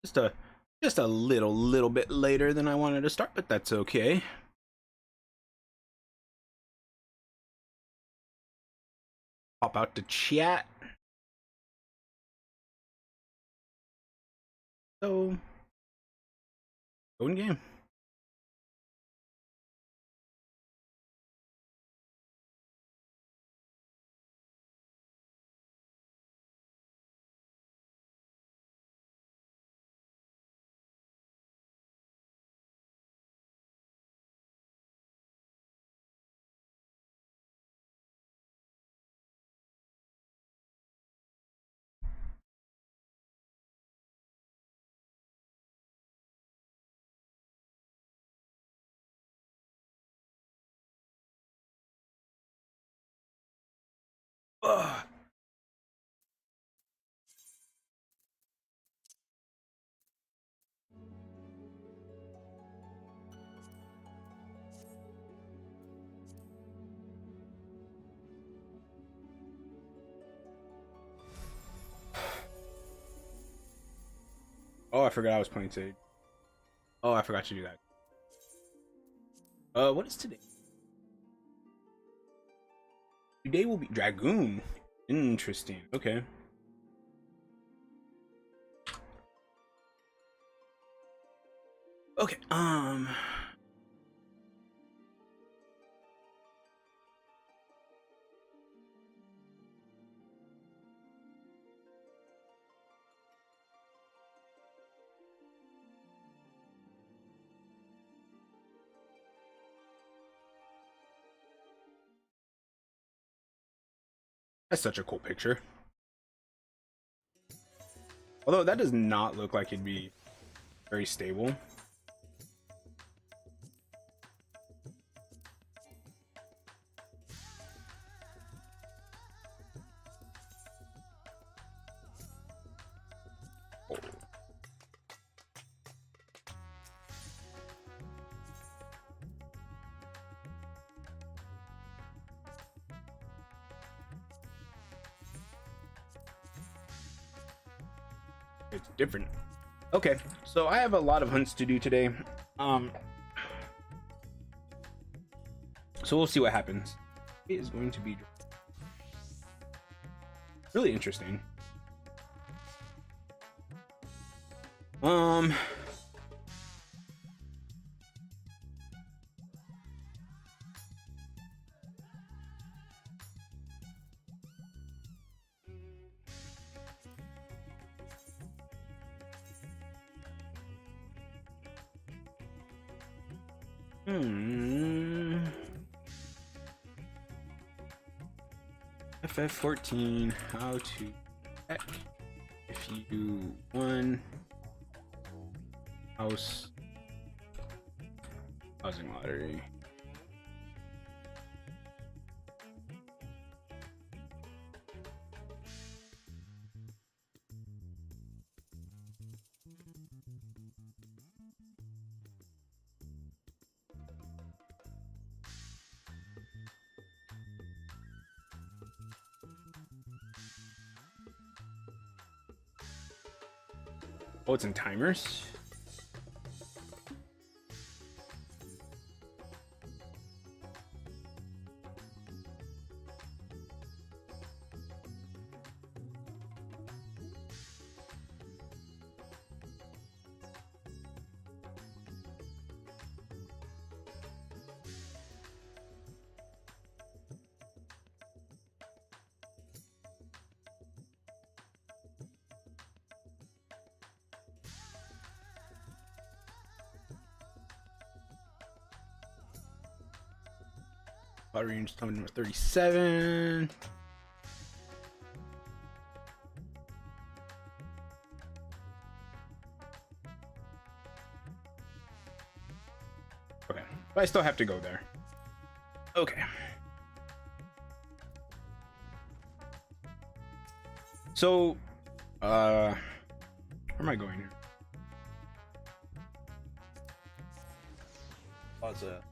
Just a little bit later than I wanted to start, but that's okay. Pop out to chat. So, go in game. Ugh. Oh, I forgot I was playing Sage. Oh, I forgot to do that. What is today? Today will be Dragoon. Interesting. Okay. Okay. That's such a cool picture. Although that does not look like it'd be very stable. It's different. Okay, so I have a lot of hunts to do today. So we'll see what happens. It is going to be really interesting. Um, FF14, how to check if you won housing lottery. Oh, it's in timers. Lottery installment number 37. Okay, but I still have to go there. Okay. So, where am I going here? Plaza.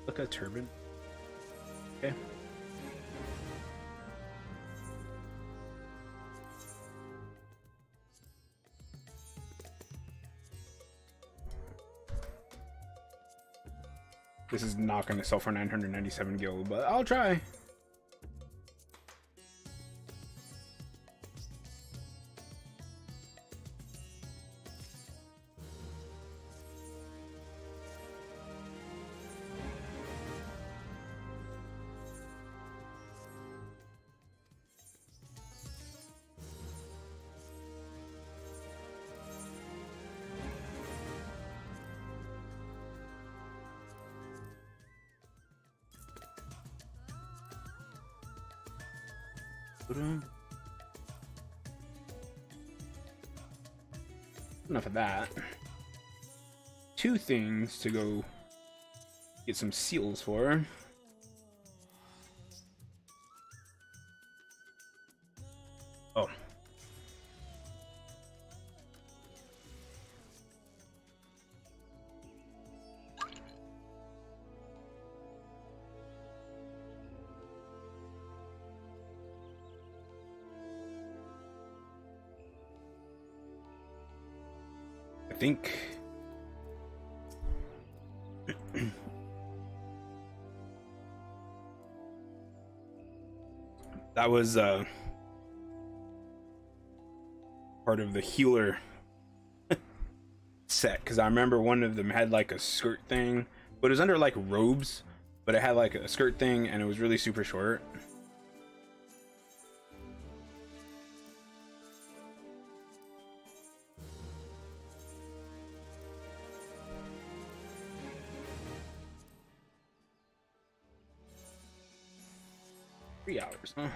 Look, a turban. Okay. This is not going to sell for 997 gil, but I'll try. Enough of that. Two things to go get some seals for. Oh. I think that was part of the healer set, because I remember one of them had like a skirt thing, but it was under like robes, but it had like a skirt thing and it was really super short. $3, huh?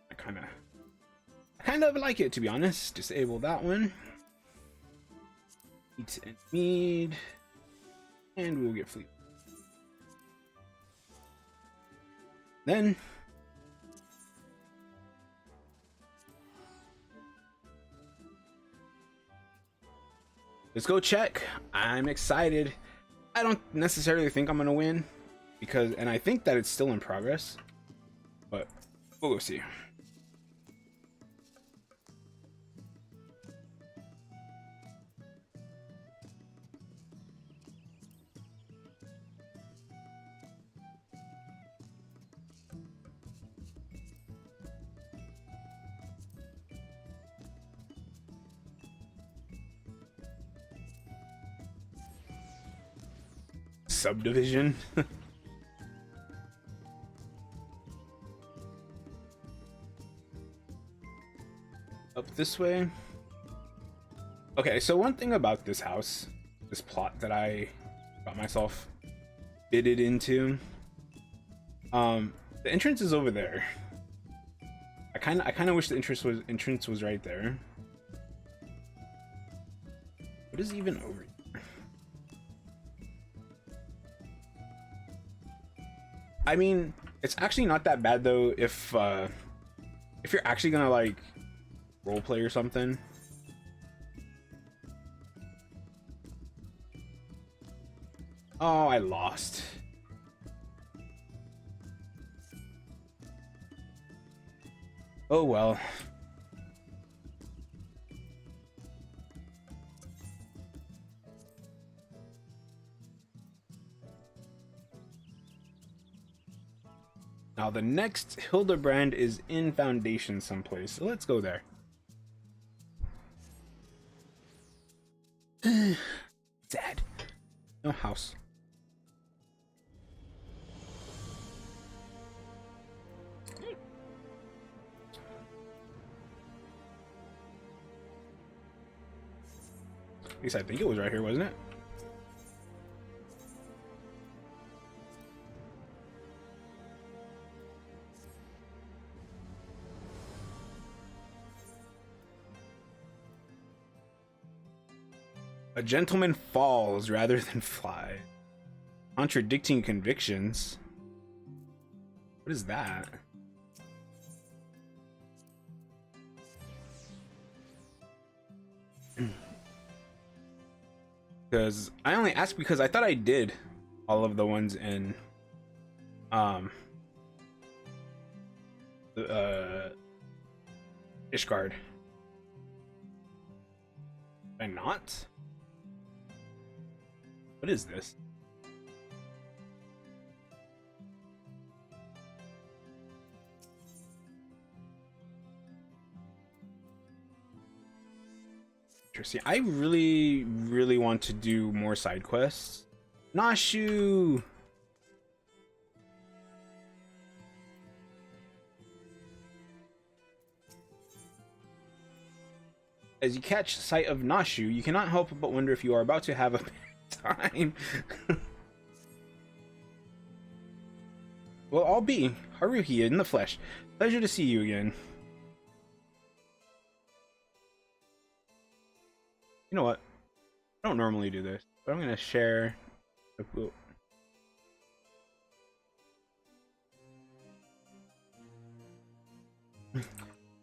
I kind of like it, to be honest. Disable that one. Eat and mead, and we'll get fleet. Then let's go check. I'm excited. I don't necessarily think I'm gonna win, because, and I think that it's still in progress, but we'll go see. Subdivision. Up this way. Okay, so one thing about this house, this plot that I got myself bitted into, the entrance is over there. I kind of wish the entrance was right there. What is even over here? I mean, it's actually not that bad though if you're actually gonna like roleplay or something. Oh, I lost. Oh well. Now the next Hildebrand is in Foundation someplace, so let's go there. Sad. No house. At least I think it was right here, wasn't it? A gentleman falls rather than fly. Contradicting convictions. What is that? Because I only asked because I thought I did all of the ones in Ishgard. Did I not? What is this? Interesting. I really want to do more side quests. Nashu! As you catch sight of Nashu, you cannot help but wonder if you are about to have a bad time. Well, I'll be Haruhi in the flesh. Pleasure to see you again. You know what? I don't normally do this, but I'm gonna share the book.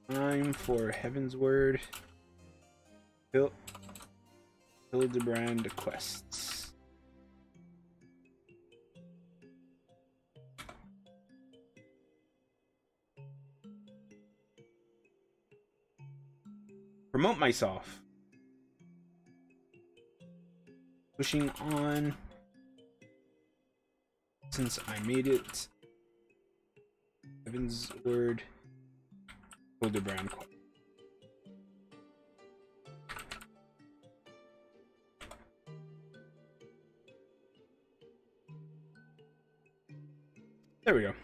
Time for Heaven's Word. Hildebrand quests. Promote myself. Pushing on. Since I made it. Heaven's Word. Hildebrand quest. There we go.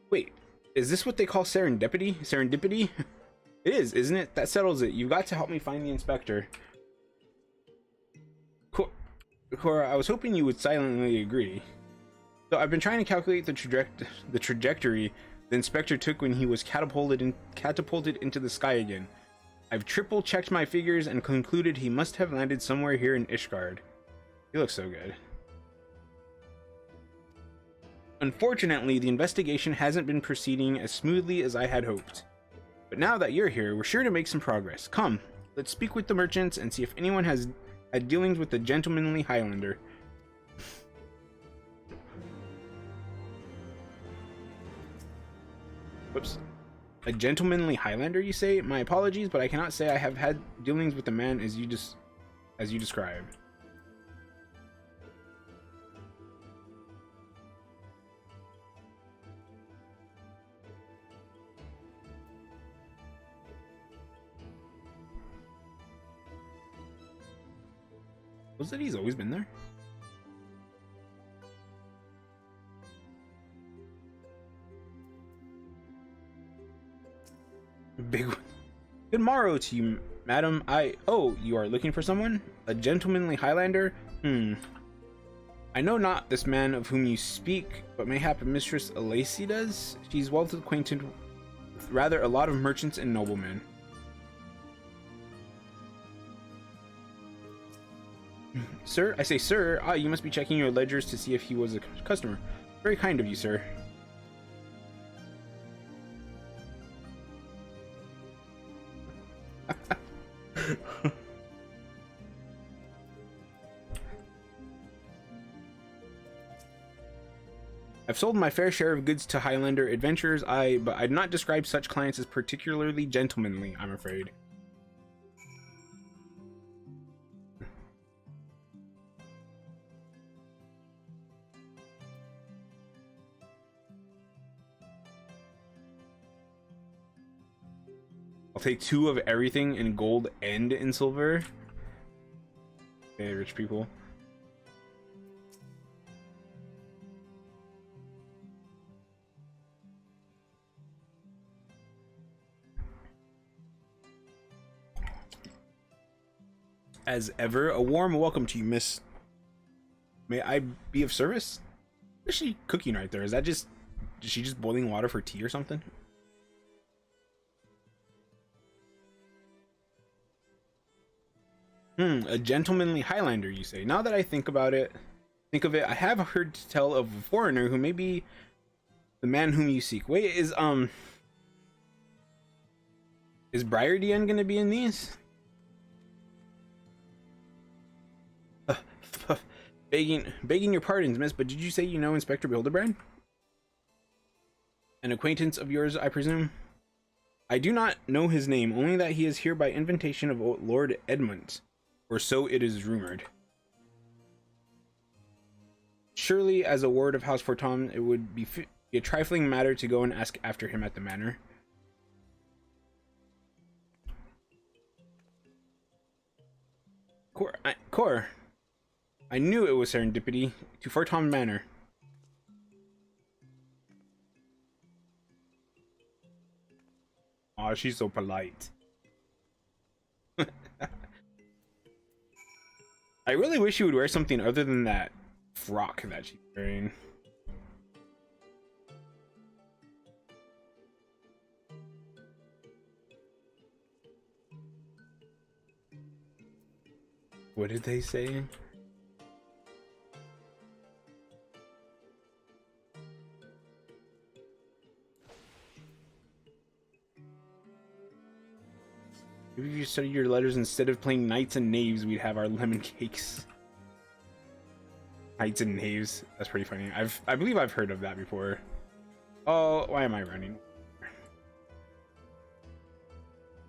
Wait, is this what they call serendipity? Serendipity? It is, isn't it? That settles it. You've got to help me find the inspector. Cora, I was hoping you would silently agree. So I've been trying to calculate the trajectory the inspector took when he was catapulted into the sky again. I've triple checked my figures and concluded he must have landed somewhere here in Ishgard. He looks so good. Unfortunately, the investigation hasn't been proceeding as smoothly as I had hoped. But now that you're here, we're sure to make some progress. Come, let's speak with the merchants and see if anyone has had dealings with the gentlemanly Highlander. Whoops. A gentlemanly Highlander, you say? My apologies, but I cannot say I have had dealings with the man as you described. Was it he's always been there? Big one. Good morrow to you, madam. Oh, you are looking for someone? A gentlemanly Highlander? I know not this man of whom you speak, but mayhap Mistress Alacy does? She's well acquainted with rather a lot of merchants and noblemen. Sir? I say, sir. Ah, you must be checking your ledgers to see if he was a customer. Very kind of you, sir. I've sold my fair share of goods to Highlander adventurers, but I'd not describe such clients as particularly gentlemanly, I'm afraid. I'll take 2 of everything in gold and in silver. Okay, rich people. As ever, a warm welcome to you, miss. May I be of service? What is she cooking right there? Is she just boiling water for tea or something? A gentlemanly Highlander, you say. Now that I think of it, I have heard tell of a foreigner who may be The man whom you seek. Wait, is Briardian gonna be in these? Begging your pardons, miss, but did you say you know Inspector Hildebrand? An acquaintance of yours, I presume? I do not know his name, only that he is here by invitation of Lord Edmund, or so it is rumored. Surely, as a ward of House Forton, it would be a trifling matter to go and ask after him at the manor. Cor, I knew it was serendipity. To Forton Manor. Aw, she's so polite. I really wish she would wear something other than that frock that she's wearing. What did they say? Maybe if you studied your letters instead of playing knights and knaves, we'd have our lemon cakes. Knights and knaves. That's pretty funny. I believe I've heard of that before. Oh, why am I running?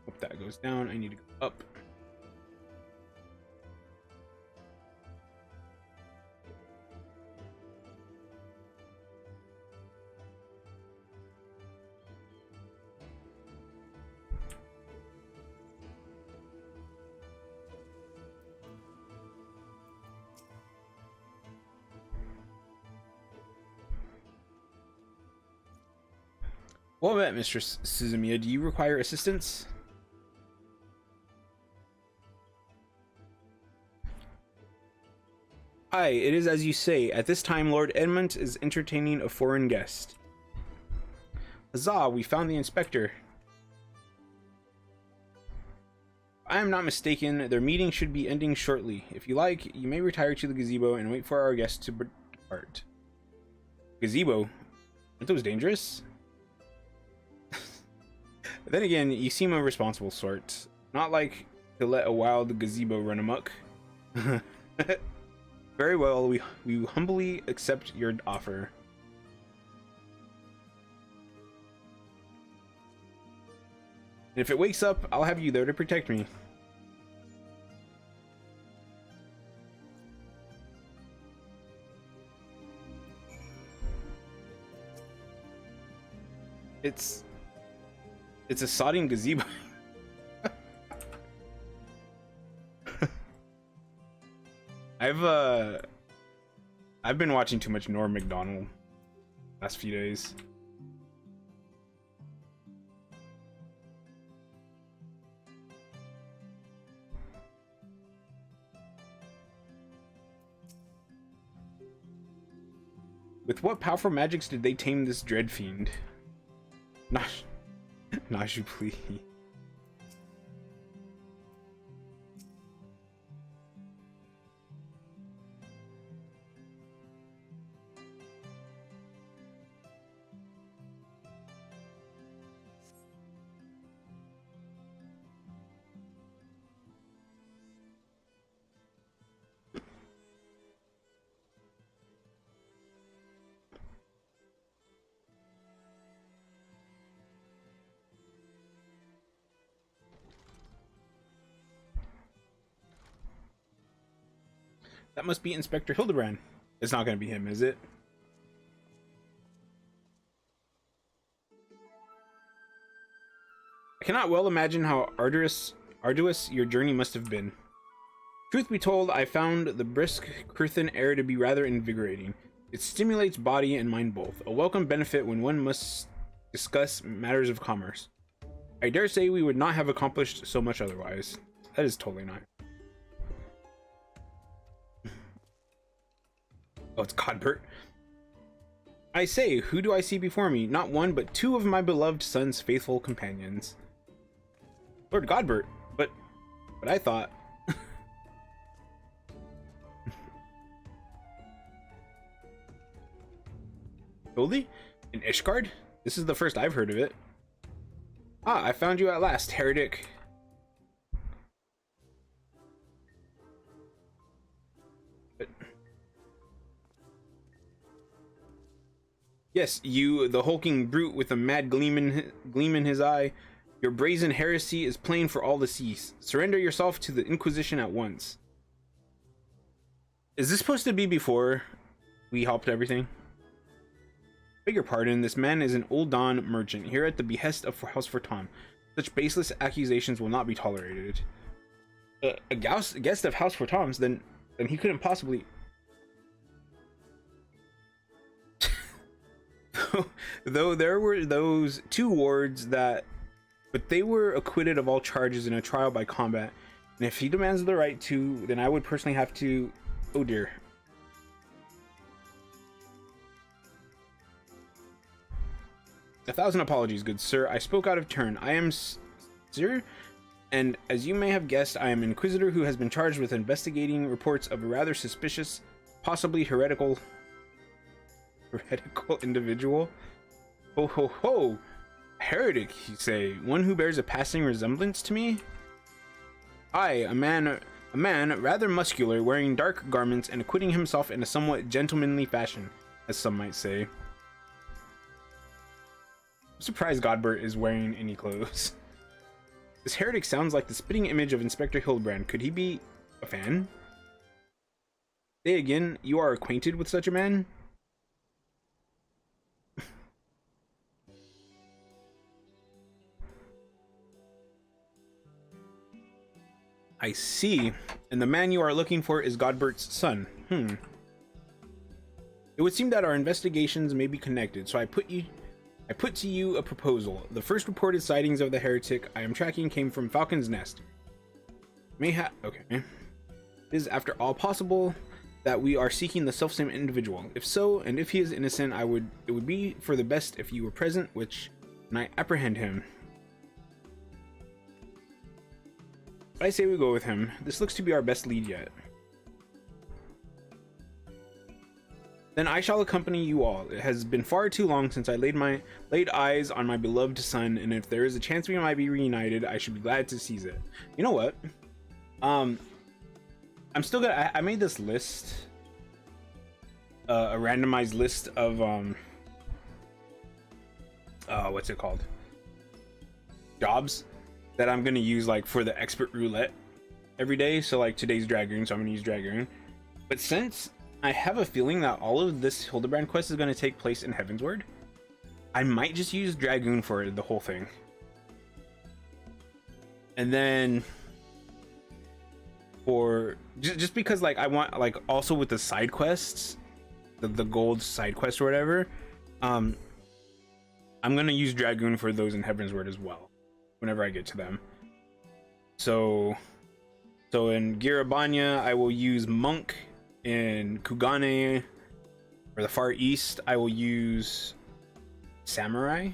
Hope that goes down. I need to go up. Well met, Mistress Suzumiya. Do you require assistance? Aye, it is as you say. At this time, Lord Edmund is entertaining a foreign guest. Huzzah, we found the inspector. If I am not mistaken, their meeting should be ending shortly. If you like, you may retire to the gazebo and wait for our guest to depart. Gazebo? Aren't those dangerous? Then again, you seem a responsible sort. Not like to let a wild gazebo run amok. Very well, we humbly accept your offer. And if it wakes up, I'll have you there to protect me. It's a sodding gazebo. I've been watching too much Norm Macdonald last few days. With what powerful magics did they tame this dread fiend? Not you, please. That must be Inspector Hildebrand. It's not going to be him, is it? I cannot well imagine how arduous your journey must have been. Truth be told, I found the brisk Kurthan air to be rather invigorating. It stimulates body and mind both, a welcome benefit when one must discuss matters of commerce. I dare say we would not have accomplished so much otherwise. That is totally not. Oh, it's Godbert. I say, who do I see before me? Not one, but two of my beloved son's faithful companions. Lord Godbert, but I thought... Hildi? An Ishgard? This is the first I've heard of it. Ah, I found you at last, heretic. But... Yes, you, the hulking brute with a mad gleam in his eye. Your brazen heresy is plain for all to see. Surrender yourself to the Inquisition at once. Is this supposed to be before we helped everything? Beg your pardon, this man is an old Don merchant, here at the behest of House Fortom. Such baseless accusations will not be tolerated. A guest of House Fortom's? Then he couldn't possibly... Though there were those 2 wards that... But they were acquitted of all charges in a trial by combat. And if he demands the right to, then I would personally have to... Oh dear. A thousand apologies, good sir. I spoke out of turn. I am sir, and as you may have guessed, I am an inquisitor who has been charged with investigating reports of a rather suspicious, possibly heretical individual. Ho ho ho! Heretic, you say? One who bears a passing resemblance to me? I, a man rather muscular, wearing dark garments and acquitting himself in a somewhat gentlemanly fashion, as some might say. I'm surprised Godbert is wearing any clothes. This heretic sounds like the spitting image of Inspector Hildebrand. Could he be a fan? Say again, you are acquainted with such a man? I see. And the man you are looking for is Godbert's son. It would seem that our investigations may be connected, so I put to you a proposal. The first reported sightings of the heretic I am tracking came from Falcon's Nest. Okay. It is, after all, possible that we are seeking the selfsame individual. If so, and if he is innocent, it would be for the best if you were present, when I apprehend him. But I say we go with him. This looks to be our best lead yet. Then I shall accompany you all. It has been far too long since I laid eyes on my beloved son, and if there is a chance we might be reunited, I should be glad to seize it. You know what? I'm still gonna... I made this list. A randomized list of... what's it called? Jobs that I'm gonna use, like, for the expert roulette every day. So, like, today's Dragoon, so I'm gonna use Dragoon. But since... I have a feeling that all of this Hildebrand quest is going to take place in Heavensward, I might just use Dragoon for the whole thing. And then for just because, like, I want, like, also with the side quests, the gold side quest or whatever, I'm going to use Dragoon for those in Heavensward as well whenever I get to them. So in Girabanya I will use Monk. In Kugane, or the Far East, I will use Samurai.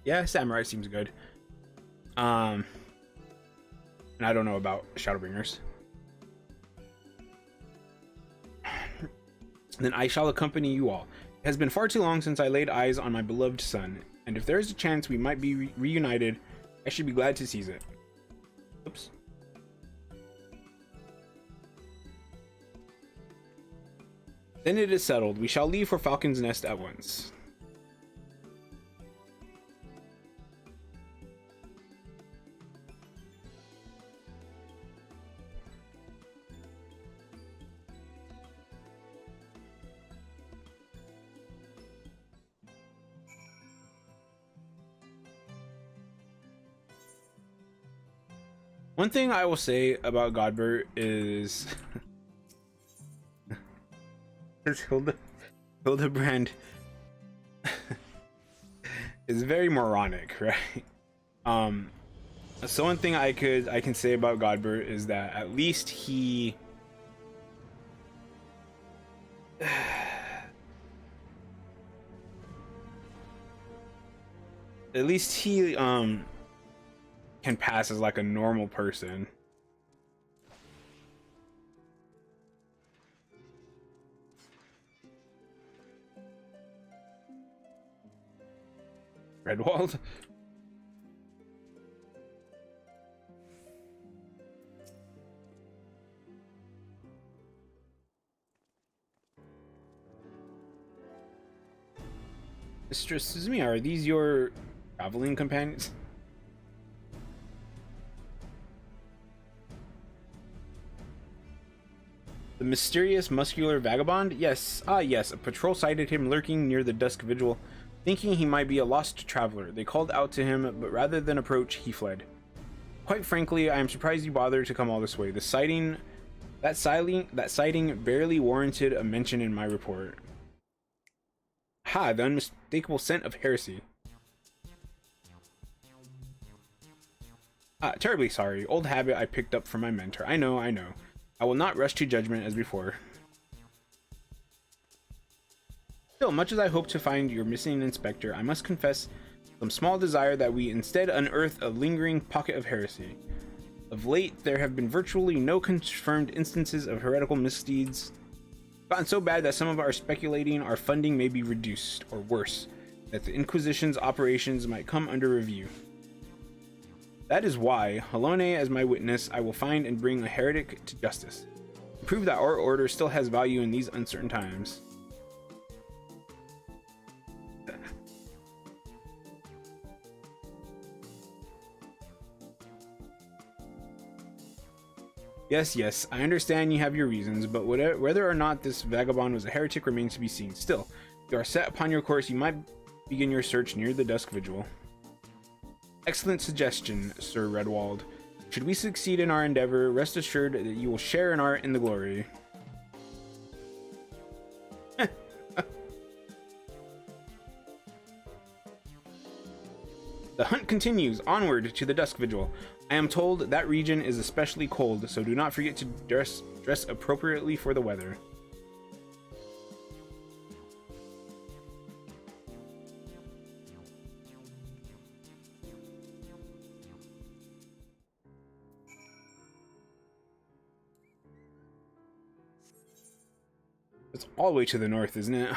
Yeah, Samurai seems good. And I don't know about Shadowbringers. Then I shall accompany you all. It has been far too long since I laid eyes on my beloved son, and if there is a chance we might be reunited, I should be glad to seize it. Oops. Then it is settled. We shall leave for Falcon's Nest at once. One thing I will say about Godbert is... Hildebrand is very moronic, right? So one thing I can say about Godbert is that at least he can pass as like a normal person. Redwald? Mistress Suzumiya, are these your traveling companions? The mysterious muscular vagabond? Yes. Ah, yes. A patrol sighted him lurking near the dusk vigil, thinking he might be a lost traveler. They called out to him, but rather than approach, he fled. Quite frankly, I am surprised you bothered to come all this way. That sighting barely warranted a mention in my report. Ha, the unmistakable scent of heresy. Ah, terribly sorry. Old habit I picked up from my mentor. I know. I will not rush to judgment as before. Still, much as I hope to find your missing inspector, I must confess some small desire that we instead unearth a lingering pocket of heresy. Of late, there have been virtually no confirmed instances of heretical misdeeds. Gotten so bad that some of our speculating our funding may be reduced, or worse, that the Inquisition's operations might come under review. That is why, Halone as my witness, I will find and bring a heretic to justice. Prove that our order still has value in these uncertain times. Yes, I understand you have your reasons, but whether or not this vagabond was a heretic remains to be seen. Still, if you are set upon your course, you might begin your search near the dusk vigil. Excellent suggestion, Sir Redwald. Should we succeed in our endeavor, rest assured that you will share in the glory. The hunt continues, onward to the dusk vigil. I am told that region is especially cold, so do not forget to dress appropriately for the weather. It's all the way to the north, isn't it?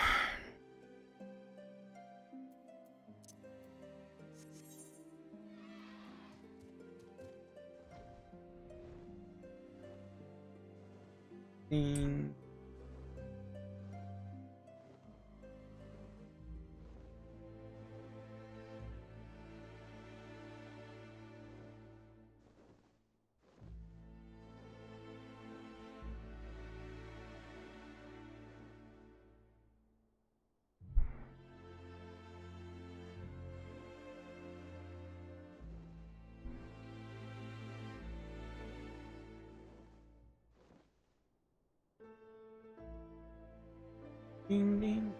Ding ding.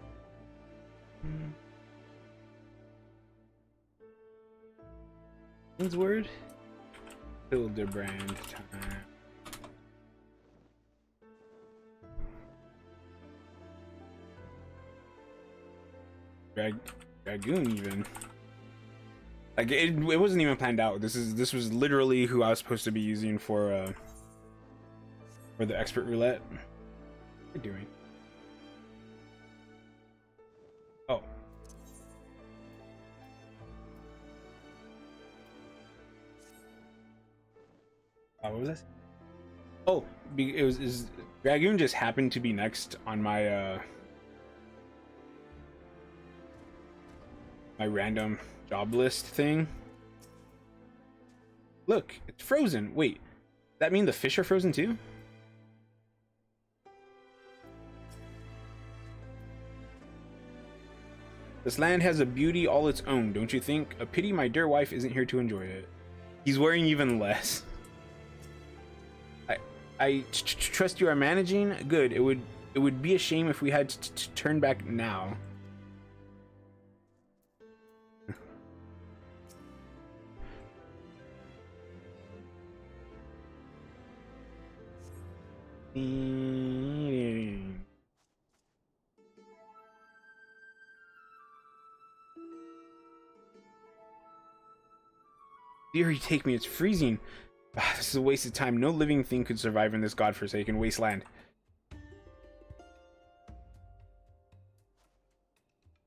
Word? Hildebrand time. Dragoon even. Like it wasn't even planned out. This was literally who I was supposed to be using for the expert roulette. What are you doing? Oh. What was this? Oh, is Dragoon just happened to be next on my my random job list thing. Look, it's frozen. Wait, that mean the fish are frozen too? This land has a beauty all its own, don't you think? A pity my dear wife isn't here to enjoy it. He's wearing even less. I trust you are managing. Good. It would be a shame if we had to turn back now. Deary take me, it's freezing. This is a waste of time. No living thing could survive in this godforsaken wasteland.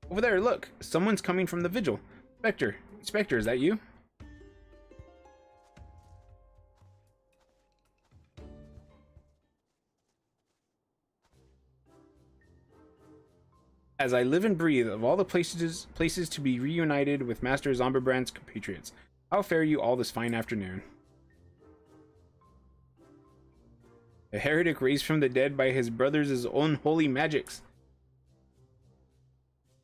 Over there, look. Someone's coming from the vigil. Inspector, is that you? As I live and breathe, of all the places to be reunited with Master Zomberbrand's compatriots, how fare you all this fine afternoon? A heretic raised from the dead by his brothers' own holy magics.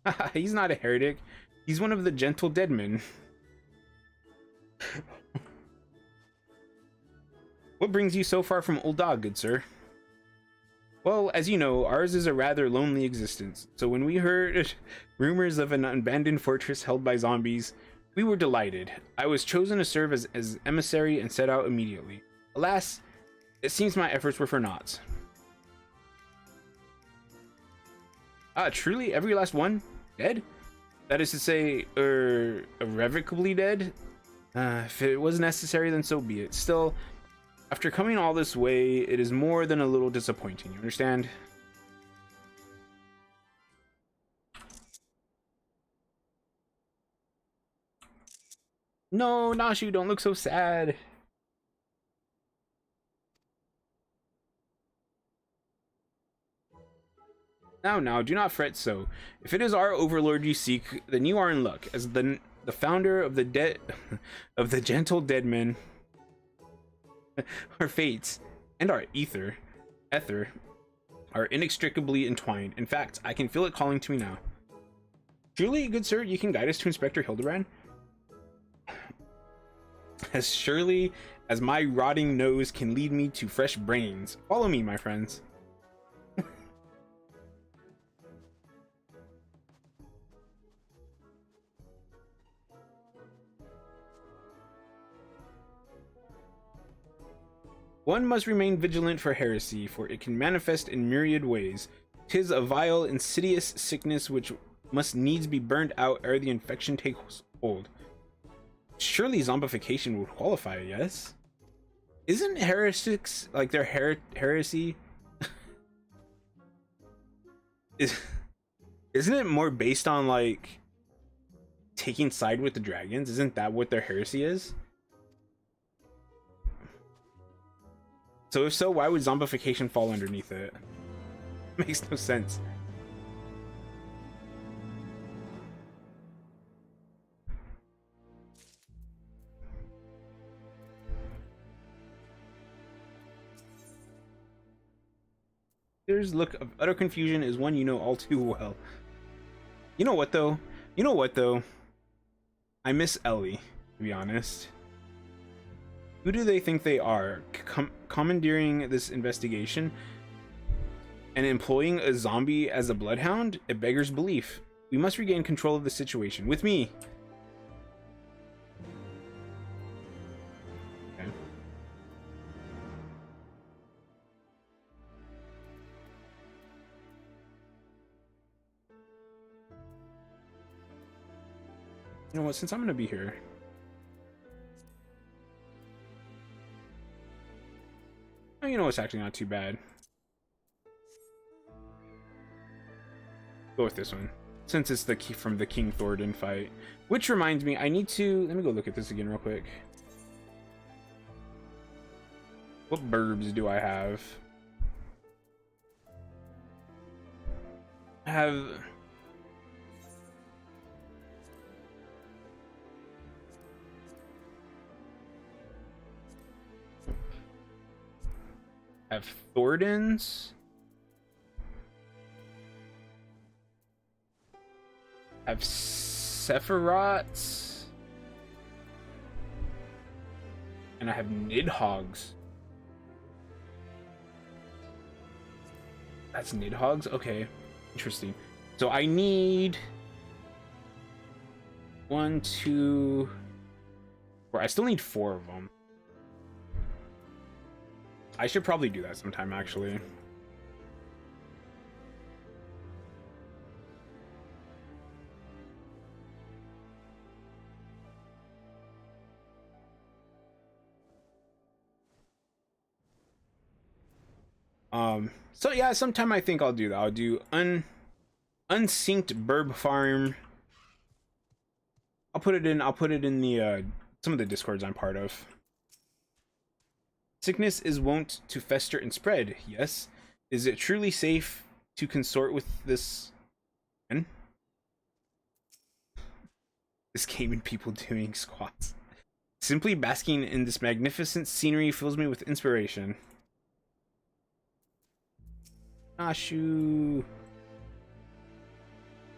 Haha, he's not a heretic. He's one of the gentle dead men. What brings you so far from Old Dog, good sir? Well, as you know, ours is a rather lonely existence, so when we heard rumors of an abandoned fortress held by zombies, we were delighted. I was chosen to serve as emissary and set out immediately. Alas, it seems my efforts were for naught. Ah, truly, every last one? Dead? That is to say, irrevocably dead? If it was necessary, then so be it. Still, after coming all this way, it is more than a little disappointing, you understand? No, Nashu, don't look so sad. Now, do not fret so. If it is our overlord you seek, then you are in luck. As the founder of the of the gentle deadmen, our fates and our ether are inextricably entwined. In fact, I can feel it calling to me now. Truly, good sir, you can guide us to Inspector Hildebrand? As surely as my rotting nose can lead me to fresh brains. Follow me, my friends. One must remain vigilant for heresy, for it can manifest in myriad ways. 'Tis a vile, insidious sickness which must needs be burned out ere the infection takes hold. Surely zombification would qualify, yes? Isn't heretics, like their heresy? Isn't it more based on, like, taking side with the dragons? Isn't that what their heresy is? So if so, why would zombification fall underneath it? Makes no sense. There's look of utter confusion is one you know all too well. You know what though? I miss Ellie, to be honest. Who do they think they are? Commandeering this investigation and employing a zombie as a bloodhound? It beggars belief. We must regain control of the situation. With me. Okay. You know what? Since I'm gonna be here, oh, you know what's actually not too bad. Go with this one, since it's the key from the King Thornton fight. Which reminds me, I need to let me go look at this again real quick. What burbs do I have? I have Thordens. I have Sephiroths. And I have Nidhogg's. That's Nidhogg's? Okay. Interesting. So I need 1, 2, 4. I still need 4 of them. I should probably do that sometime, actually. So yeah, sometime I think I'll do that. I'll do unsynced burb farm. I'll put it in the some of the discords I'm part of. Sickness is wont to fester and spread. Yes. Is it truly safe to consort with this man? This game and people doing squats. Simply basking in this magnificent scenery fills me with inspiration. Ashu.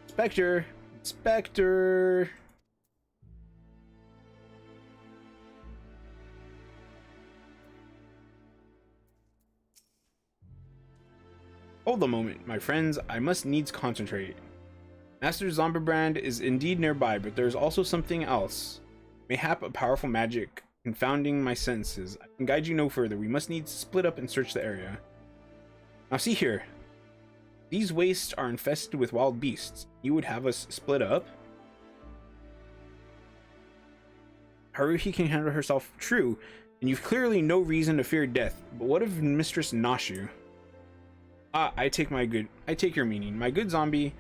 Spectre. Spectre. Hold a moment, my friends. I must needs concentrate. Master Zomberbrand is indeed nearby, but there's also something else. Mayhap a powerful magic confounding my senses. I can guide you no further. We must needs split up and search the area. Now see here. These wastes are infested with wild beasts. You would have us split up? Haruhi can handle herself, true, and you've clearly no reason to fear death. But what of Mistress Nashu? Ah, I take your meaning. My good zombie,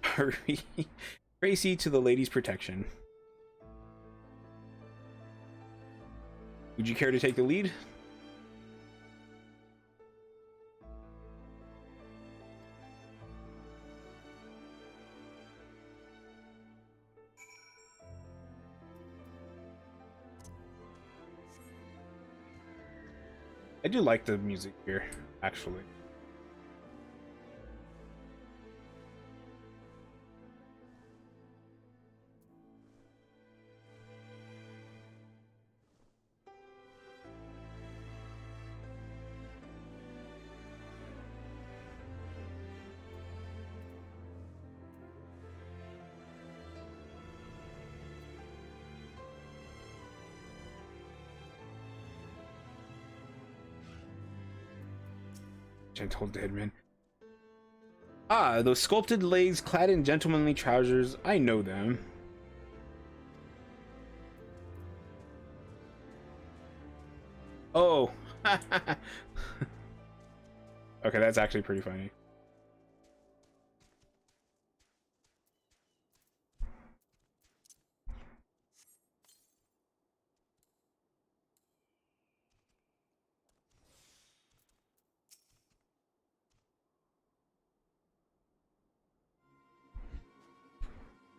Haruhi, praise ye to the lady's protection. Would you care to take the lead? I do like the music here, actually. Gentle Deadman. Ah, those sculpted legs clad in gentlemanly trousers. I know them. Oh. Okay, that's actually pretty funny.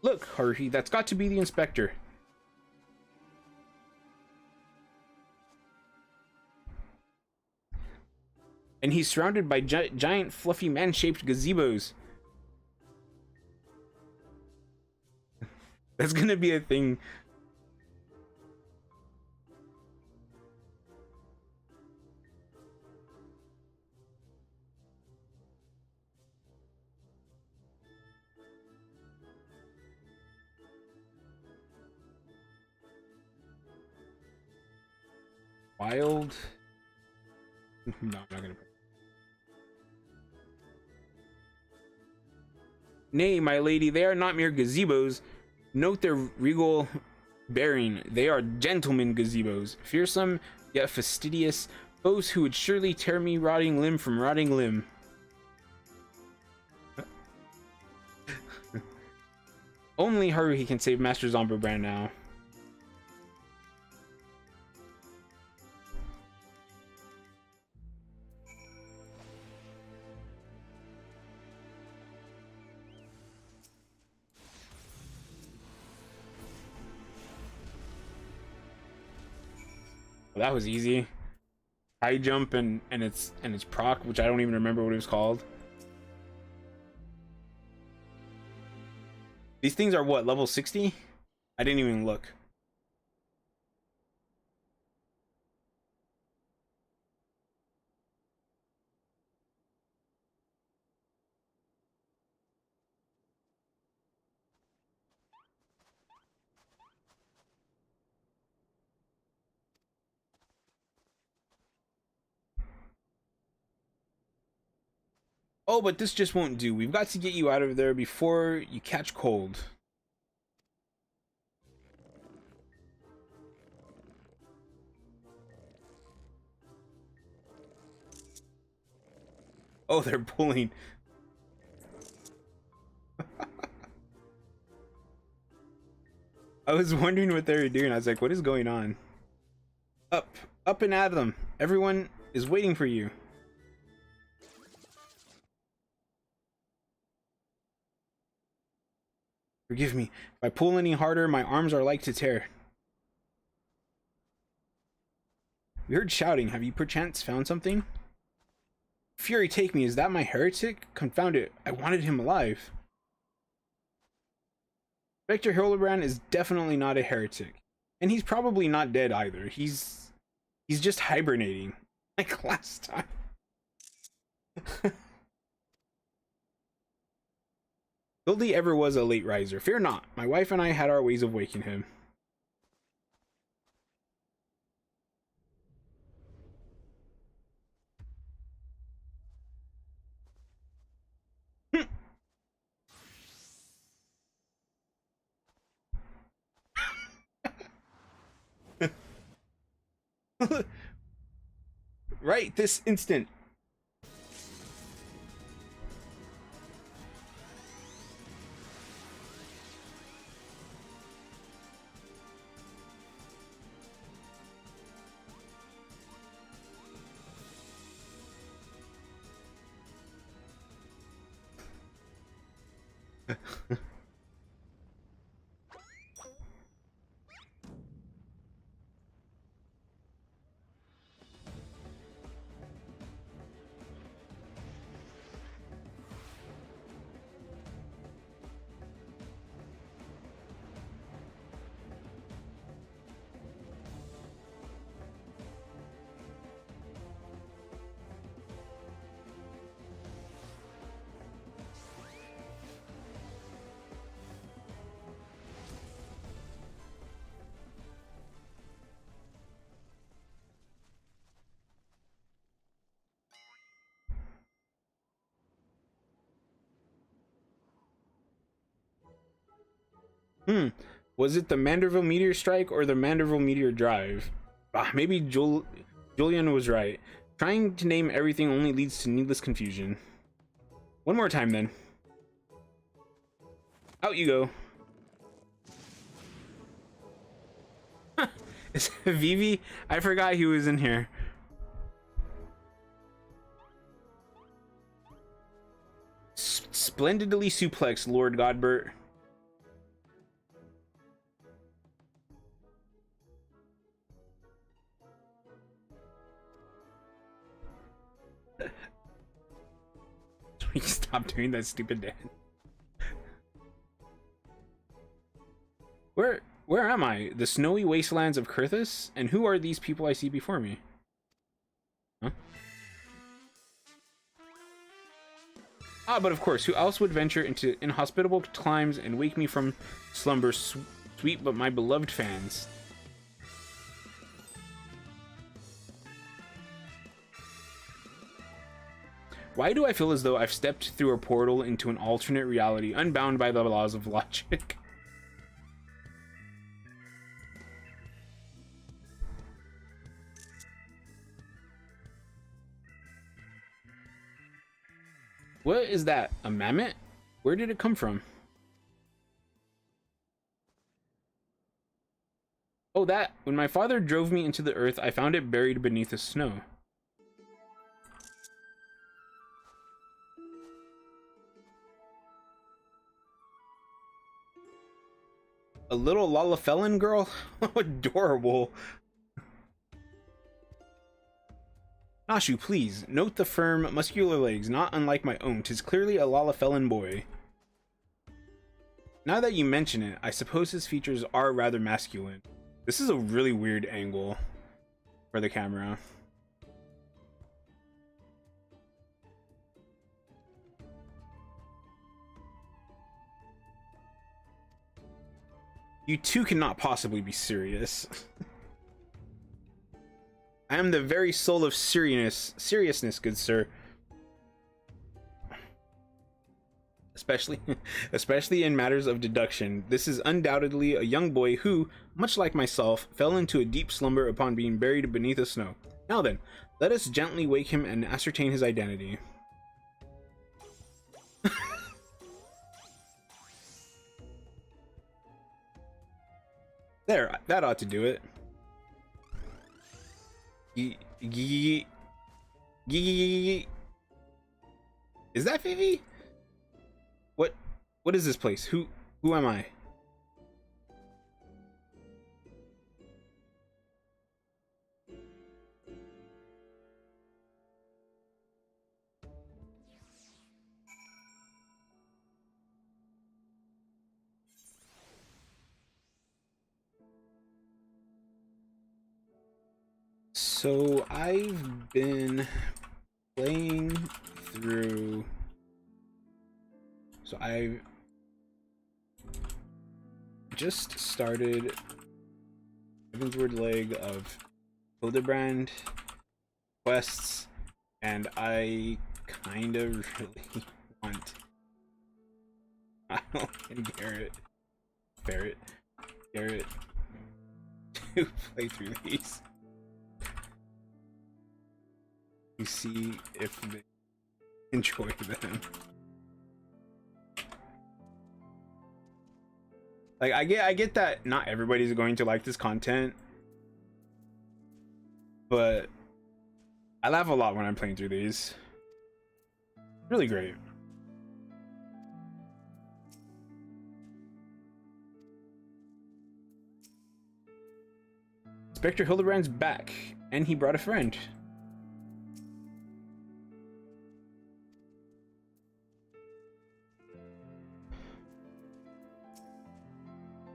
Look, Haruhi, that's got to be the inspector. And he's surrounded by giant, fluffy, man-shaped gazebos. That's gonna be a thing. Wild. No, I'm not gonna. Nay, my lady, they are not mere gazebos. Note their regal bearing. They are gentlemen gazebos, fearsome yet fastidious, foes who would surely tear me rotting limb from rotting limb. Only Haruhi can save Master Zomberbrand now. Well, that was easy. High jump and its proc, which I don't even remember what it was called. These things are what, level 60? I didn't even look. Oh, but this just won't do. We've got to get you out of there before you catch cold. Oh, they're pulling. I was wondering what they were doing. I was like, what is going on? Up, up and at them. Everyone is waiting for you. Forgive me. If I pull any harder, my arms are like to tear. We heard shouting. Have you perchance found something? Fury take me. Is that my heretic? Confound it. I wanted him alive. Victor Hildebrand is definitely not a heretic. And he's probably not dead either. He's just hibernating. Like last time. Hildi ever was a late riser. Fear not. My wife and I had our ways of waking him. Right this instant. Was it the Manderville meteor strike or the Manderville meteor drive? Maybe Julian was right. Trying to name everything only leads to needless confusion. One more time then. Out you go. Is it Vivi? I forgot he was in here. Splendidly suplex, Lord Godbert. Stop doing that stupid dance. Where am I? The snowy wastelands of Kurthus? And who are these people I see before me? Huh? Ah, but of course, who else would venture into inhospitable climes and wake me from slumber, sweet but my beloved fans? Why do I feel as though I've stepped through a portal into an alternate reality, unbound by the laws of logic? What is that? A mammoth? Where did it come from? Oh, that. When my father drove me into the earth, I found it buried beneath the snow. A little Lalafellan girl? How adorable. Nashu, please, note the firm, muscular legs, not unlike my own. 'Tis clearly a Lalafellan boy. Now that you mention it, I suppose his features are rather masculine. This is a really weird angle for the camera. You two cannot possibly be serious. I am the very soul of seriousness, good sir. Especially in matters of deduction. This is undoubtedly a young boy who, much like myself, fell into a deep slumber upon being buried beneath the snow. Now then, let us gently wake him and ascertain his identity. There, that ought to do it. Is that Vivi? What is this place? Who am I? So I've been playing through. So I just started Heavensward leg of Hildebrand quests, and I kind of really want and Garrett to play through these to see if they enjoy them. Like I get that not everybody's going to like this content, but I laugh a lot when I'm playing through these. Really great. Inspector Hildebrand's back, and he brought a friend.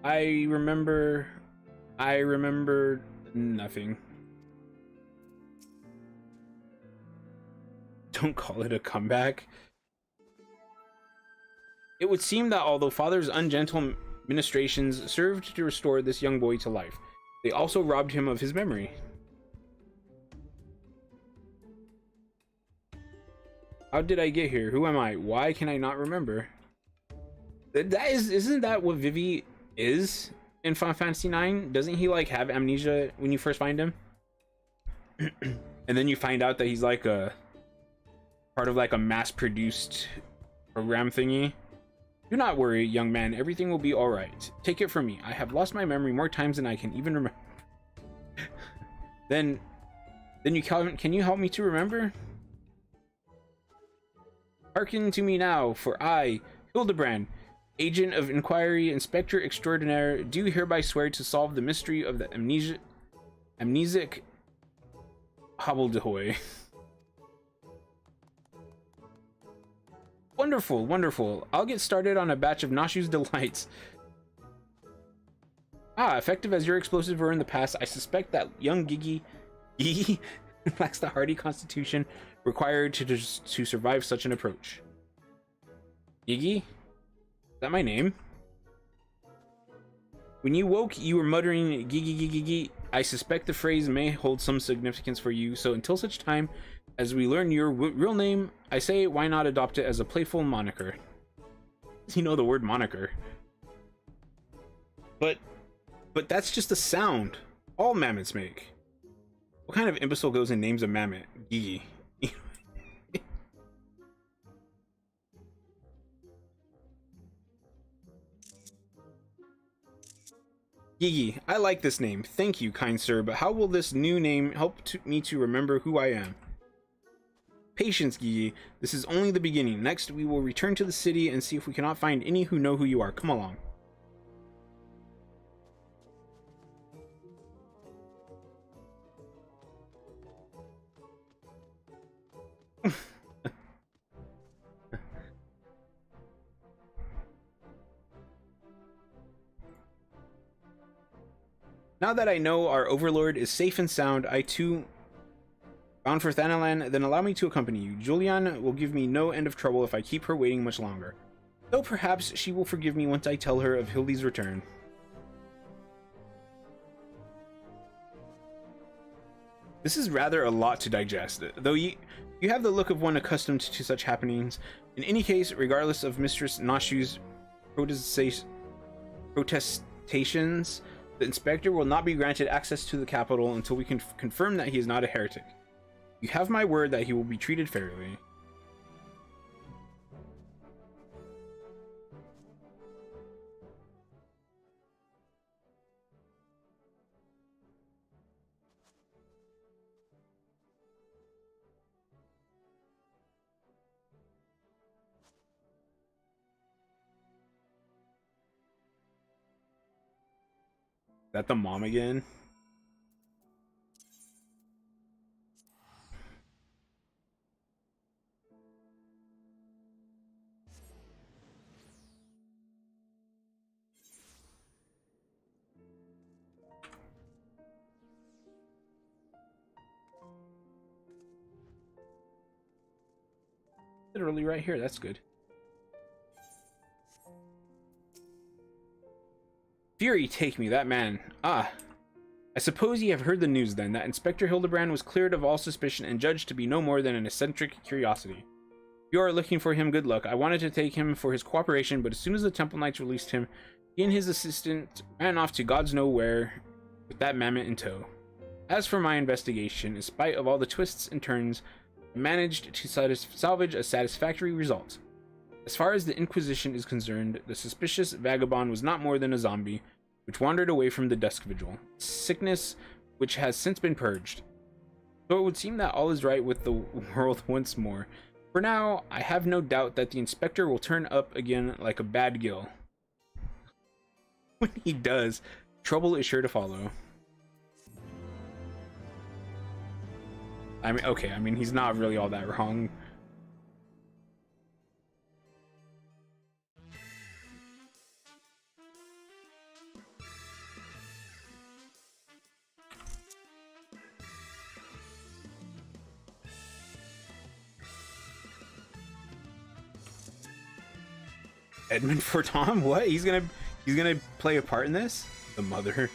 I remember nothing. Don't call it a comeback. It would seem that although Father's ungentle ministrations served to restore this young boy to life, they also robbed him of his memory. How did I get here? Who am I? Why can I not remember? Isn't that what Vivi is in Final Fantasy IX? Doesn't he like have amnesia when you first find him? And then you find out that he's like a part of like a mass-produced program thingy. Do not worry, young man, everything will be all right. Take it from me, I have lost my memory more times than I can even remember. then you can you help me to remember? Hearken to me now, for I, Hildebrand, Agent of Inquiry, Inspector Extraordinaire, do hereby swear to solve the mystery of the amnesic hobbledehoy. Wonderful, wonderful. I'll get started on a batch of Nashu's delights. Ah, effective as your explosives were in the past, I suspect that young Gigi lacks the hardy constitution required to survive such an approach. Gigi? Is that my name? When you woke, you were muttering Gigi Gigi Gigi. I suspect the phrase may hold some significance for you, so until such time as we learn your real name, I say why not adopt it as a playful moniker? You know the word moniker. But that's just a sound. All mammoths make. What kind of imbecile goes and names a mammoth Gigi? Gigi, I like this name. Thank you, kind sir, but how will this new name help me to remember who I am? Patience, Gigi. This is only the beginning. Next, we will return to the city and see if we cannot find any who know who you are. Come along. Now that I know our overlord is safe and sound, I too bound for Thanalan, then allow me to accompany you. Julian will give me no end of trouble if I keep her waiting much longer. Though perhaps she will forgive me once I tell her of Hildi's return. This is rather a lot to digest, though you have the look of one accustomed to such happenings. In any case, regardless of Mistress Nashu's protestations, the inspector will not be granted access to the capital until we can confirm that he is not a heretic. You have my word that he will be treated fairly. that the mom again? Literally right here. That's good. Fury take me, that man. Ah. I suppose ye have heard the news then, that Inspector Hildebrand was cleared of all suspicion and judged to be no more than an eccentric curiosity. If you are looking for him, good luck. I wanted to take him for his cooperation, but as soon as the Temple Knights released him, he and his assistant ran off to God's know where with that mammoth in tow. As for my investigation, in spite of all the twists and turns, I managed to salvage a satisfactory result. As far as the Inquisition is concerned, the suspicious vagabond was not more than a zombie, which wandered away from the Dusk Vigil, sickness which has since been purged. So it would seem that all is right with the world once more. For now, I have no doubt that the Inspector will turn up again like a bad gill. When he does, trouble is sure to follow. I mean, okay, I mean, he's not really all that wrong. Edmund for Tom? What? He's gonna play a part in this? The mother.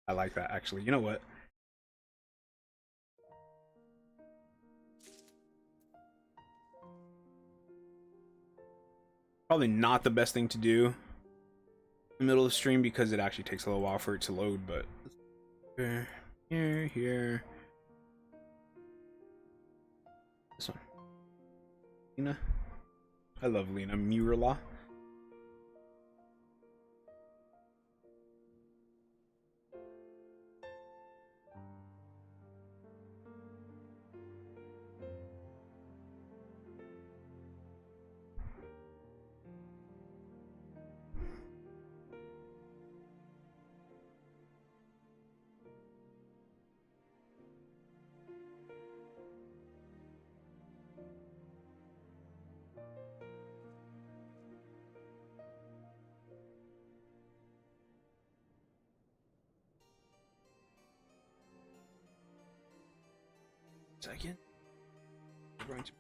I like that, actually. You know what? Probably not the best thing to do in the middle of the stream because it actually takes a little while for it to load, but here. This one. Lena. I love Lena Murala. Second. We're going to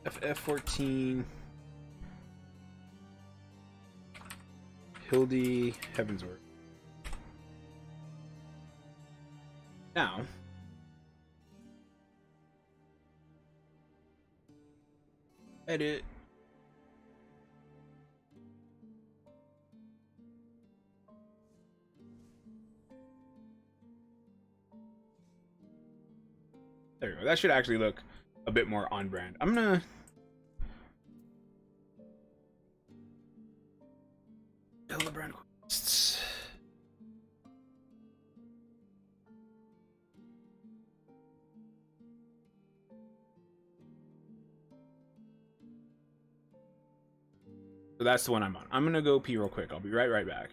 FF14 Hildi Heavensward. Now edit. There we go. That should actually look a bit more on brand. I'm gonna Hildebrand quests. So that's the one I'm on. I'm gonna go pee real quick. I'll be right back.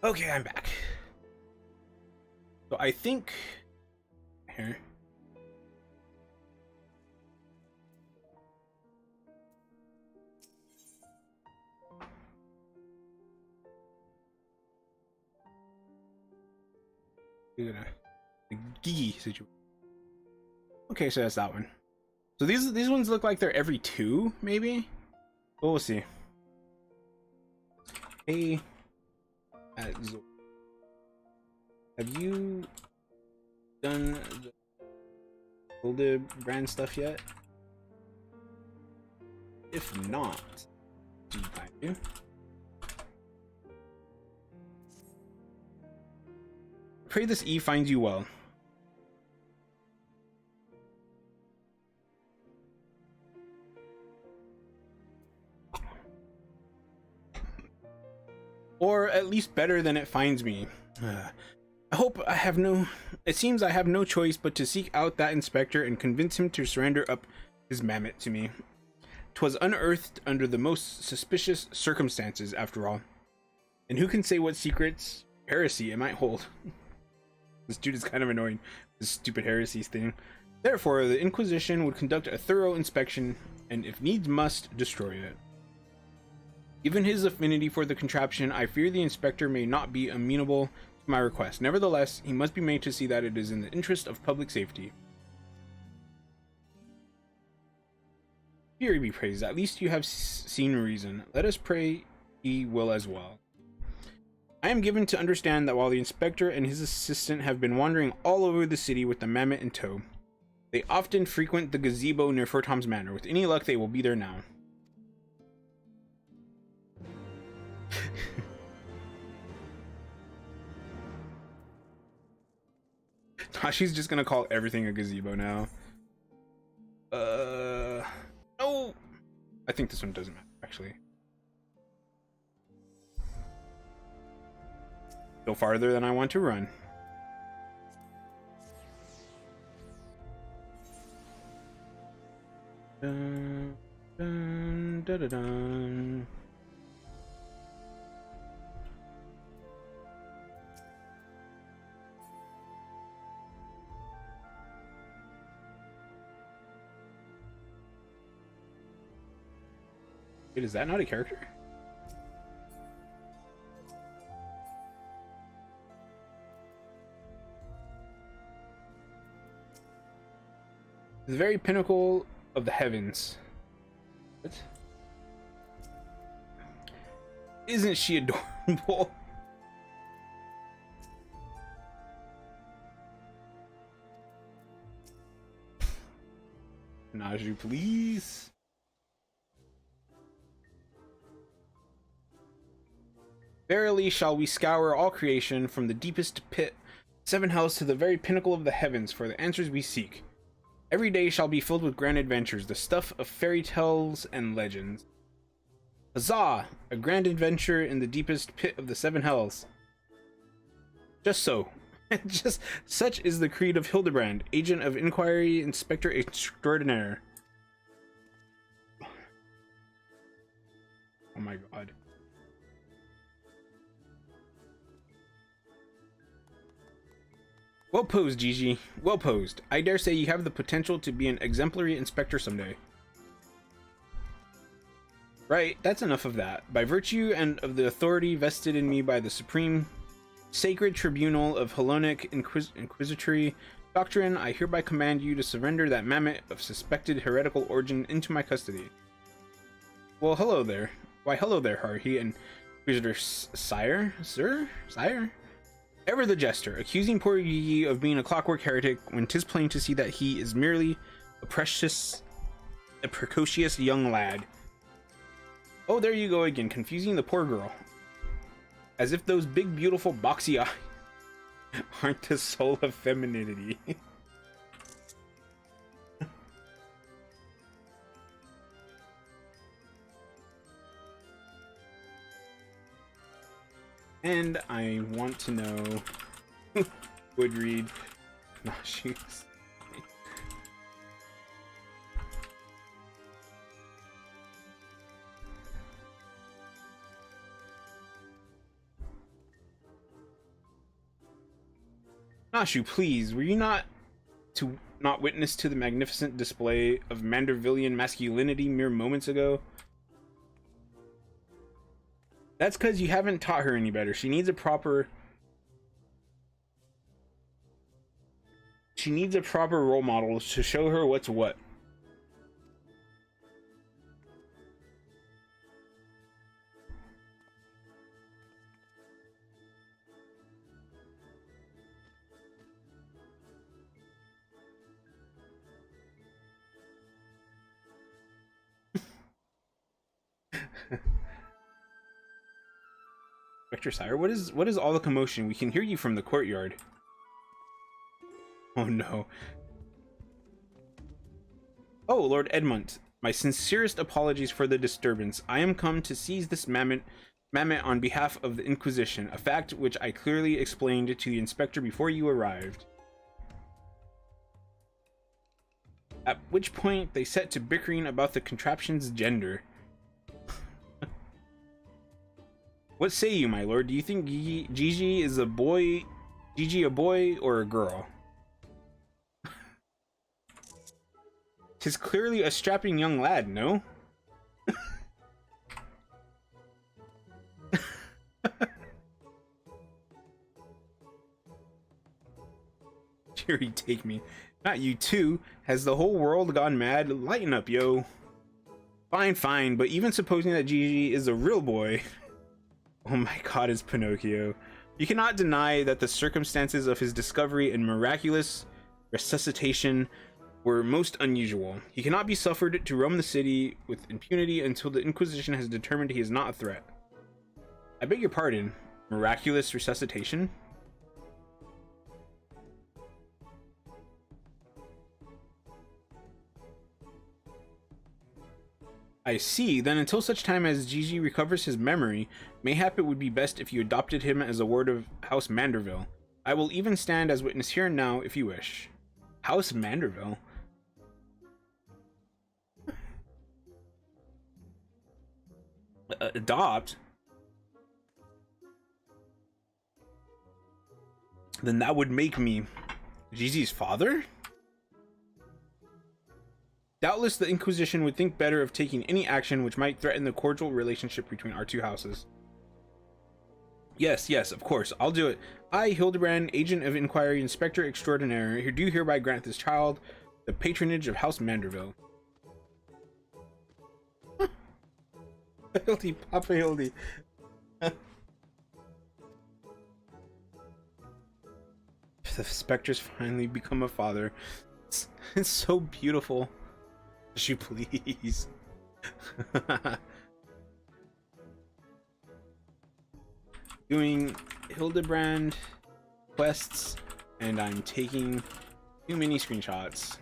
Okay, I'm back. So I think here. We're gonna the Gigi situation. Okay, so that's that one. So these ones look like they're every 2, maybe. But we'll see. Hey, have you done the Hildi brand stuff yet? If not, I do. Pray this E finds you well. Or at least better than it finds me. I hope I have no... It seems I have no choice but to seek out that inspector and convince him to surrender up his mammoth to me. 'Twas unearthed under the most suspicious circumstances, after all. And who can say what secrets, heresy it might hold? This dude is kind of annoying, this stupid heresies thing. Therefore, the Inquisition would conduct a thorough inspection, and if needs must, destroy it. Given his affinity for the contraption, I fear the inspector may not be amenable to my request. Nevertheless, he must be made to see that it is in the interest of public safety. Fury be praised, at least you have seen reason. Let us pray he will as well. I am given to understand that while the inspector and his assistant have been wandering all over the city with the mammoth in tow, they often frequent the gazebo near Furtom's Manor. With any luck, they will be there now. She's just gonna call everything a gazebo now. No! I think this one doesn't matter, actually. Go farther than I want to run. Dun, dun, dun, dun, dun. Wait, is that not a character? The very pinnacle of the heavens. What? Isn't she adorable? Naju, please. Verily shall we scour all creation from the deepest pit, 7 hells to the very pinnacle of the heavens for the answers we seek. Every day shall be filled with grand adventures, the stuff of fairy tales and legends. Huzzah! A grand adventure in the deepest pit of the 7 hells. Just so. Just such is the creed of Hildebrand, agent of inquiry, inspector extraordinaire. Oh my god. Well posed, Gigi. Well posed. I dare say you have the potential to be an exemplary inspector someday. Right, that's enough of that. By virtue and of the authority vested in me by the Supreme Sacred Tribunal of Hellenic Inquisitory Doctrine, I hereby command you to surrender that mammoth of suspected heretical origin into my custody. Well, hello there. Why, hello there, Harhi and Inquisitor Sire? Sir? Sire? Ever the jester, accusing poor Yi of being a clockwork heretic when 'tis plain to see that he is merely a precocious young lad. Oh, there you go again, confusing the poor girl. As if those big, beautiful, boxy eyes aren't the soul of femininity. And I want to know would read shoes. Nashu, please, were you not witness to the magnificent display of Mandervillian masculinity mere moments ago? That's because you haven't taught her any better. She needs a proper role model to show her what's what. Spectre Sire, what is all the commotion? We can hear you from the courtyard. Oh no. Oh, Lord Edmund, my sincerest apologies for the disturbance. I am come to seize this mammoth on behalf of the Inquisition, a fact which I clearly explained to the inspector before you arrived. At which point they set to bickering about the contraption's gender. What say you, my lord? Do you think Gigi is a boy? Gigi a boy or a girl? 'Tis clearly a strapping young lad, no? Jerry, take me. Not you too. Has the whole world gone mad? Lighten up, yo. Fine, fine, but even supposing that Gigi is a real boy. Oh my god, it's Pinocchio. You cannot deny that the circumstances of his discovery and miraculous resuscitation were most unusual. He cannot be suffered to roam the city with impunity until the Inquisition has determined he is not a threat. I beg your pardon. Miraculous resuscitation? I see. Then until such time as Gigi recovers his memory, mayhap it would be best if you adopted him as a ward of House Manderville. I will even stand as witness here and now if you wish. House Manderville? Adopt? Then that would make me Gigi's father? Doubtless the Inquisition would think better of taking any action which might threaten the cordial relationship between our two houses. Yes, yes, of course, I'll do it. I, Hildebrand, Agent of Inquiry, Inspector Extraordinaire, do hereby grant this child the patronage of House Manderville. Hildi, Papa Hildi. The specters finally become a father. It's so beautiful. You please. Doing Hildebrand quests, and I'm taking too many screenshots.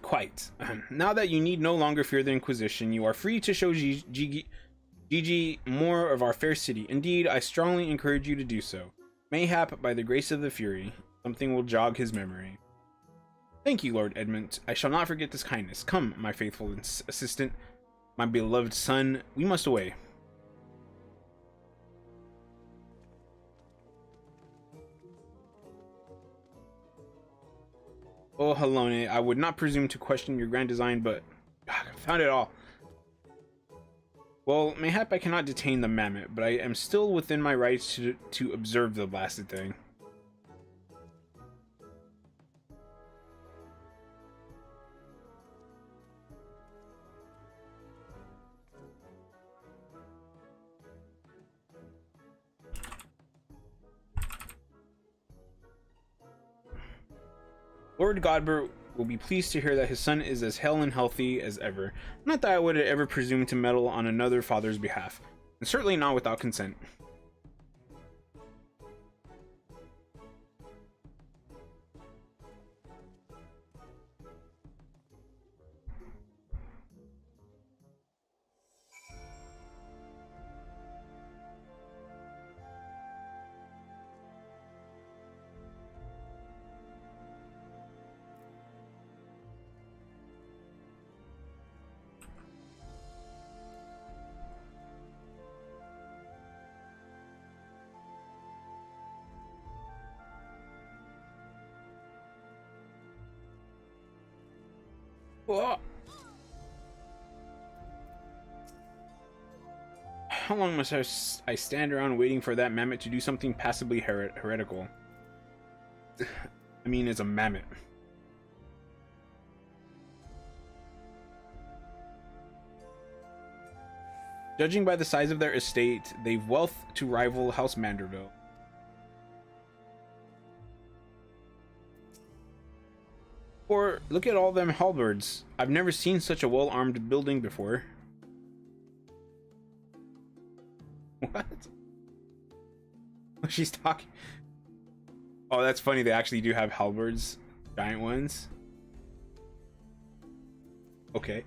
Quite. Now that you need no longer fear the Inquisition, you are free to show Gigi more of our fair city. Indeed, I strongly encourage you to do so. Mayhap, by the grace of the Fury, something will jog his memory. Thank you, Lord Edmund. I shall not forget this kindness. Come, my faithful assistant, my beloved son, we must away. Oh, Helone, I would not presume to question your grand design, but I found it all. Well, mayhap I cannot detain the mammoth, but I am still within my rights to observe the blasted thing. Lord Godbert will be pleased to hear that his son is as hale and healthy as ever. Not that I would ever presume to meddle on another father's behalf, and certainly not without consent. Oh. How long must I stand around waiting for that mammoth to do something passably heretical? I mean, it's a mammoth. Judging by the size of their estate, they've wealth to rival House Manderville. Or look at all them halberds. I've never seen such a well-armed building before. What? She's talking. Oh, that's funny. They actually do have halberds, giant ones. Okay.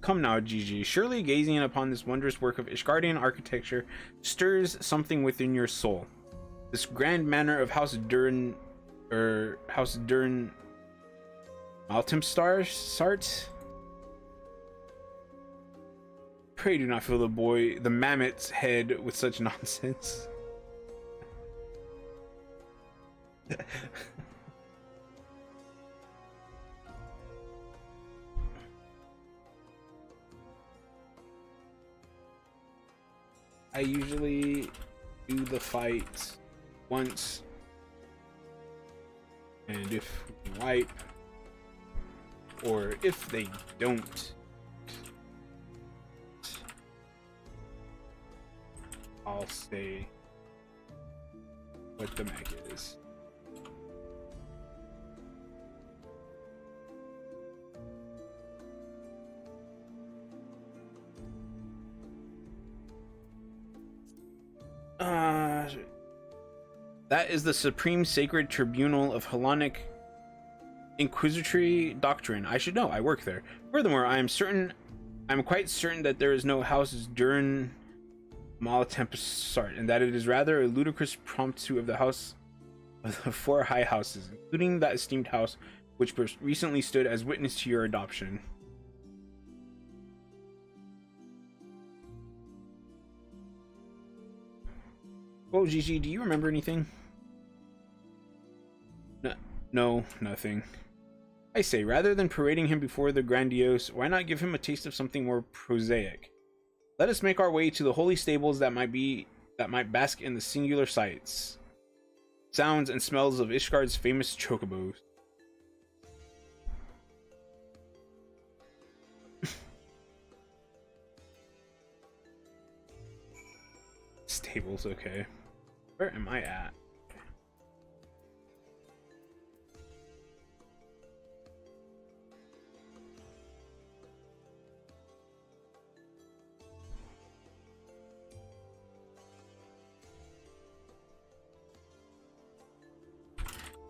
Come now, Gigi. Surely gazing upon this wondrous work of Ishgardian architecture stirs something within your soul. This grand manor of House Durin, House Durin Sart. Pray do not fill the mammoth's head with such nonsense. I usually do the fight once, and if we wipe, or if they don't, I'll say what the mech is. That is the supreme sacred tribunal of Hellenic inquisitory doctrine. I should know. I work there. Furthermore, I'm quite certain that there is no house during Malatempsart, and that it is rather a ludicrous promptu of the house of the four high houses, including that esteemed house which recently stood as witness to your adoption. Oh, Gigi, do you remember anything? No, nothing. I say, rather than parading him before the grandiose, why not give him a taste of something more prosaic? Let us make our way to the holy stables that might bask in the singular sights, sounds, and smells of Ishgard's famous chocobos. Stables, okay. Where am I at?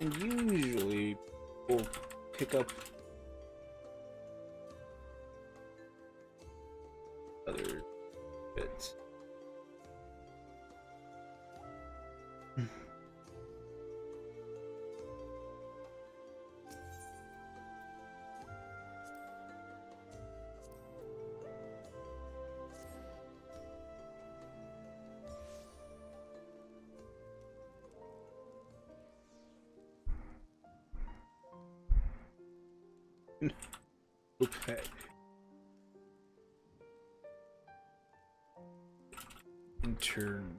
And usually we'll pick up other bits. Okay. Intern.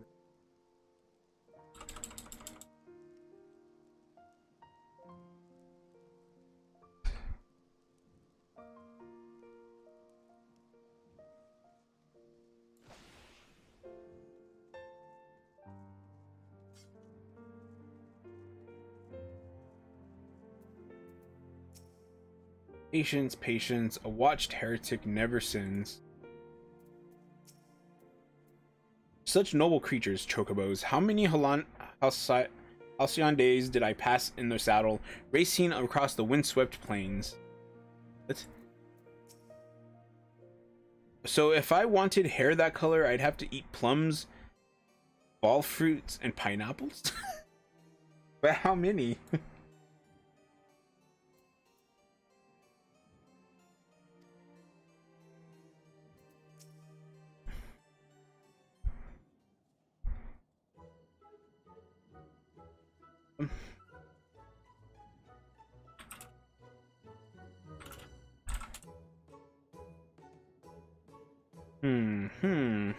Patience, patience. A watched heretic never sins. Such noble creatures, chocobos. How many halcyon days did I pass in the saddle, racing across the windswept plains? What? So if I wanted hair that color, I'd have to eat plums, ball fruits, and pineapples? But how many? Hmm.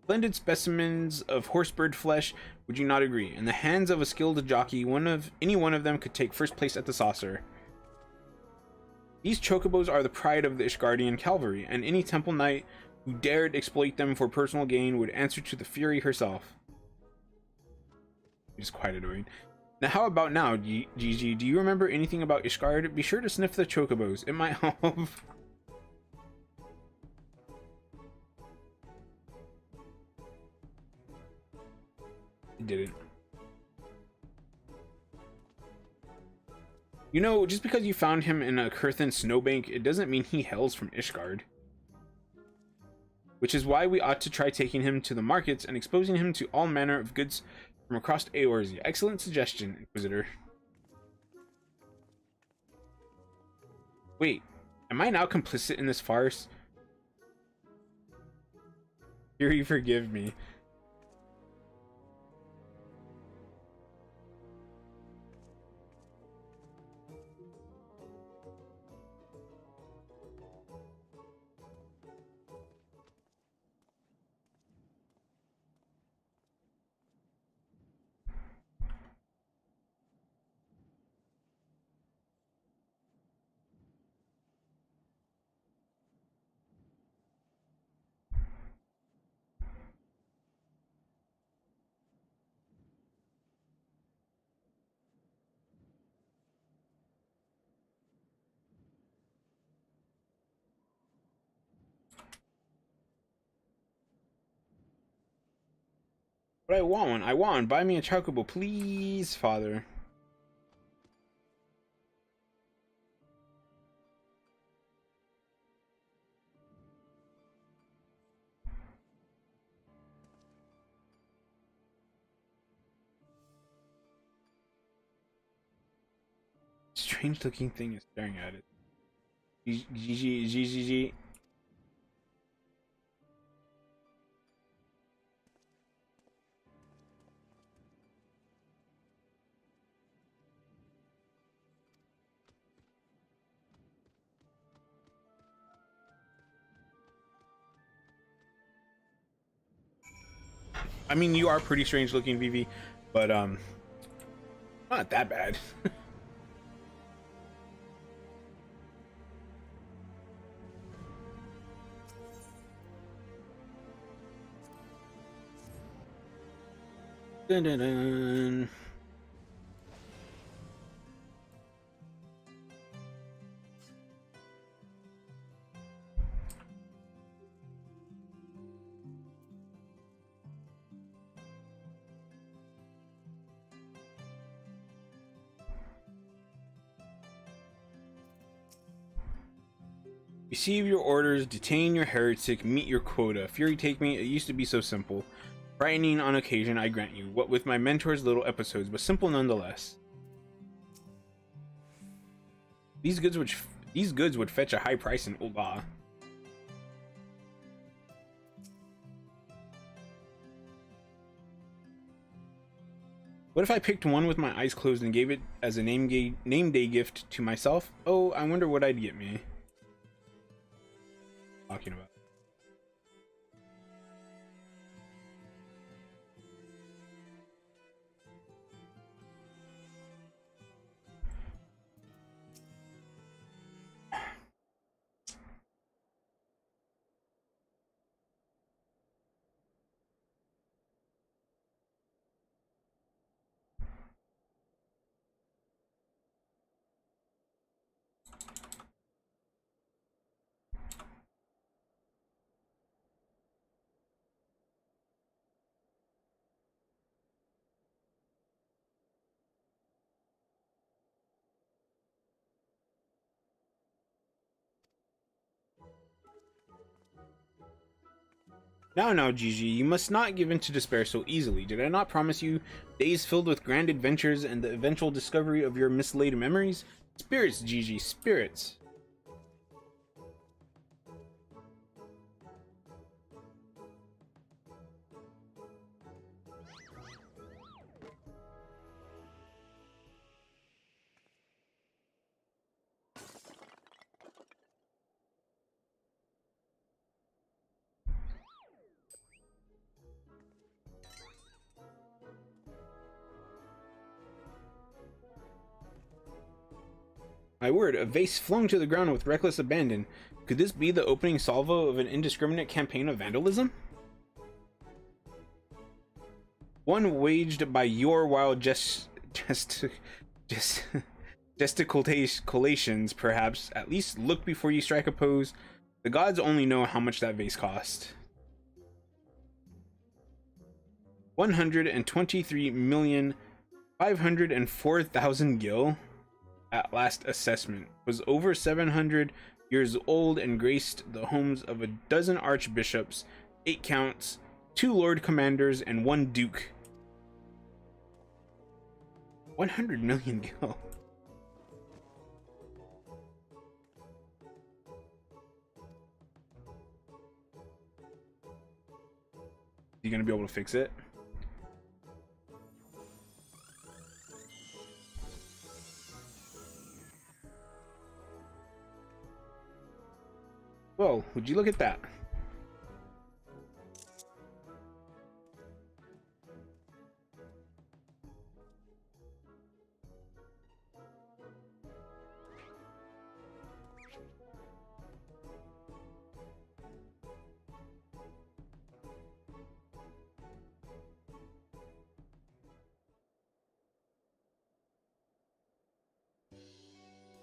Splendid specimens of horsebird flesh, would you not agree? In the hands of a skilled jockey, any one of them could take first place at the saucer. These chocobos are the pride of the Ishgardian cavalry, and any temple knight who dared exploit them for personal gain would answer to the Fury herself. It's quite annoying. Now, how about now, Gigi? Do you remember anything about Ishgard? Be sure to sniff the chocobos. It might help. It didn't. You know, just because you found him in a Kurthan snowbank, it doesn't mean he hails from Ishgard. Which is why we ought to try taking him to the markets and exposing him to all manner of goods from across Eorzea. Excellent suggestion, Inquisitor. Wait, am I now complicit in this farce? Fury, forgive me. But I want one. I want one. Buy me a chocobo, please, father. Strange looking thing is staring at it. GG. I mean, you are pretty strange looking, Vivi, but not that bad. Dun, dun, dun. Receive your orders, detain your heretic, meet your quota. Fury, take me. It used to be so simple. Frightening on occasion, I grant you. What with my mentor's little episodes, but simple nonetheless. These goods would fetch a high price in Ul'dah. What if I picked one with my eyes closed and gave it as a name day gift to myself? Oh, I wonder what I'd get me. Talking about. Now, Gigi, you must not give in to despair so easily. Did I not promise you days filled with grand adventures and the eventual discovery of your mislaid memories? Spirits, Gigi, spirits. My word, a vase flung to the ground with reckless abandon. Could this be the opening salvo of an indiscriminate campaign of vandalism? One waged by your wild gesticulations, perhaps. At least look before you strike a pose. The gods only know how much that vase cost. 123,504,000 gil at last assessment, was over 700 years old and graced the homes of a dozen archbishops, 8 counts, 2 lord commanders, and 1 duke. 100 million gil. You gonna be able to fix it? Well, would you look at that?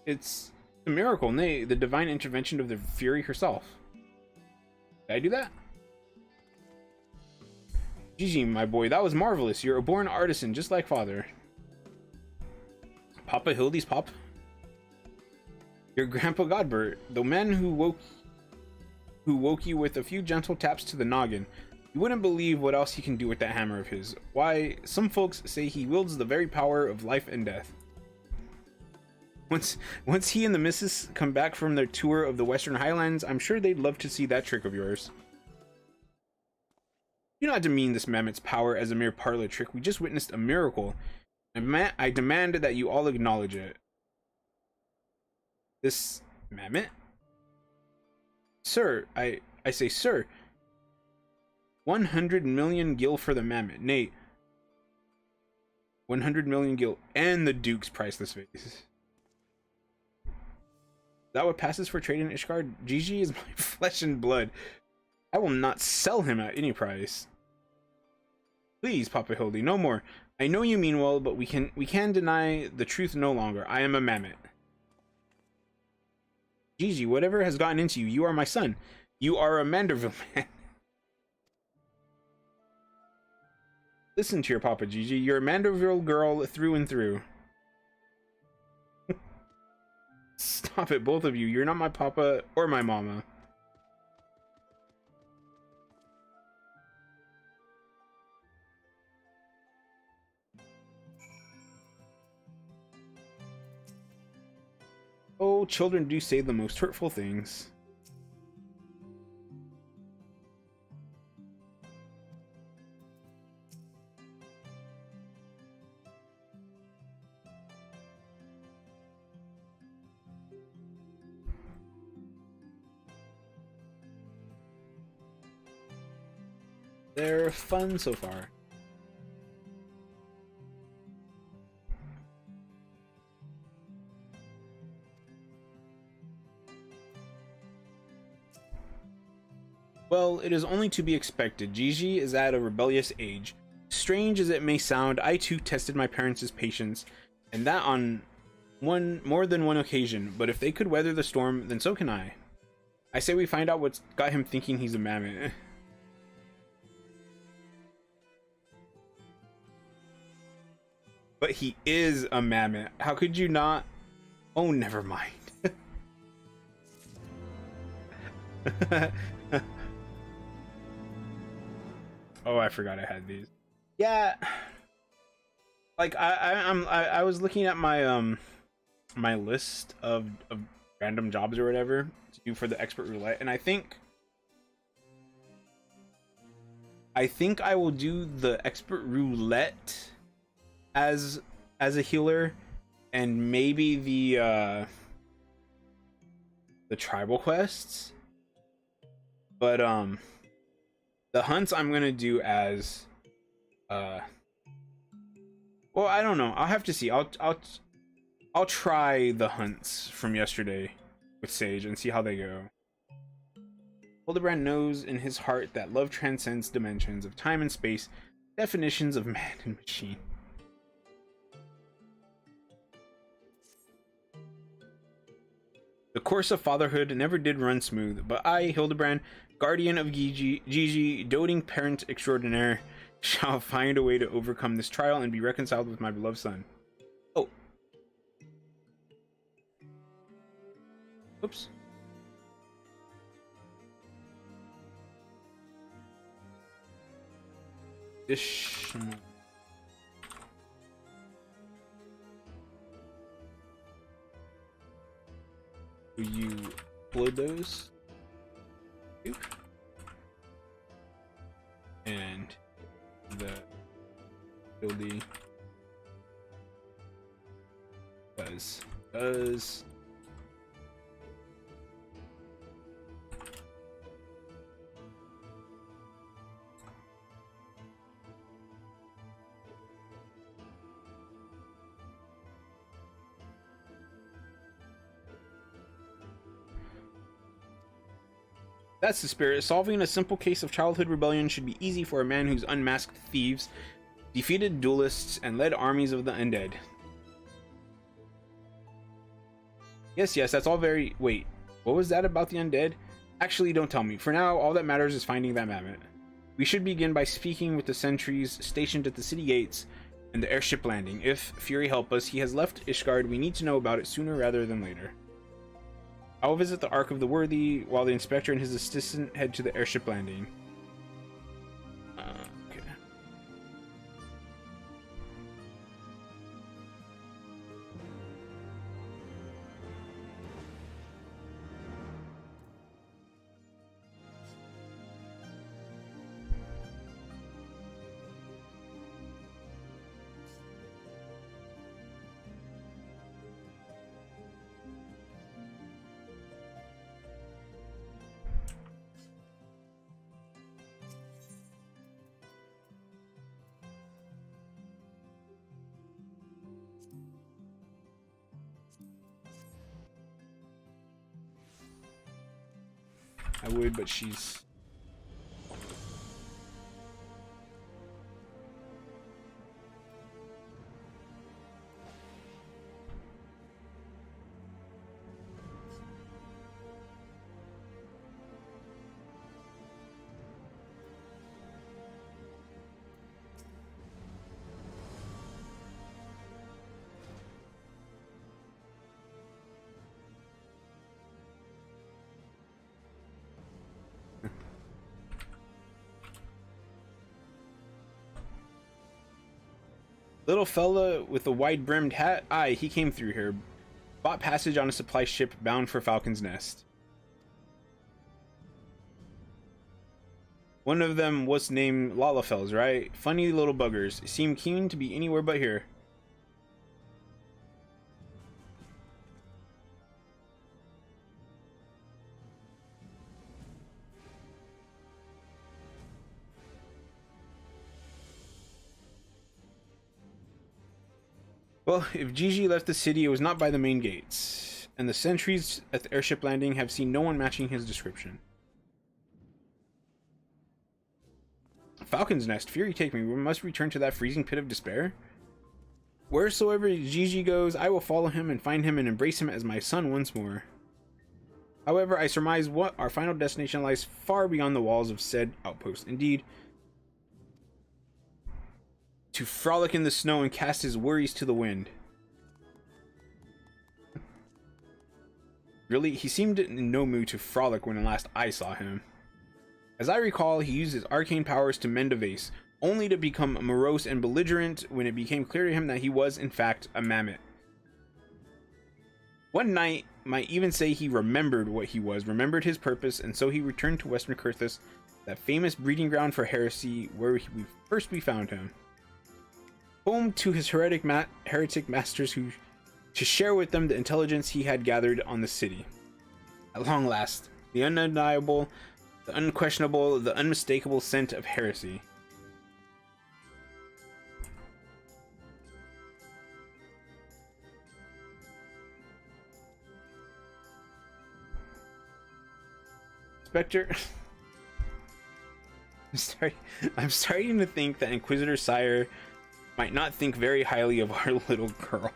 It's a miracle, nay, the divine intervention of the Fury herself. Did I do that? Gigi, my boy, that was marvelous. You're a born artisan, just like father. Papa Hildi's pop. Your Grandpa Godbert, the man who woke you with a few gentle taps to the noggin. You wouldn't believe what else he can do with that hammer of his. Why, some folks say he wields the very power of life and death. Once he and the missus come back from their tour of the Western Highlands, I'm sure they'd love to see that trick of yours. You do not demean this mammoth's power as a mere parlor trick. We just witnessed a miracle. I demand that you all acknowledge it. This mammoth? Sir, I say, sir. 100 million gil for the mammoth. Nay, 100 million gil and the Duke's priceless vase. That what passes for trade in Ishgard? Gigi is my flesh and blood. I will not sell him at any price. Please, Papa Hildi, no more. I know you mean well, but we can deny the truth no longer. I am a mammoth. Gigi, whatever has gotten into you, you are my son. You are a Manderville man. Listen to your papa, Gigi. You're a Manderville girl through and through. Stop it, both of you. You're not my papa or my mama. Oh, children do say the most hurtful things. They're fun so far. Well, it is only to be expected. Gigi is at a rebellious age. Strange as it may sound, I too tested my parents' patience, and that on more than one occasion, but if they could weather the storm, then so can I. I say we find out what's got him thinking he's a mammoth. But he is a mammoth. How could you not? Oh, never mind. Oh, I forgot I had these. Yeah. Like I was looking at my my list of random jobs or whatever to do for the expert roulette, and I think I will do the expert roulette as a healer, and maybe the tribal quests, but the hunts I'm gonna do as well, I don't know. I'll have to see. I'll I'll try the hunts from yesterday with Sage and see how they go. Hildebrand knows in his heart that love transcends dimensions of time and space, definitions of man and machine. The course of fatherhood never did run smooth, but I, Hildebrand, guardian of Gigi, doting parent extraordinaire, shall find a way to overcome this trial and be reconciled with my beloved son. Oh. Oops. Additional. Will you upload those? And the Hildi does That's the spirit. Solving a simple case of childhood rebellion should be easy for a man who's unmasked thieves, defeated duelists, and led armies of the undead. Yes, that's all very... Wait, what was that about the undead? Actually, don't tell me. For now, all that matters is finding that mammoth. We should begin by speaking with the sentries stationed at the city gates and the airship landing. If Fury help us, he has left Ishgard. We need to know about it sooner rather than later. I will visit the Ark of the Worthy while the inspector and his assistant head to the airship landing. Okay. I would, but she's... Little fella with a wide-brimmed hat? Aye, he came through here. Bought passage on a supply ship bound for Falcon's Nest. One of them was named Lalafels, right? Funny little buggers. Seem keen to be anywhere but here. Well, if Gigi left the city, it was not by the main gates, and the sentries at the airship landing have seen no one matching his description. Falcon's Nest, Fury take me, we must return to that freezing pit of despair. Wheresoever Gigi goes, I will follow him and find him and embrace him as my son once more. However, I surmise what our final destination lies far beyond the walls of said outpost. Indeed, to frolic in the snow and cast his worries to the wind. Really, he seemed in no mood to frolic when last I saw him. As I recall, he used his arcane powers to mend a vase, only to become morose and belligerent when it became clear to him that he was, in fact, a mammoth. One night might even say he remembered what he was, remembered his purpose, and so he returned to Western Kurthus, that famous breeding ground for heresy, where we found him. Home to his heretic masters who to share with them the intelligence he had gathered on the city. At long last, the undeniable, the unquestionable, the unmistakable scent of heresy. Spectre. I'm starting to think that Inquisitor Sire might not think very highly of our little girl.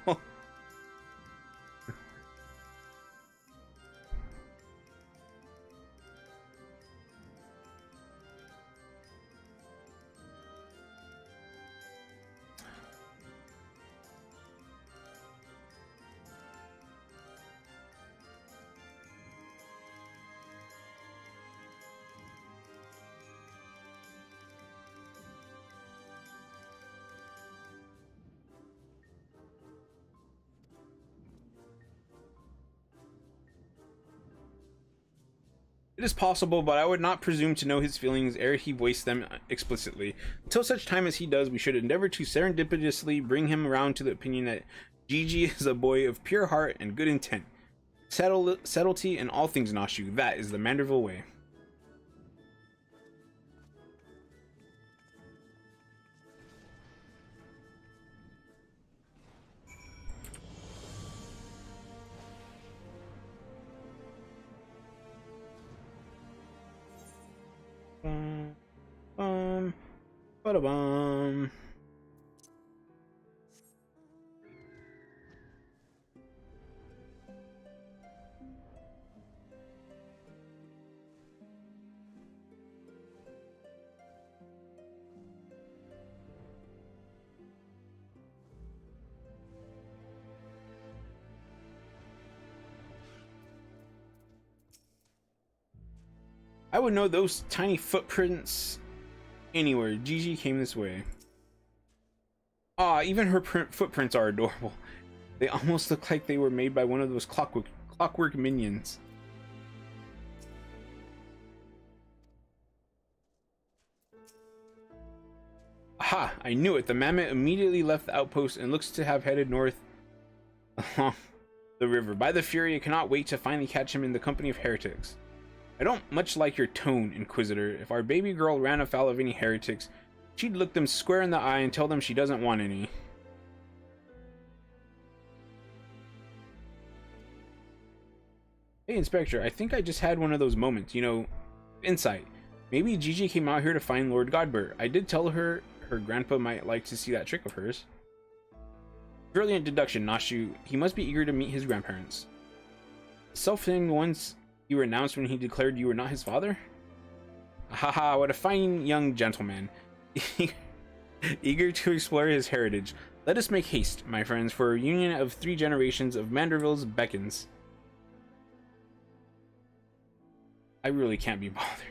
It is possible, but I would not presume to know his feelings ere he voiced them explicitly. Until such time as he does, we should endeavor to serendipitously bring him around to the opinion that Gigi is a boy of pure heart and good intent. Subtlety in all things Nashu, that is the Manderville way. Ba-da-bum. I would know those tiny footprints anywhere. Gigi came this way. Ah, even her footprints are adorable. They almost look like they were made by one of those clockwork minions. Aha! I knew it. The mammoth immediately left the outpost and looks to have headed north along the river. By the Fury, I cannot wait to finally catch him in the company of heretics. I don't much like your tone, Inquisitor. If our baby girl ran afoul of any heretics, she'd look them square in the eye and tell them she doesn't want any. Hey, Inspector, I think I just had one of those moments, you know, insight. Maybe Gigi came out here to find Lord Godbert. I did tell her her grandpa might like to see that trick of hers. Brilliant deduction, Nashu. He must be eager to meet his grandparents. Self-named ones you renounced when he declared you were not his father? Haha, what a fine young gentleman. Eager to explore his heritage. Let us make haste, my friends, for a reunion of 3 generations of Mandervilles beckons. I really can't be bothered.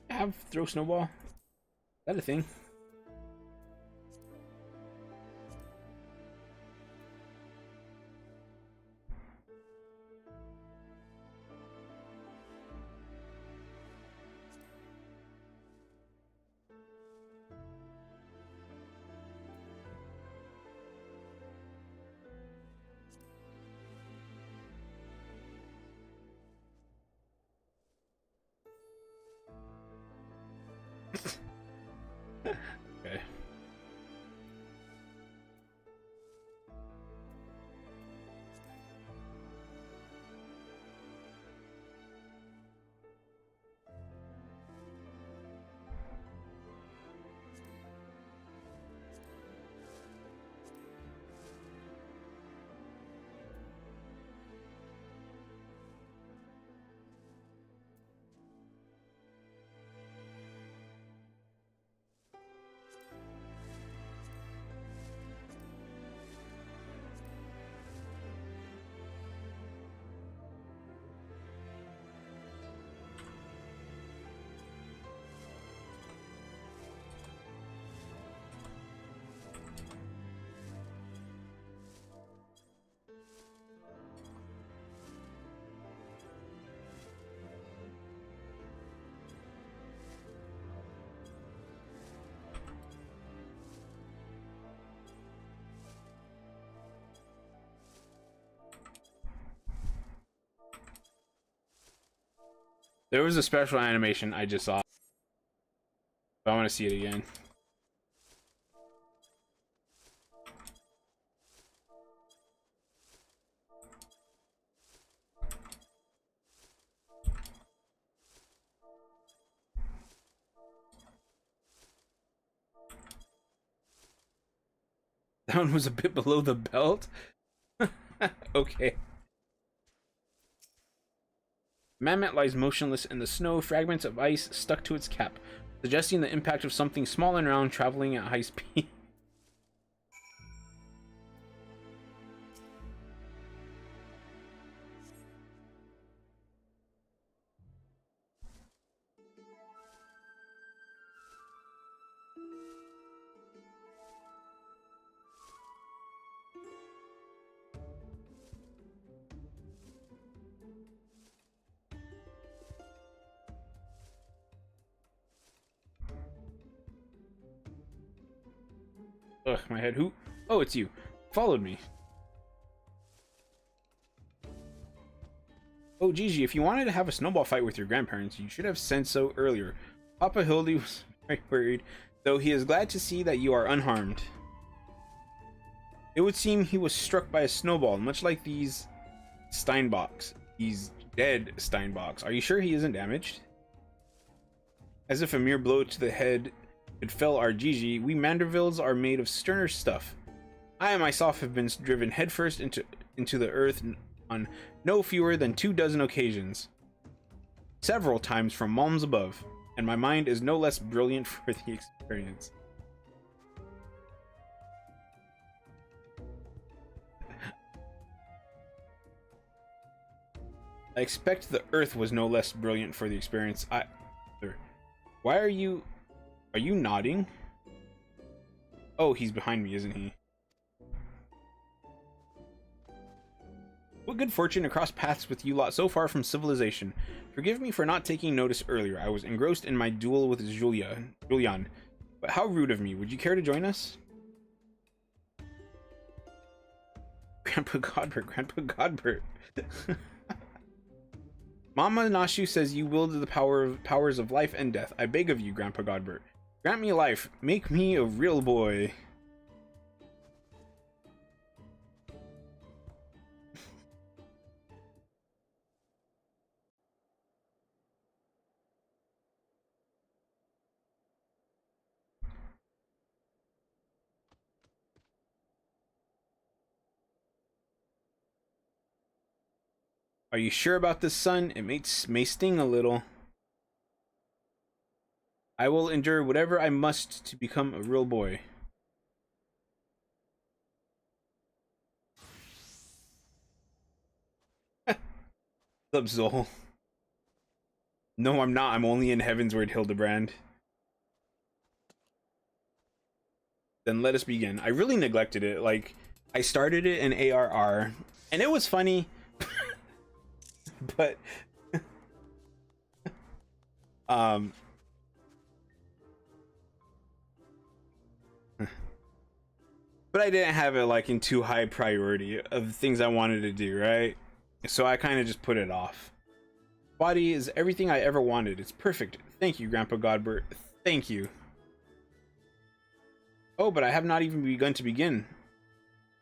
Have throw snowball? Is that a thing? Okay. There was a special animation I just saw. But I want to see it again. That one was a bit below the belt. Okay. Mammoth lies motionless in the snow, fragments of ice stuck to its cap, suggesting the impact of something small and round traveling at high speed. Ugh, my head. Who? Oh, it's you. Followed me. Oh, Gigi, if you wanted to have a snowball fight with your grandparents, you should have said so earlier. Papa Hildi was very worried, though he is glad to see that you are unharmed. It would seem he was struck by a snowball, much like these Steinbocks. These dead Steinbocks. Are you sure he isn't damaged? As if a mere blow to the head could fell our Gigi, we Mandervilles are made of sterner stuff. I myself have been driven headfirst into the earth on no fewer than 24 occasions, several times from malms above, and my mind is no less brilliant for the experience. I expect the earth was no less brilliant for the experience. Why are you nodding? Oh, he's behind me, isn't he? What good fortune to cross paths with you lot so far from civilization. Forgive me for not taking notice earlier. I was engrossed in my duel with Julian. But how rude of me. Would you care to join us? Grandpa Godbert. Mama Nashu says you wield the powers of life and death. I beg of you, Grandpa Godbert. Grant me life. Make me a real boy. Are you sure about this, son? It may sting a little. I will endure whatever I must to become a real boy. What's up, Zol? No, I'm not. I'm only in Heavensward, Hildebrand. Then let us begin. I really neglected it. Like, I started it in ARR, and it was funny, but but I didn't have it like in too high priority of things I wanted to do, right? So I kind of just put it off. Body is everything I ever wanted. It's perfect. Thank you, Grandpa Godbert. Thank you. Oh, but I have not even begun to begin.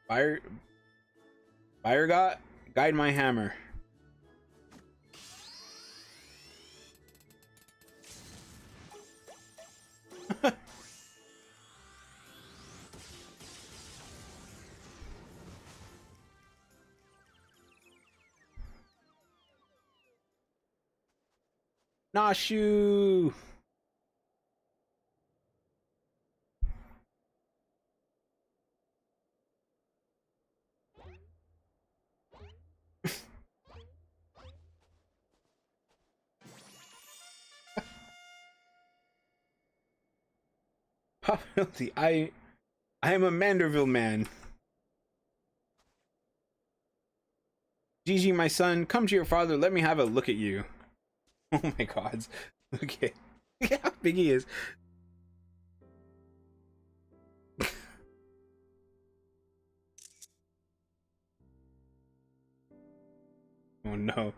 Fire, fire god, guide my hammer. Nashu. Hildi, I am a Manderville man. Gigi, my son, come to your father. Let me have a look at you. Oh my god. Okay. Look how big he is. Oh no.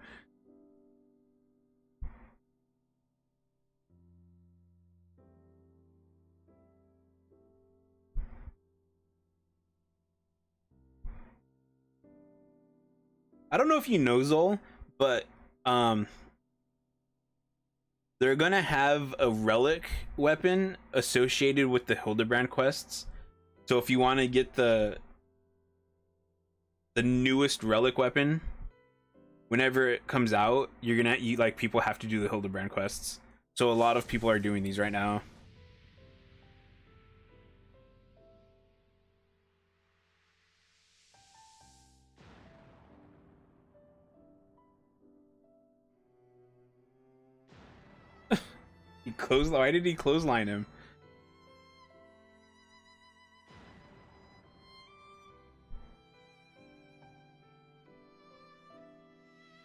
I don't know if you know Zol, but um they're gonna have a relic weapon associated with the Hildebrand quests. So if you want to get the newest relic weapon, whenever it comes out, you're gonna like people have to do the Hildebrand quests. So a lot of people are doing these right now. Why did he clothesline him?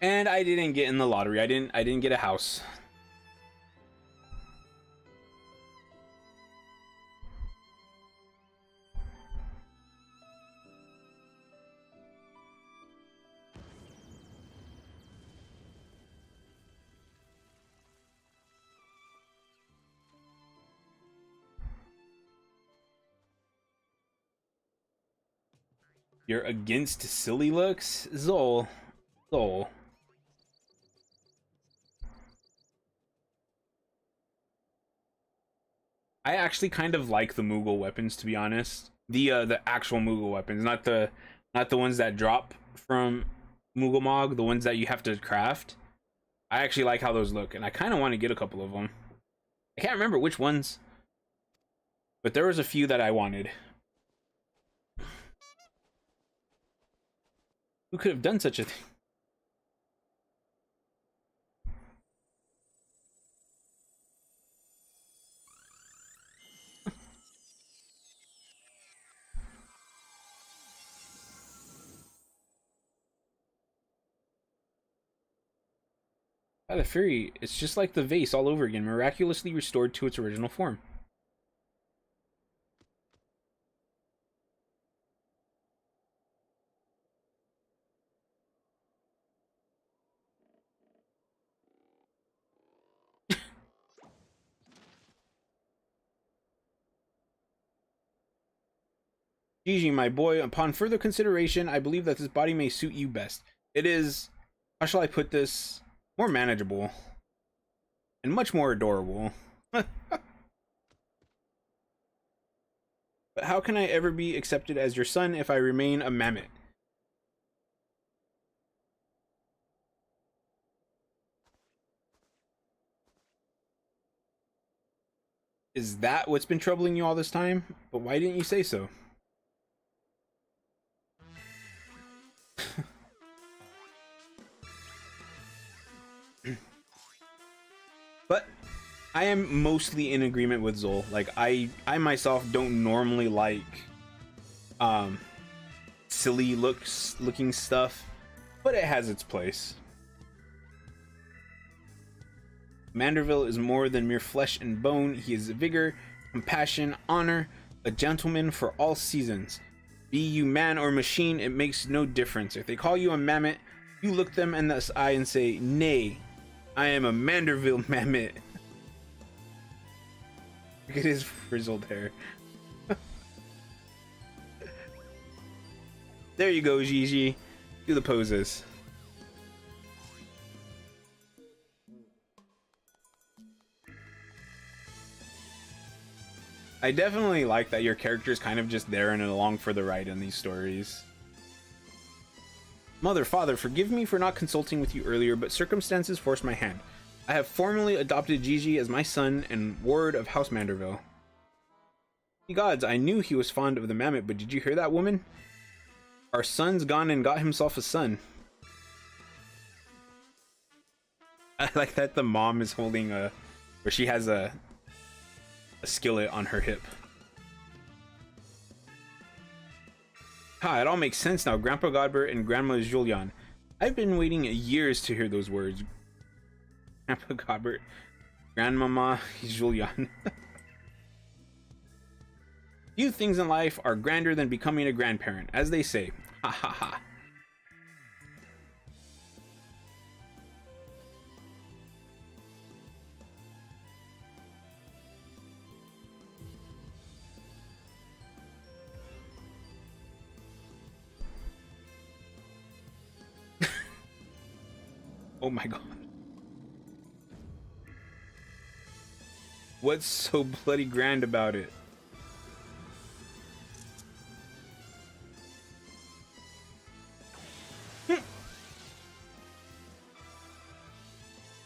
And I didn't get in the lottery. I didn't get a house. You're against silly looks? Zol. Zol. I actually kind of like the Moogle weapons, to be honest. The actual Moogle weapons, not the ones that drop from Moogle Mog, the ones that you have to craft. I actually like how those look, and I kind of want to get a couple of them. I can't remember which ones, but there was a few that I wanted. Who could have done such a thing? By the Fury, it's just like the vase all over again, miraculously restored to its original form. Gigi, my boy, upon further consideration, I believe that this body may suit you best. It is, how shall I put this, more manageable and much more adorable. But how can I ever be accepted as your son if I remain a mammoth? Is that what's been troubling you all this time? But why didn't you say so? But I am mostly in agreement with Zol. Like I myself don't normally like silly looking stuff, but it has its place. Manderville is more than mere flesh and bone. He is vigor, compassion, honor, a gentleman for all seasons. Be you man or machine, it makes no difference. If they call you a mammoth, you look them in the eye and say, "Nay, I am a Manderville mammoth." Look at his frizzled hair. There you go, Gigi. Do the poses. I definitely like that your character is kind of just there and along for the ride in these stories. Mother, father, forgive me for not consulting with you earlier, but circumstances forced my hand. I have formally adopted Gigi as my son and ward of House Manderville. Ye gods, I knew he was fond of the mammoth, but did you hear that, woman? Our son's gone and got himself a son. I like that the mom is holding or she has a skillet on her hip. Ha, it all makes sense now, Grandpa Godbert and Grandma Julian. I've been waiting years to hear those words. Grandpa Godbert, Grandmama Julian. Few things in life are grander than becoming a grandparent, as they say. Ha ha ha. Oh my god. What's so bloody grand about it?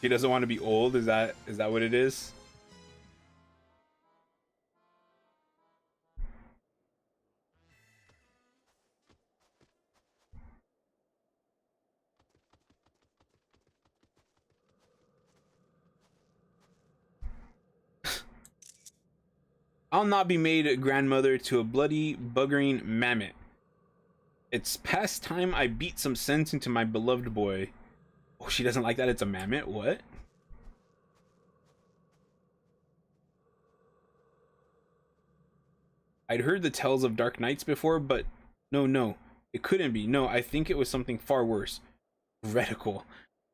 He doesn't want to be old? Is that what it is? I'll not be made a grandmother to a bloody buggering mammoth. It's past time I beat some sense into my beloved boy. Oh, she doesn't like that it's a mammoth? What? I'd heard the tales of dark nights before, but no. It couldn't be. No, I think it was something far worse. Reticle.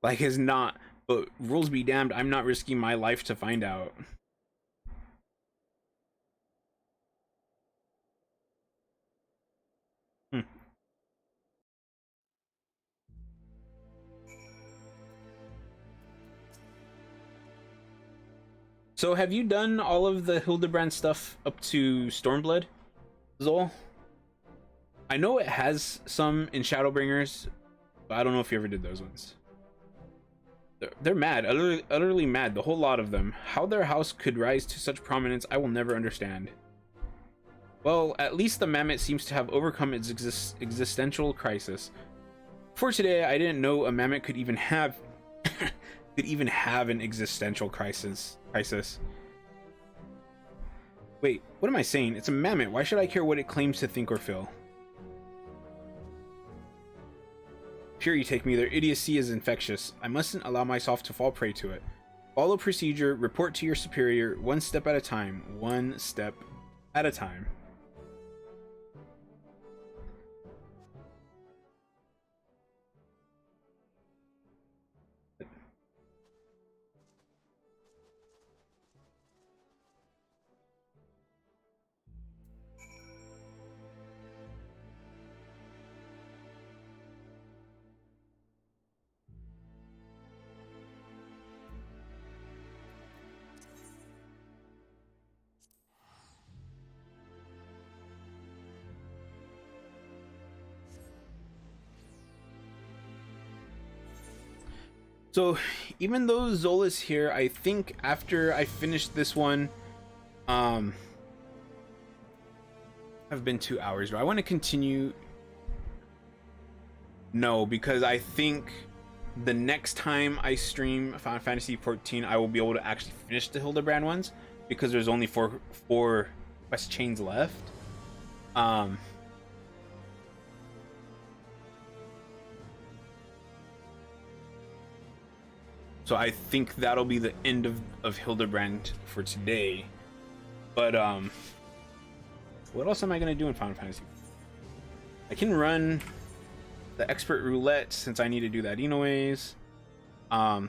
Like it's not, but rules be damned, I'm not risking my life to find out. So have you done all of the Hildebrand stuff up to Stormblood, Zol? I know it has some in Shadowbringers, but I don't know if you ever did those ones. They're mad, utterly mad, the whole lot of them. How their house could rise to such prominence, I will never understand. Well, at least the mammoth seems to have overcome its existential crisis. For today, I didn't know a mammoth could even have an existential crisis. Wait, what am I saying? It's a mammoth. Why should I care what it claims to think or feel? Sure, you take me. Their idiocy is infectious. I mustn't allow myself to fall prey to it. Follow procedure. Report to your superior. One step at a time. One step at a time. So even though Zol is here, I think after I finish this one, have been 2 hours. Do I want to continue? No, because I think the next time I stream Final Fantasy 14, I will be able to actually finish the Hildebrand ones because there's only four quest chains left. So I think that'll be the end of Hildebrand for today. But what else am I gonna do in Final Fantasy? I can run the expert roulette since I need to do that anyways. I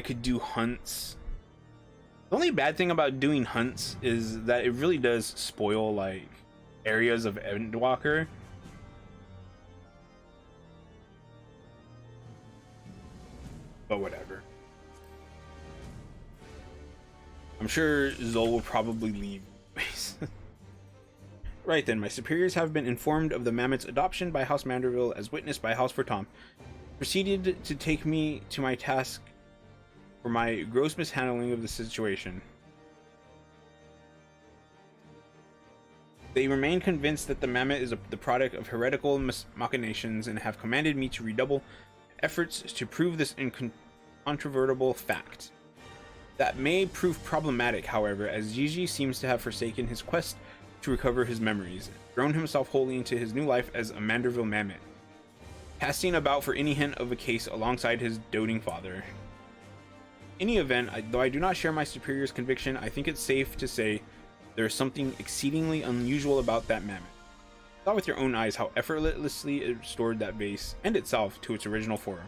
could do hunts. The only bad thing about doing hunts is that it really does spoil like areas of Endwalker. But whatever. I'm sure Zol will probably leave. Right then, my superiors have been informed of the Mammoth's adoption by House Manderville as witnessed by House Fortom. Proceeded to take me to my task for my gross mishandling of the situation. They remain convinced that the Mammoth is the product of heretical machinations and have commanded me to redouble efforts to prove this incontrovertible fact. That may prove problematic, however, as Gigi seems to have forsaken his quest to recover his memories, thrown himself wholly into his new life as a Manderville Mammoth, casting about for any hint of a case alongside his doting father. In any event, though I do not share my superior's conviction, I think it's safe to say there is something exceedingly unusual about that mammoth. Saw with your own eyes how effortlessly it restored that vase and itself to its original form.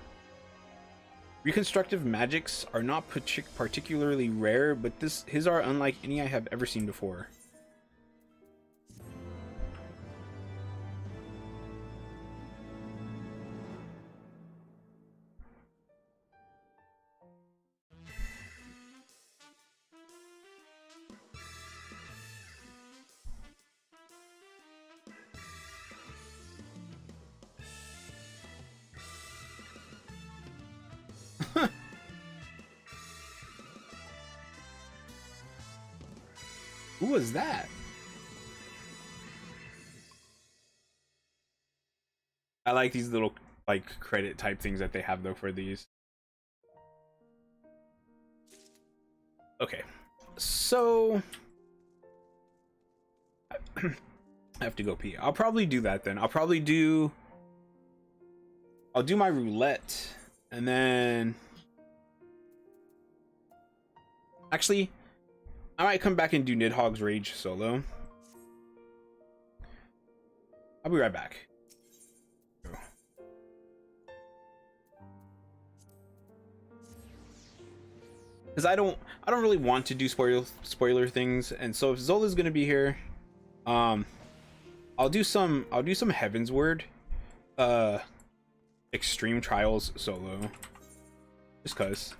Reconstructive magics are not particularly rare, but his are unlike any I have ever seen before. Who was that? I like these little like credit type things that they have though for these. Okay, so I have to go pee. I'll probably do that then. I'll do my roulette and then actually I might come back and do Nidhogg's Rage solo. I'll be right back. Because I don't really want to do spoiler things, and so if Zola's gonna be here, I'll do some Heaven's Word Extreme Trials solo, just cause.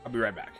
I'll be right back.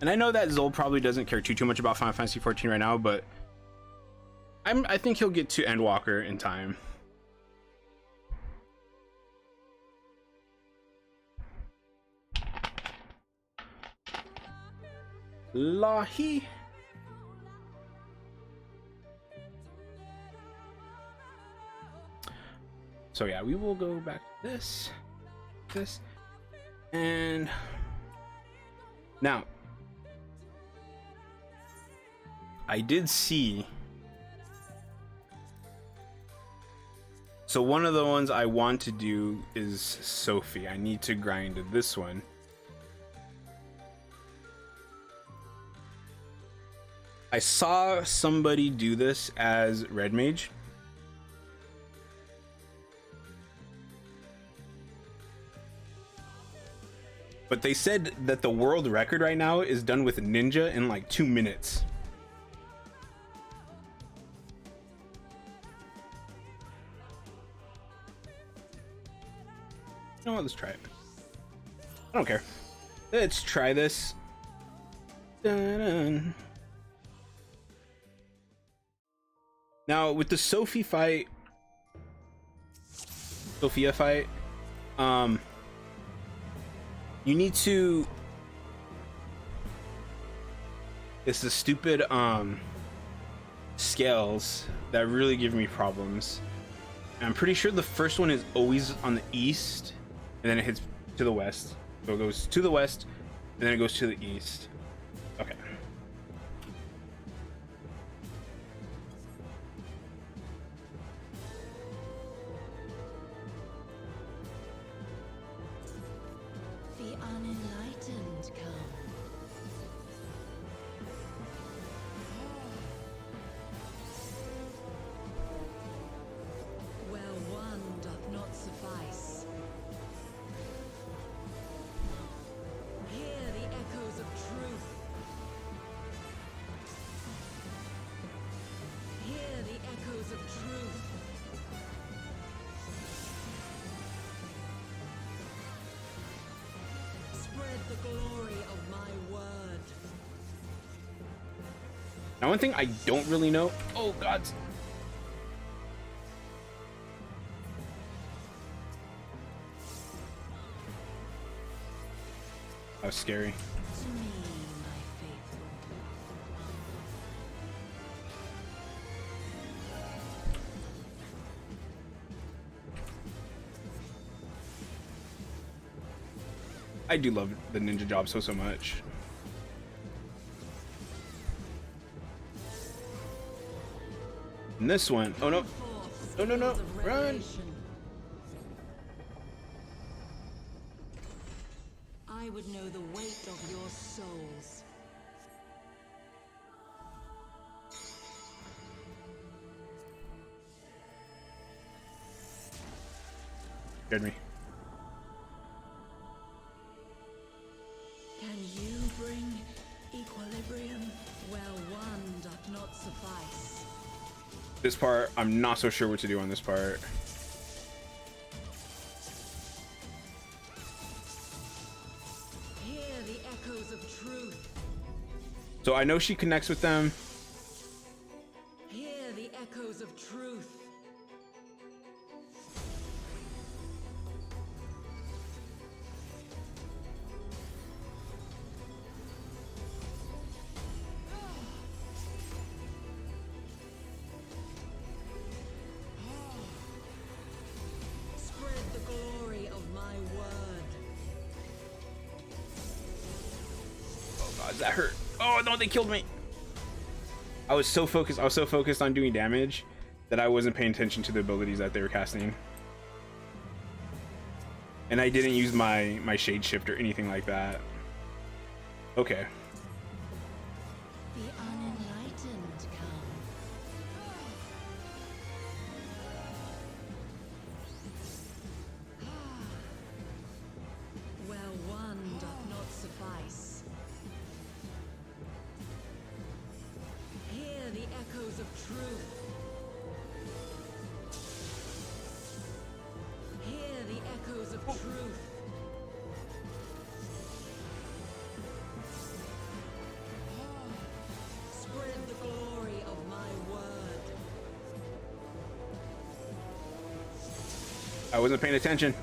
And I know that Zol probably doesn't care too much about Final Fantasy 14 right now, but I think he'll get to Endwalker in time. Lahi. So yeah, we will go back to this, and now I did see. So one of the ones I want to do is Sophie. I need to grind this one. I saw somebody do this as Red Mage. But they said that the world record right now is done with Ninja in like 2 minutes. You know what? Let's try it. I don't care. Let's try this. Dun-dun. Now with the Sophia fight, you need to. It's the stupid scales that really give me problems. And I'm pretty sure the first one is always on the east, and then it hits to the west. So it goes to the west, and then it goes to the east. Okay. The unenlightened come. Where one doth not suffice. Hear the echoes of truth. Hear the echoes of truth. Spread the glory of my word. Now one thing I don't really know. Oh God. That was scary. To me, my faithful. I do love the ninja job so much. And this one, oh no, no, run! I would know the weight of your souls. Scared me. Can you bring equilibrium where one doth not suffice? This part, I'm not so sure what to do on this part. Hear the echoes of truth. So I know she connects with them. Hear the echoes of truth. Spread the glory of my word. Oh God, that hurt. Oh no, they killed me. I was so focused on doing damage that I wasn't paying attention to the abilities that they were casting. And I didn't use my shade shift or anything like that. Okay. The unenlightened come. Where one doth not suffice. Hear the echoes of truth. Hear the echoes of truth. I wasn't paying attention.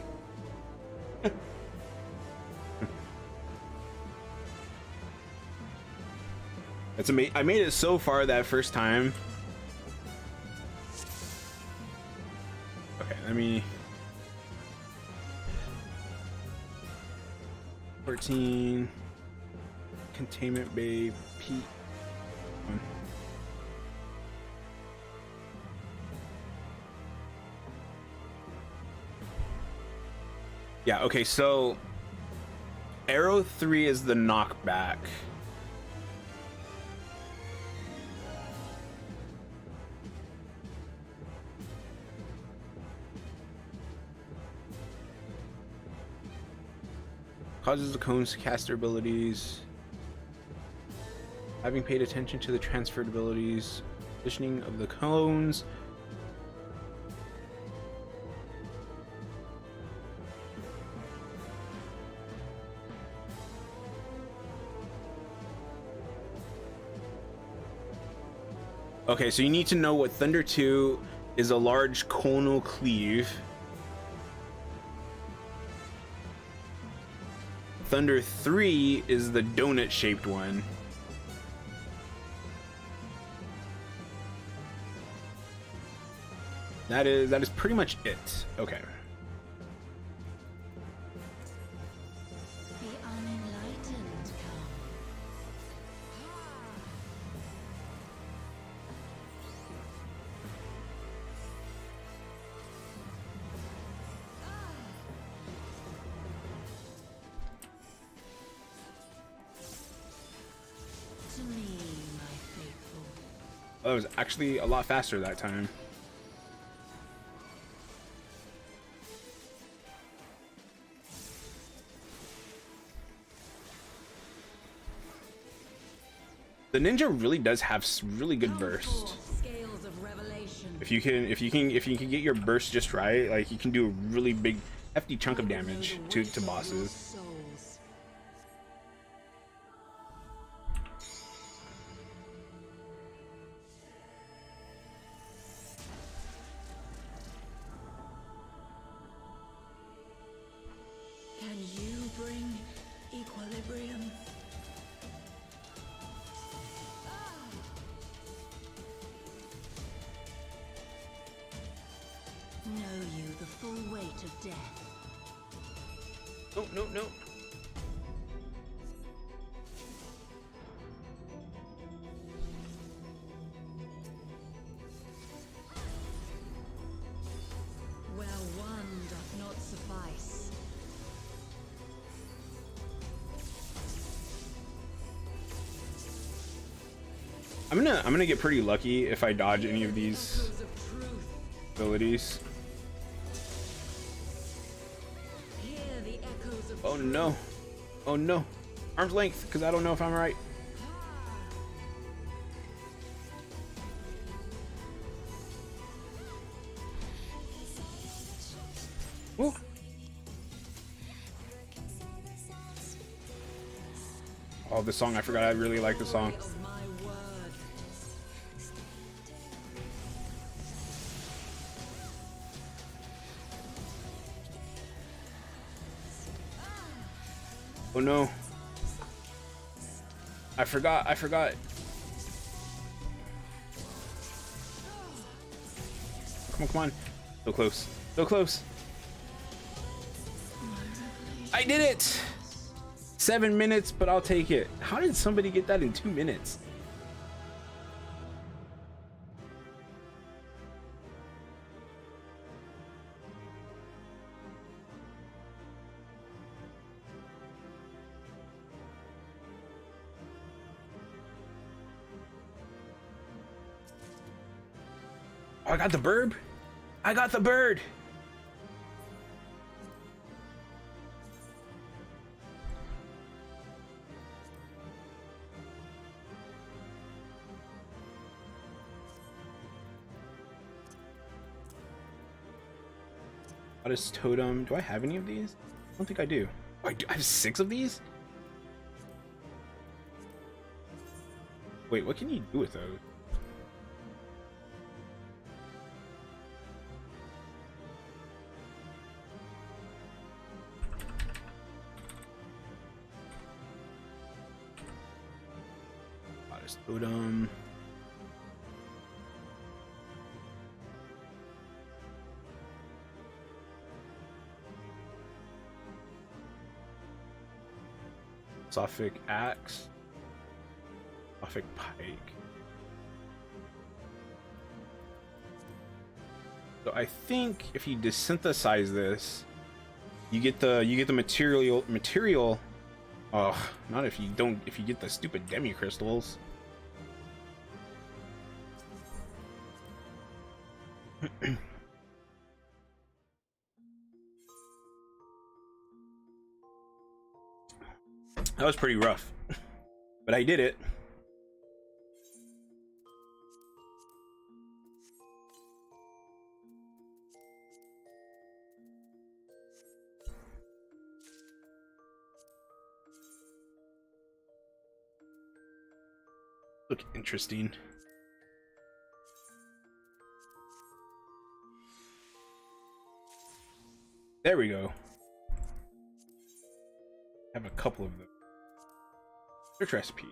That's amazing. I made it so far that first time. Okay, let me. 14. Containment Bay Pete. Yeah, okay, so Arrow 3 is the knockback. Causes the cones to cast their abilities. Having paid attention to the transferred abilities, positioning of the cones. Okay, so you need to know what Thunder 2 is: a large conal cleave. Thunder 3 is the donut shaped one. That is pretty much it. Okay. The unenlightened come. To me, my faithful. That was actually a lot faster that time. The ninja really does have really good burst. Scales of revelation. If you can get your burst just right, like you can do a really big, hefty chunk of damage to bosses. Souls. Can you bring equilibrium? Know you the full weight of death? No, no, no. Where one doth not suffice. I'm gonna get pretty lucky if I dodge any of these Echoes of truth. abilities. Hear the echoes of Oh truth. no. Oh no. Arm's length, because I don't know if I'm right. Woo. Oh, this song, I forgot I really like the song. Of my word. Oh no. I forgot. Come on, come on. So close. So close. I did it! 7 minutes, but I'll take it. How did somebody get that in 2 minutes? Oh, I got the bird. I got the bird. Goddess totem. Do I have any of these? I don't think I do. Oh, I have 6 of these? Wait, what can you do with those? This totem. Sophic axe. Sophic pike. So I think if you desynthesize this, you get the material. Oh, not if you don't. If you get the stupid demi crystals. That was pretty rough, but I did it. Look interesting. There we go. Have a couple of them. Search recipe.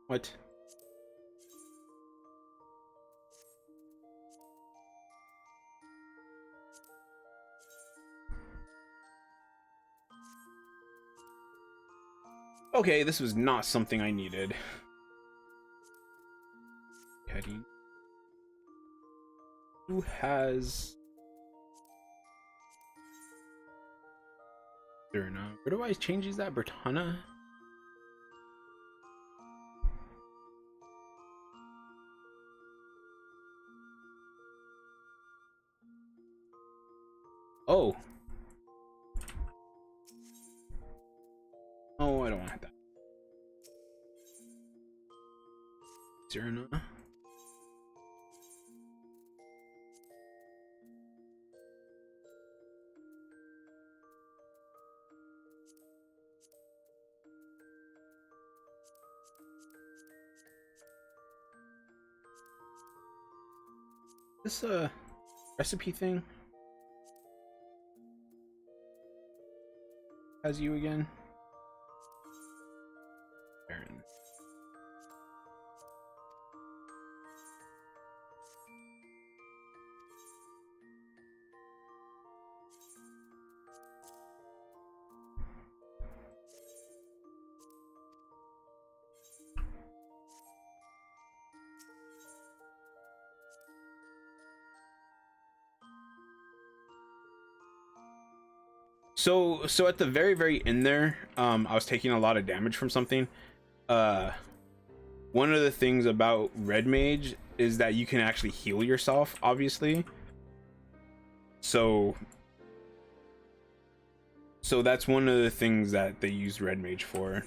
What? Okay, this was not something I needed. Heading. Who has... Where do I change these at? Bertana? Oh. Oh, I don't want that. Zerna. This recipe thing has you again. Baron. So at the very end there, I was taking a lot of damage from something. One of the things about Red Mage is that you can actually heal yourself, obviously. So that's one of the things that they use Red Mage for.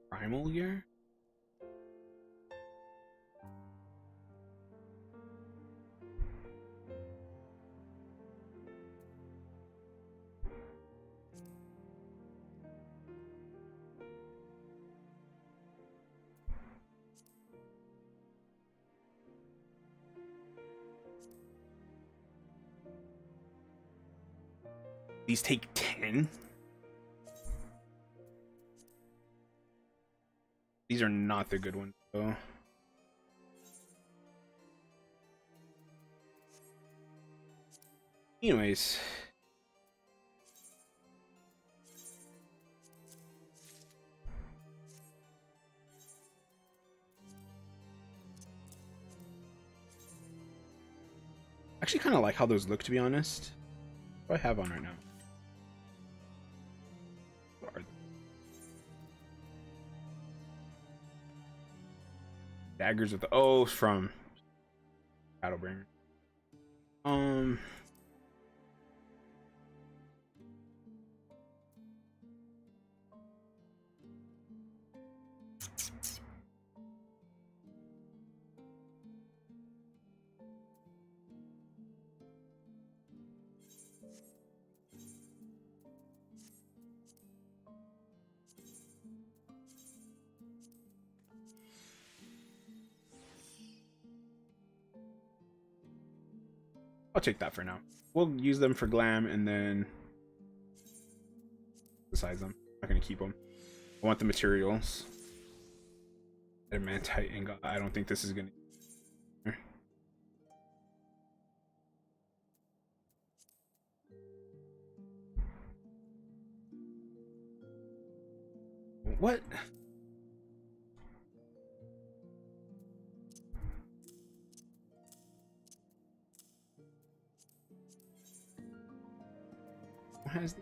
Primal gear? These take 10? These are not the good ones, though. Anyways. I actually kind of like how those look, to be honest. What do I have on right now? Daggers with the O's from Battlebringer. I'll take that for now. We'll use them for glam and then besides them. I'm not gonna keep them. I want the materials. Adamantite and I don't think this is gonna. What? What has the...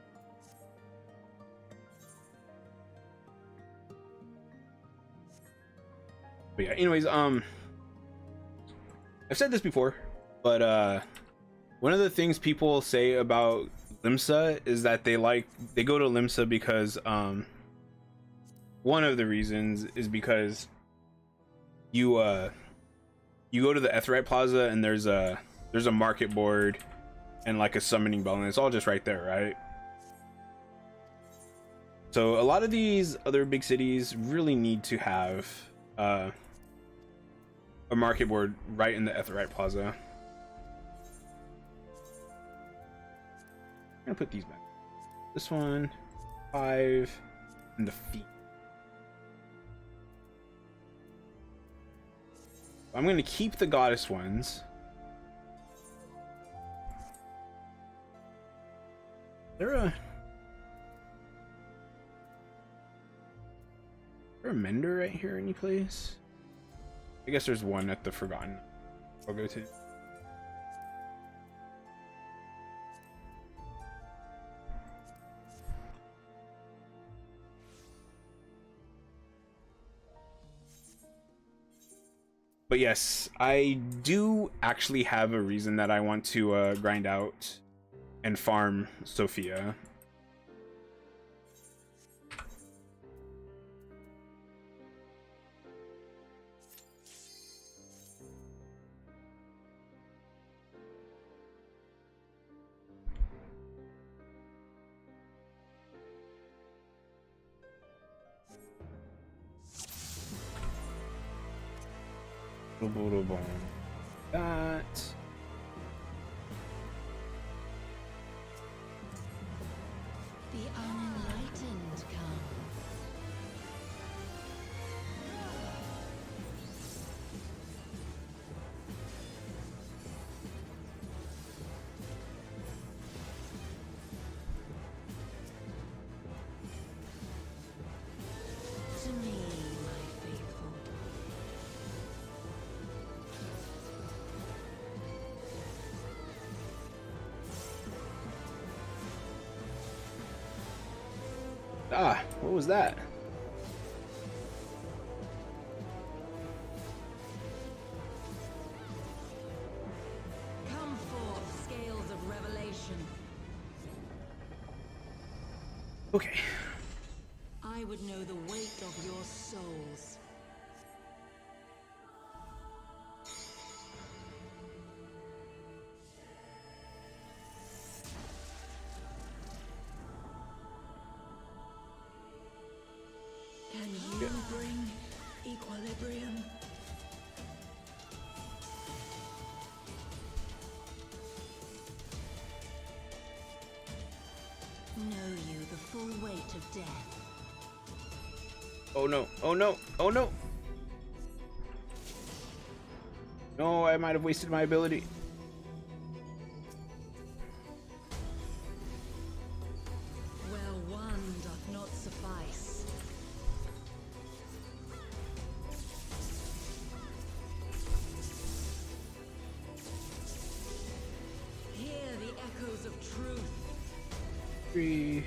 But yeah, anyways, I've said this before, but one of the things people say about Limsa is that they go to Limsa because one of the reasons is because you go to the Etherite Plaza and there's a market board and like a summoning bell and it's all just right there, right? So a lot of these other big cities really need to have a market board right in the Etherite Plaza. I'm gonna put these back. This one, 5, and the feet. I'm gonna keep the goddess ones. Is there a mender right here any place? I guess there's one at the Forgotten I'll go to. But yes, I do actually have a reason that I want to grind out and farm Sophia. That. The unenlightened come. To me, my faithful. Ah, what was that? Come forth, scales of revelation. Okay. I would know the weight of your souls. Can you bring equilibrium? Know you the full weight of death. Oh no, oh no, oh no! No, I might have wasted my ability. Well, one doth not suffice. Hear the echoes of truth. 3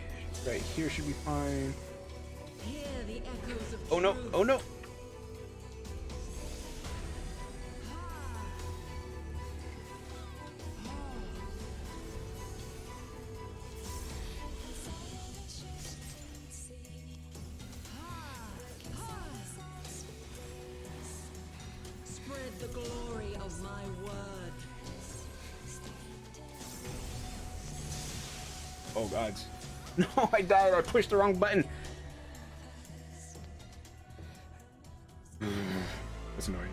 right here should be fine. Hear the echoes of Oh no, truth. oh no! Spread the glory of my word. Oh god. No, I died. I pushed the wrong button. That's annoying.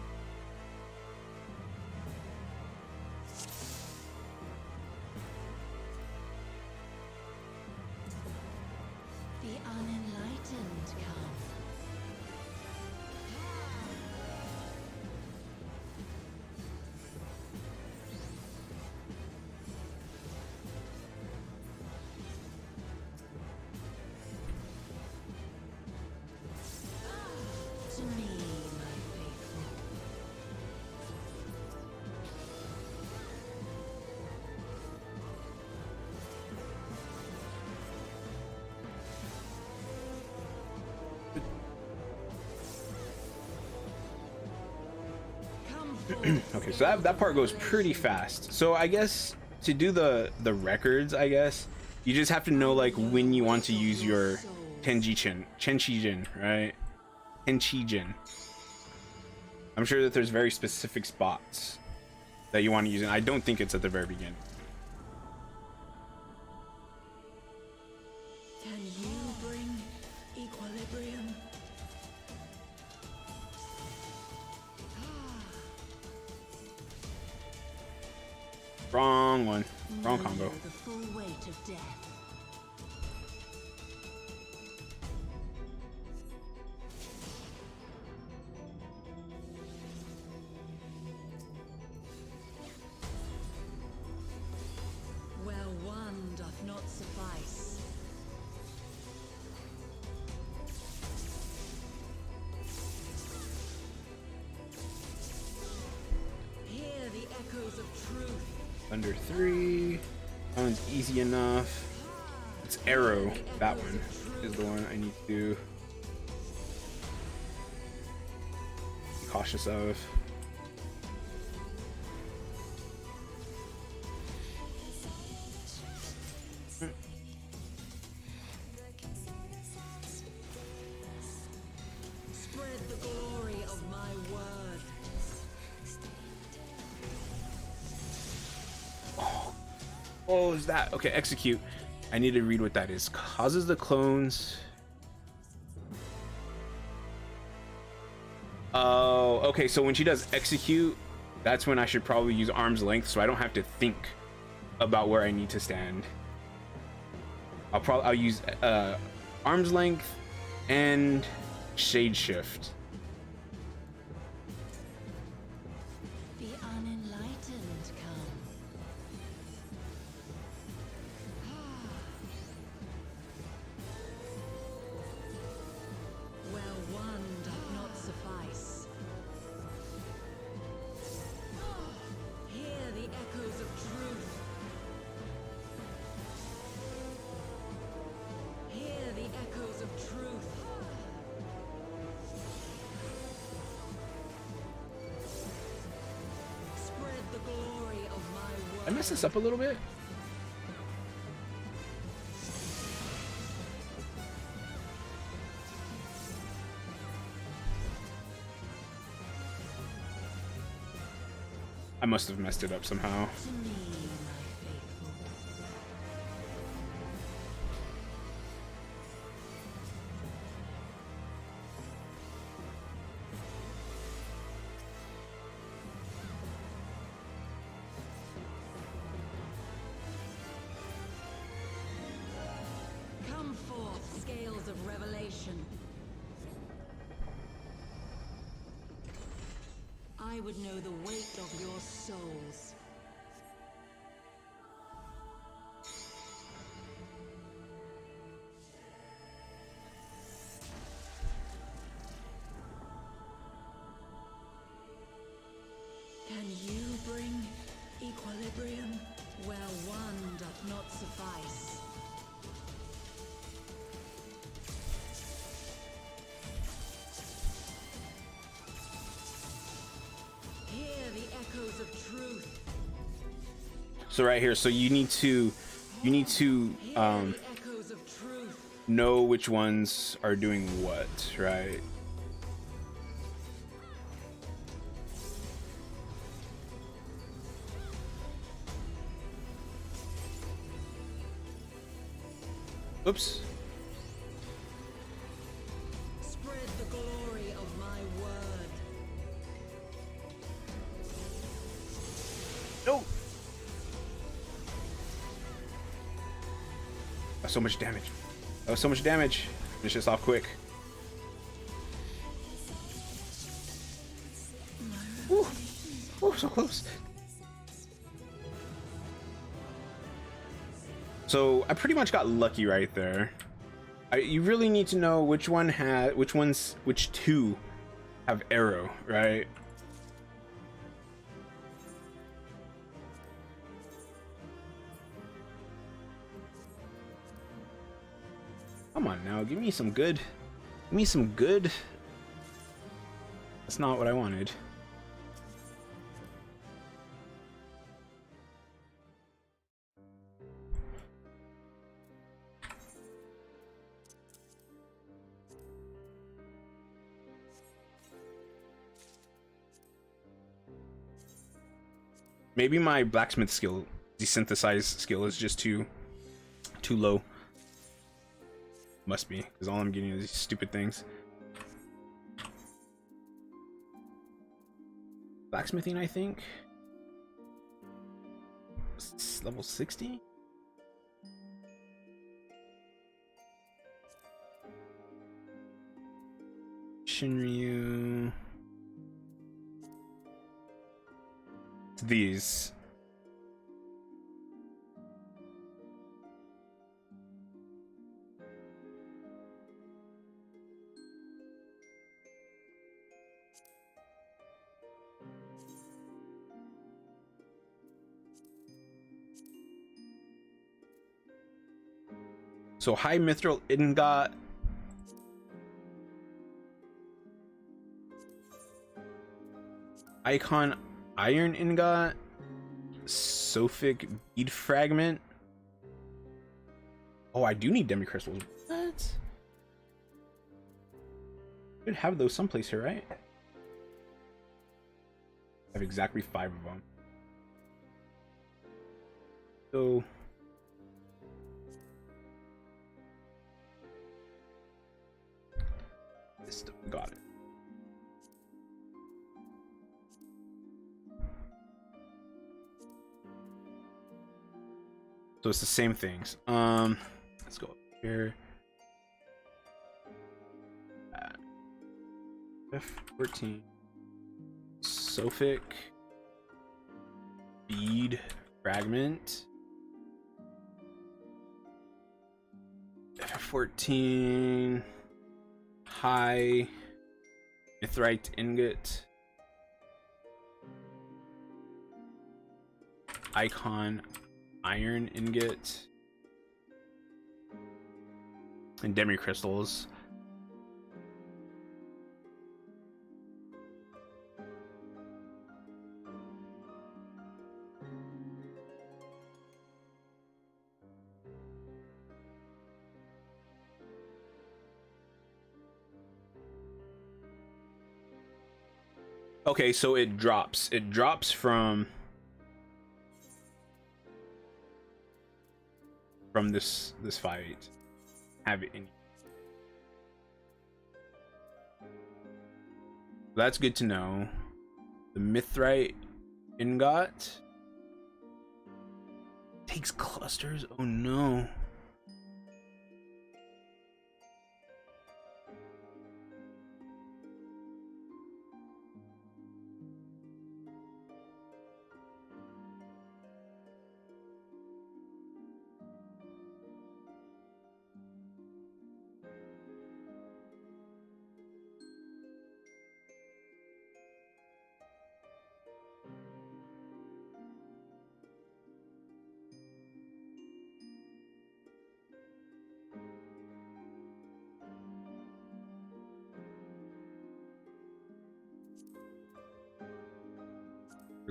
Okay, so that part goes pretty fast. So I guess to do the records, I guess you just have to know like when you want to use your Tenchi-jin, right? Tenchi-jin. I'm sure that there's very specific spots that you want to use, and I don't think it's at the very beginning. Can you bring equilibrium? Wrong one. Wrong combo. Know the full weight of death. Where one doth not suffice. Hear the echoes of truth. Under 3. That one's easy enough. It's arrow. That one is the one I need to be cautious of. Spread the glory of my word. Oh, is that okay? Execute. I need to read what that is. Causes the clones. Oh, okay. So when she does execute, that's when I should probably use arm's length, so I don't have to think about where I need to stand. I'll use arm's length and shade shift. The unenlightened come. Where one doth not suffice. Hear the echoes of truth. Hear the echoes of truth. Spread the glory of my word. I messed this up a little bit. I must have messed it up somehow. To me, my faithful. Come forth, scales of revelation. I would know the weight of your souls. Can you bring equilibrium where one doth not suffice? Hear the echoes of truth. So right here, so you need to Hear the echoes of truth. know which ones are doing what, right? Oops. Spread the glory of my word. No. That's so much damage. That was so much damage. Finish this off quick. Ooh. Ooh, so close. So I pretty much got lucky right there. You really need to know which two have arrow, right? Come on now, give me some good. Give me some good. That's not what I wanted. Maybe my blacksmith skill, desynthesize skill, is just too low. Must be, because all I'm getting is these stupid things. Blacksmithing, I think. Level 60? Shinryu. These. So high mithril ingot. Icon iron ingot. Sophic bead fragment. Oh, I do need demi-crystals. What? Should have those someplace here, right? I have exactly 5 of them. So got it. So it's the same things. Let's go up here. F14. Sophic bead fragment. F14. High mithrite ingot. Icon iron ingot. And demi crystals. Okay, so it drops. It drops from this fight. Have it in. That's good to know. The mithrite ingot takes clusters. Oh no.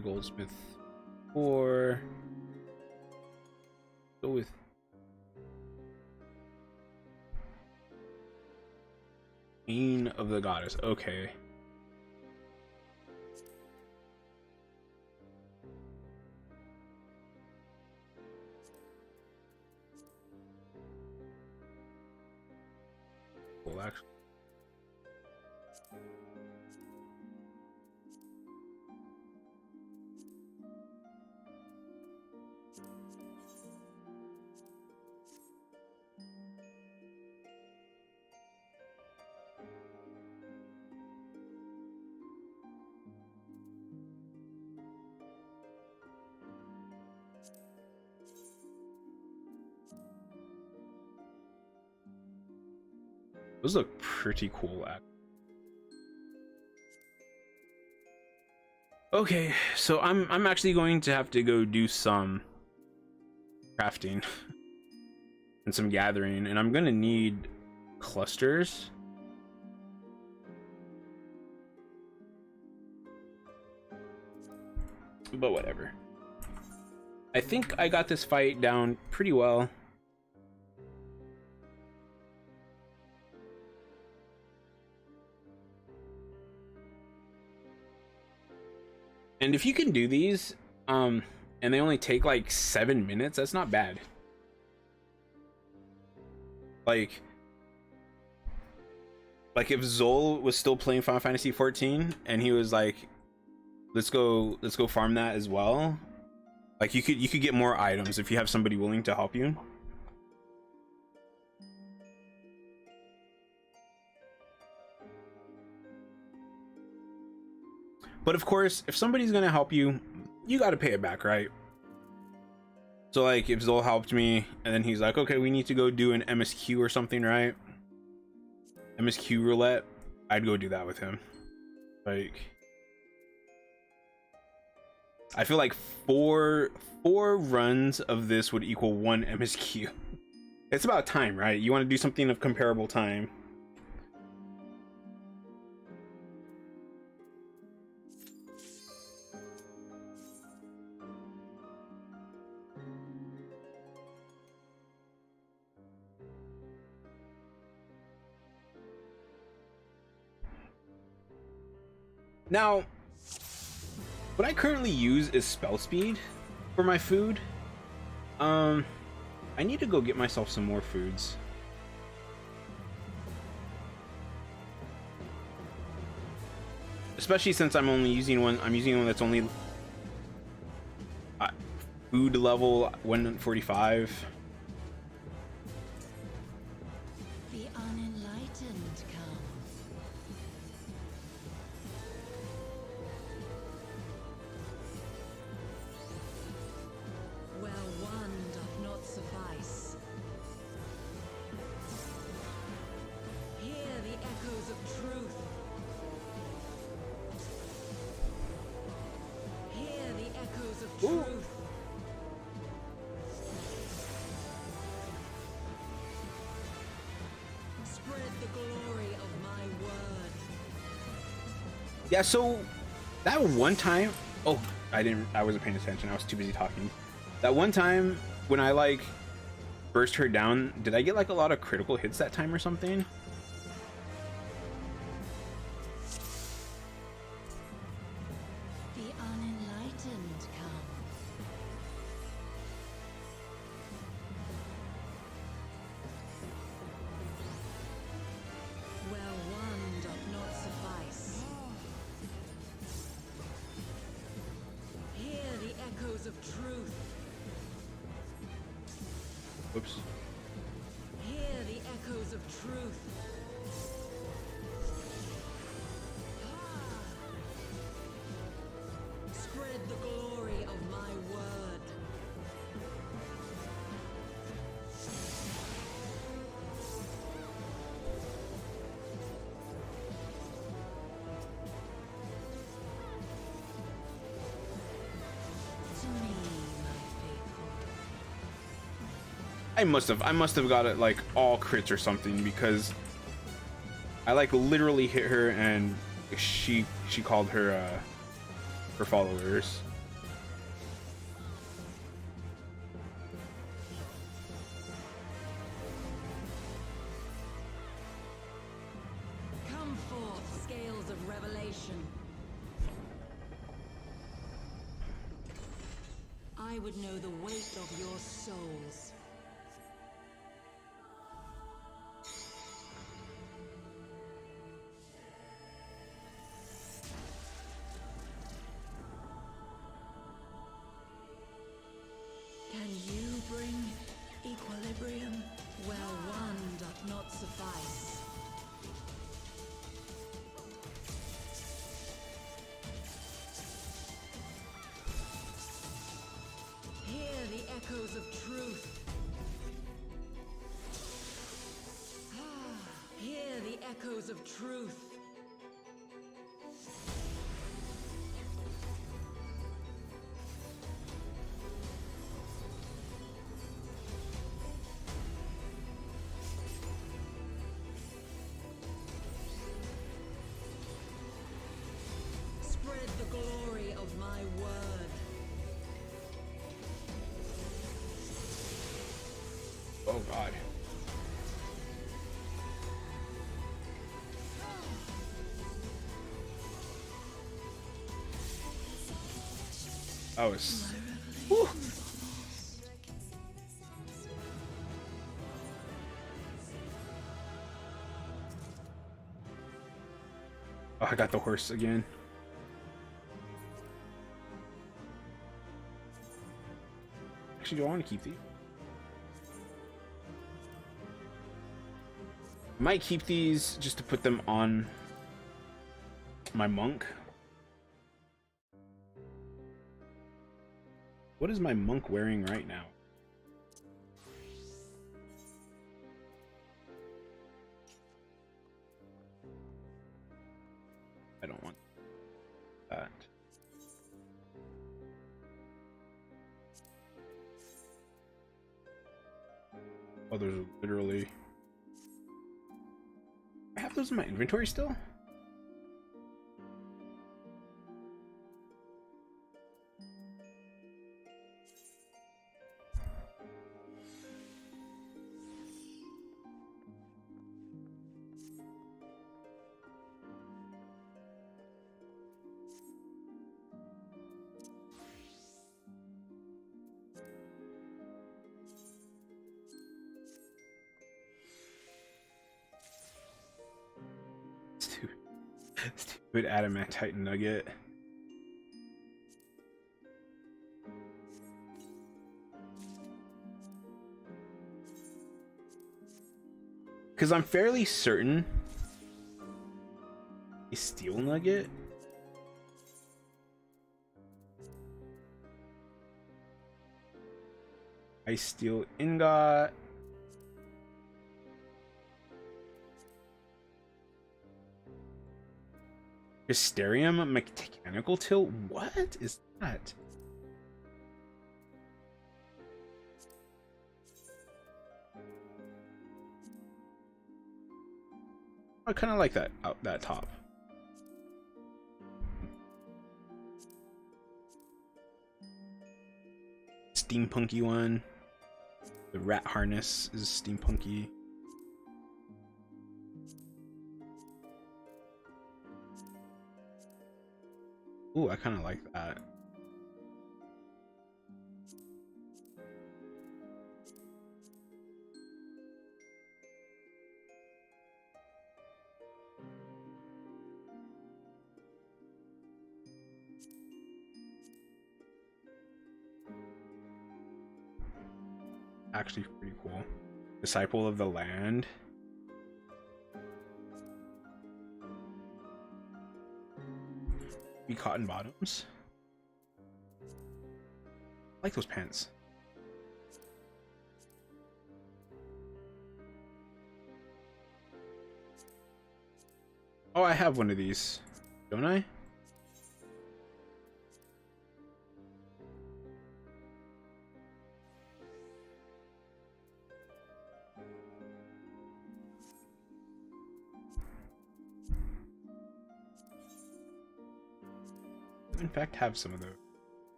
Goldsmith 4. Go with Queen of the Goddess. Okay. Cool, actually. Those look pretty cool. Okay, so I'm actually going to have to go do some crafting and some gathering, and I'm gonna need clusters. But whatever. I think I got this fight down pretty well. And if you can do these, And they only take like 7 minutes. That's not bad. Like if Zol was still playing Final Fantasy 14 and he was like, let's go farm that as well. Like you could get more items if you have somebody willing to help you. But of course, if somebody's gonna help you, you got to pay it back, right? So like if Zol helped me and then he's like, okay, we need to go do an MSQ or something, right? MSQ roulette, I'd go do that with him. Like, I feel like four runs of this would equal 1 MSQ. It's about time, right? You want to do something of comparable time. Now, what I currently use is spell speed for my food. I need to go get myself some more foods. Especially since I'm using one that's only food level 145. The unenlightened come. Where one doth not suffice. Hear the echoes of truth. Hear the echoes of Ooh. truth. Spread the glory of my word. Yeah, so that one time, oh, I wasn't paying attention. I was too busy talking. That one time when I like burst her down, did I get like a lot of critical hits that time or something? The unenlightened come. Where one doth not suffice. Hear the echoes of truth. Oops. Hear the echoes of truth. Spread the glory of my word. To me, my faithful. I must have got it like all crits or something, because I like literally hit her and she called her followers. Come forth, scales of revelation. I would know the weight of your souls. Can you bring equilibrium where one doth not suffice? Hear the echoes of truth. Hear the echoes of truth. Spread the glory of my word. Oh god. Oh, it's. Whew. Oh, I got the horse again. Actually, do I want to keep these? I might keep these just to put them on my monk. What is my monk wearing right now? I don't want that. Oh, there's literally... I have those in my inventory still? Stupid adamantite nugget. Because I'm fairly certain a steel nugget. I steel ingot. Hysterium mechanical tilt? What is that? I kind of like that that top. Steampunky one. The rat harness is steampunky. Ooh, I kind of like that. Actually pretty cool. Disciple of the land. Be cotton bottoms. I like those pants. Oh, I have one of these, don't I? In fact, have some of those.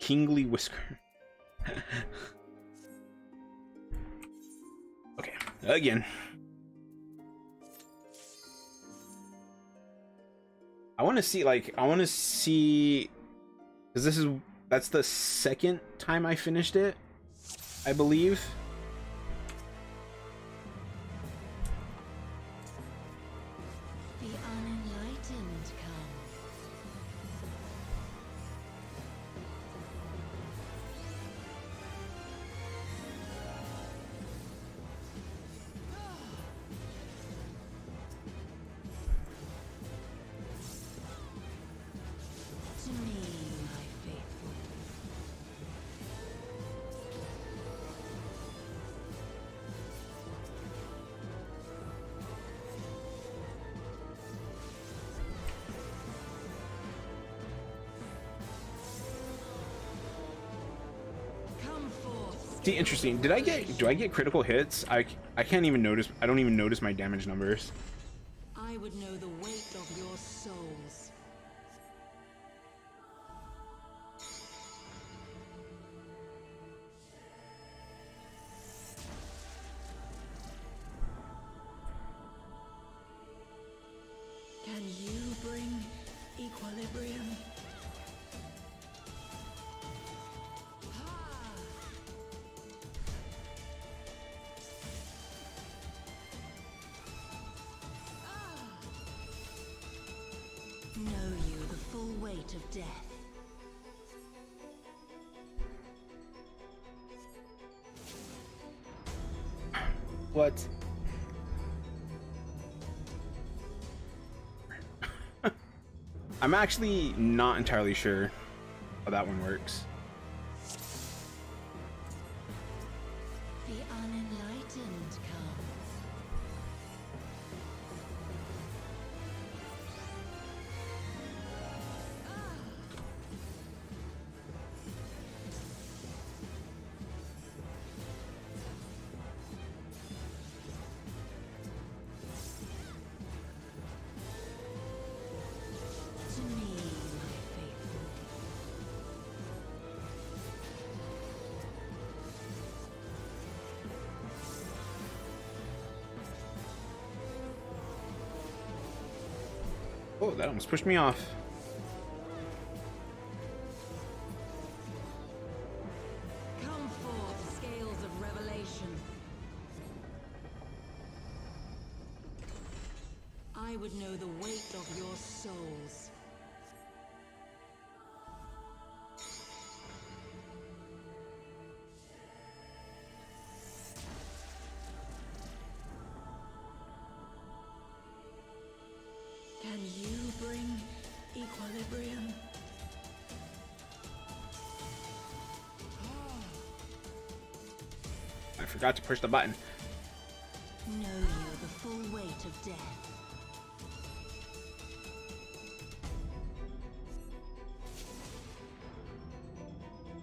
Kingly whisker. Okay, again. I want to see, because that's the second time I finished it, I believe. The unenlightened come. To me, my faithful. Come forth. See, interesting. Do I get critical hits? I can't even notice. I don't even notice my damage numbers. I would know the weight of your souls. Can you bring equilibrium? What? I'm actually not entirely sure how that one works. The unenlightened come. To me, my faithful. Oh, that almost pushed me off. Come forth, scales of revelation. I would know the weight of your souls. Can you bring equilibrium? I forgot to push the button. Know you the full weight of death?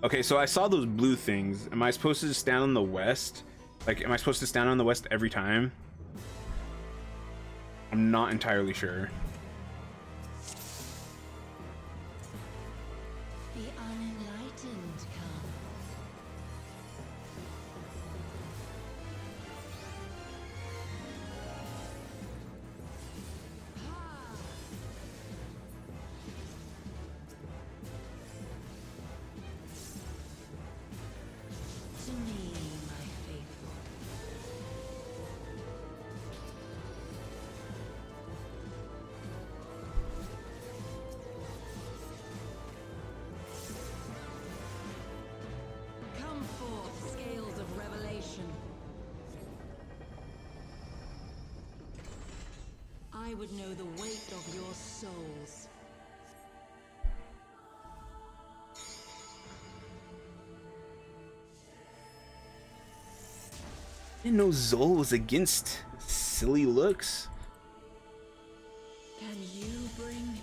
Okay, so I saw those blue things. Am I supposed to stand on the west? Like, am I supposed to stand on the west every time? I'm not entirely sure. The unenlightened come. To me, my faithful. Come forth, scales of revelation. I would know the weight of your souls. I didn't know Zol was against silly looks. Can you bring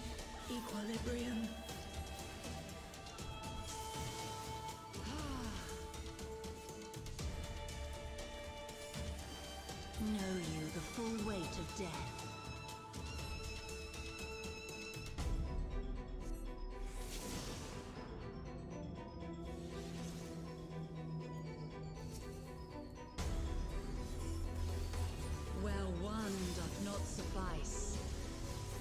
equilibrium? Know you the full weight of death? Where one doth not suffice.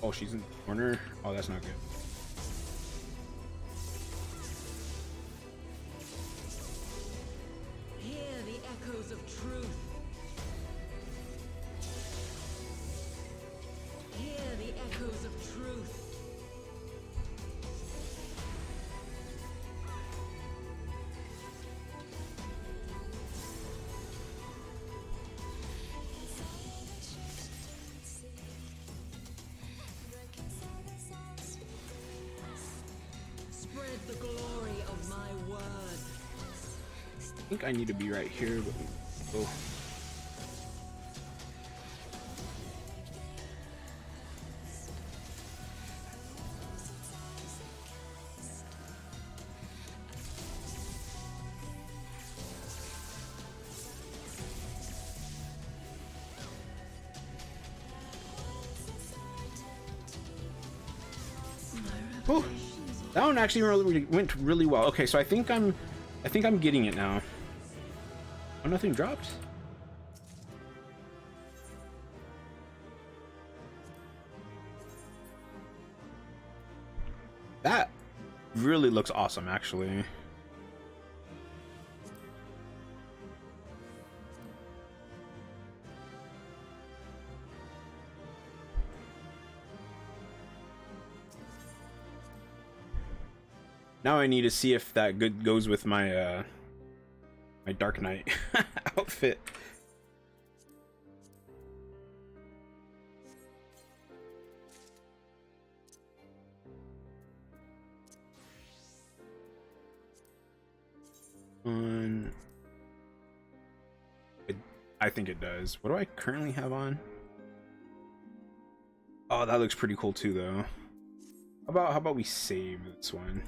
Oh, she's in the corner. Oh, that's not good. Hear the echoes of truth. Hear the echoes of truth. Spread the glory of my word. I think I need to be right here, but oh. Oh, that one actually went really well. Okay, so I think I'm getting it now. Oh, nothing dropped. That really looks awesome, actually. Now I need to see if that goes with my my Dark Knight outfit. on. I think it does. What do I currently have on? Oh, that looks pretty cool too, though. How about we save this one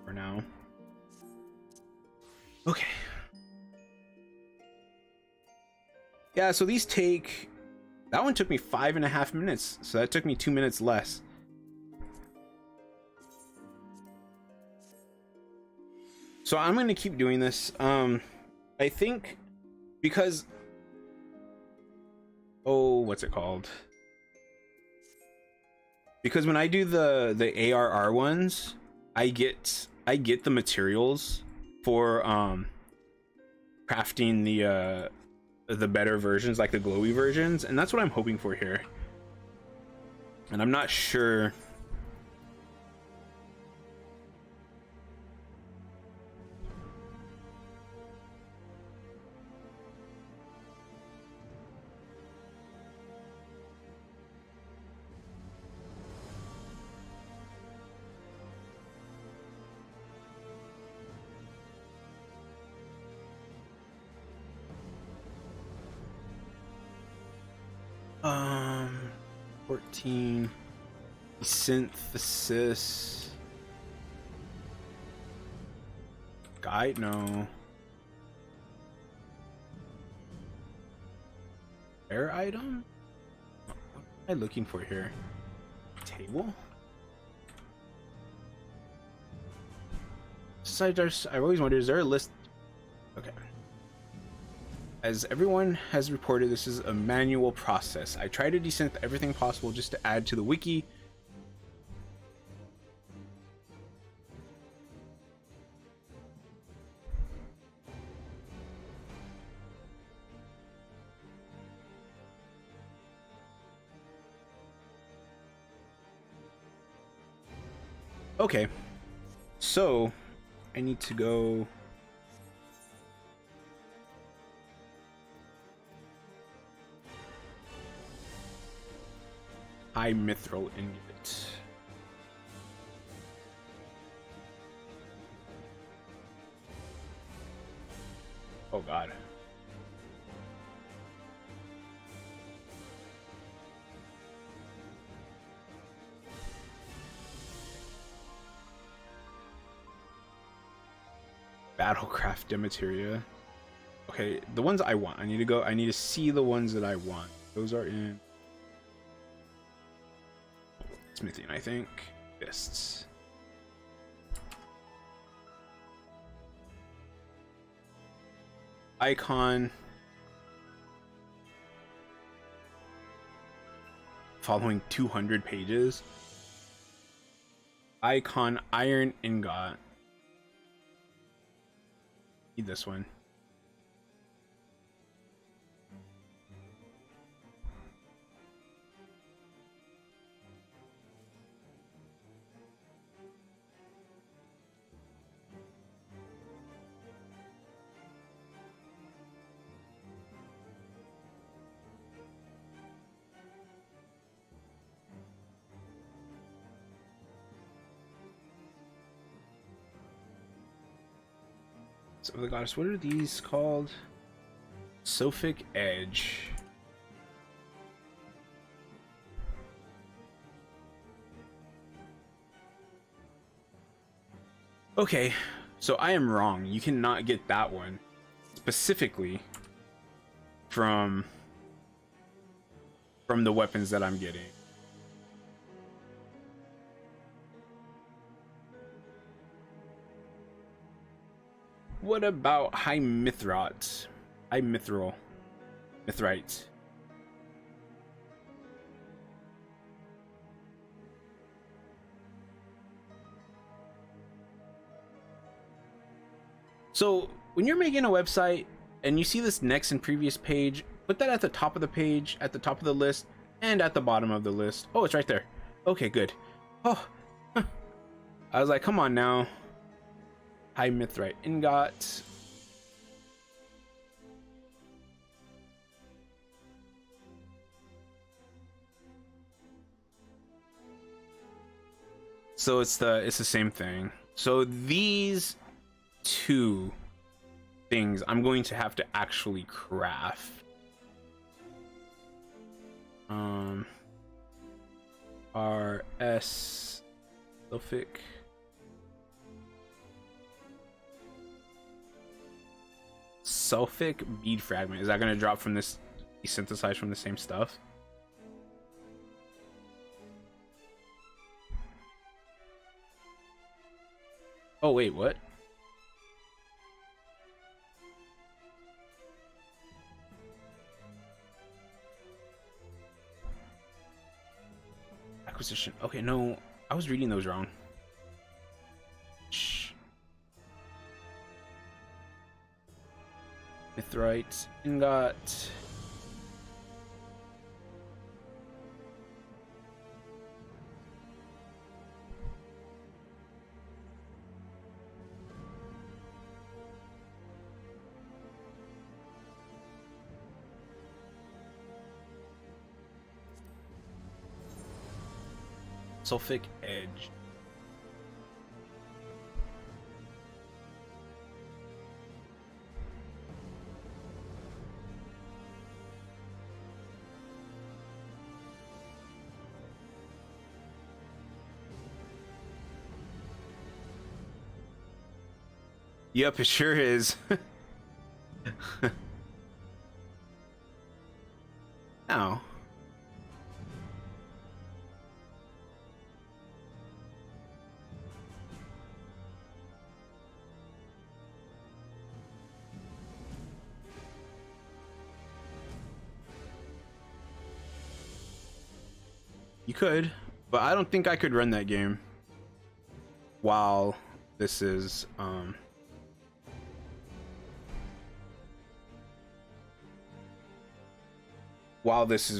for now? Okay. Yeah, so these take. That one took me 5.5 minutes, so that took me 2 minutes less. So I'm gonna keep doing this. I think because what's it called? Because when I do the ARR ones, I get the materials for crafting the better versions, like the glowy versions, and that's what I'm hoping for here. And I'm not sure. Um, 14 synthesis guide. No. Rare item? What am I looking for here? Table? I've always wondered, is there a list? Okay. As everyone has reported, this is a manual process. I try to desync everything possible just to add to the wiki. Okay, so I need to go. High mithril ingot. Oh god. Battlecraft Demateria. Okay, the ones I want. I need to see the ones that I want. Those are in smithing, I think. Fists. Icon. Following 200 pages. Icon iron ingot. Need this one. So the goddess, what are these called? Sophic Edge. Okay, so I am wrong. You cannot get that one specifically from the weapons that I'm getting. What about high mithrite? High mithril. Mithrite. So when you're making a website and you see this next and previous page, put that at the top of the page, at the top of the list, and at the bottom of the list. Oh, it's right there. Okay, good. Oh, I was like, come on now. High mithrite ingot. So it's the same thing. So these two things I'm going to have to actually craft. RS Sulfic. Sulfic bead fragment. Is that going to drop from this? Be synthesized from the same stuff? Oh wait, what? Acquisition. Okay, no, I was reading those wrong. Shh. Mithrite ingot. Sulfic edge. Yep, it sure is. Now. You could, but I don't think I could run that game while this is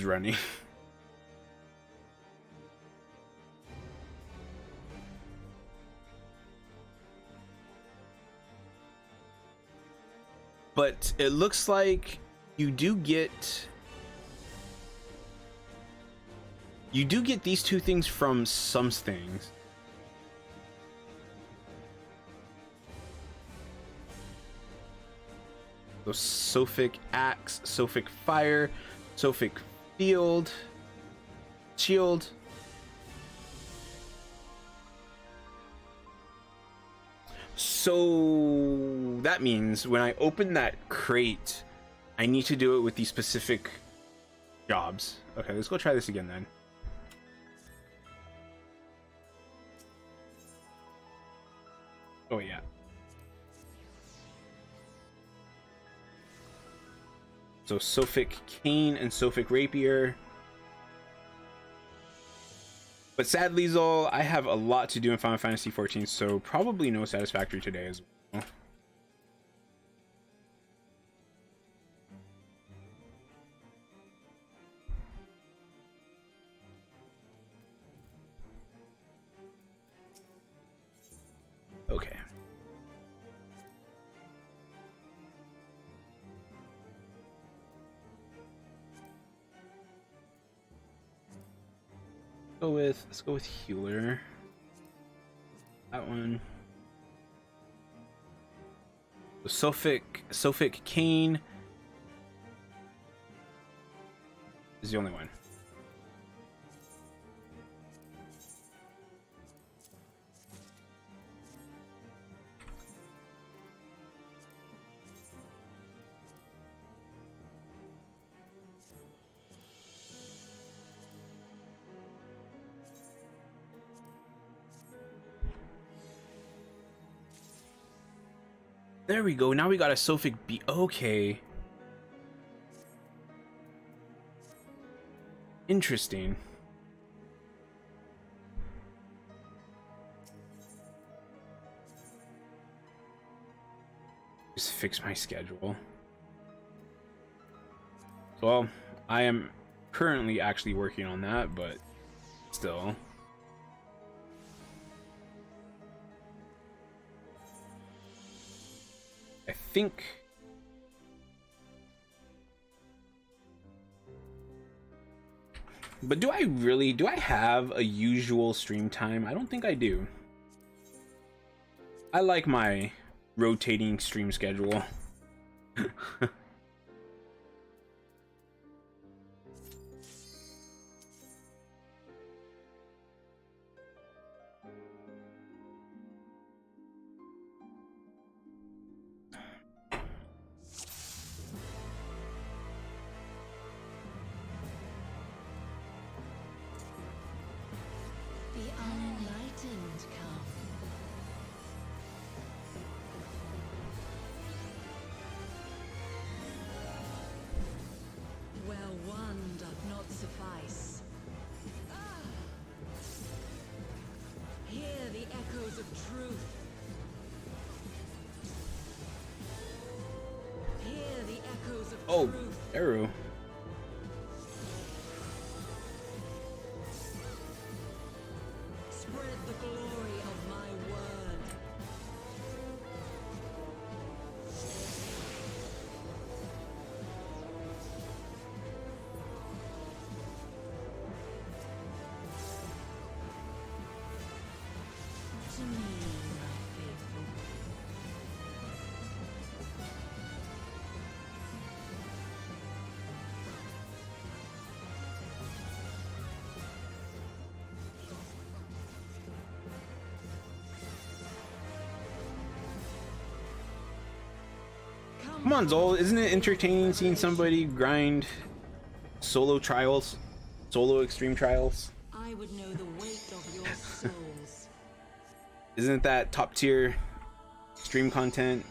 running. But it looks like you do get these two things from some things. So Sophic Axe, Sophic Fire, Sophic Field, Shield. So that means when I open that crate, I need to do it with these specific jobs. Okay, let's go try this again then. Oh yeah. So Sophic Cane and Sophic Rapier. But sadly, Zol, I have a lot to do in Final Fantasy XIV, so probably no Satisfactory today as well. Okay. Let's go with healer. That one. Sophic Cane is the only one. There we go. Now we got a Sophic B. Okay. Interesting. Just fix my schedule. Well, I am currently actually working on that, but still. I think but do I have a usual stream time? I don't think I do. I like my rotating stream schedule. The unenlightened come. Where one doth not suffice. Hear the echoes of truth. Hear the echoes of Oh, truth. arrow. Spread the glory of my word. To me, my faithful. Come on, Zol. Isn't it entertaining seeing somebody grind solo trials? Solo extreme trials? I would know the weight of your souls. Isn't that top tier stream content?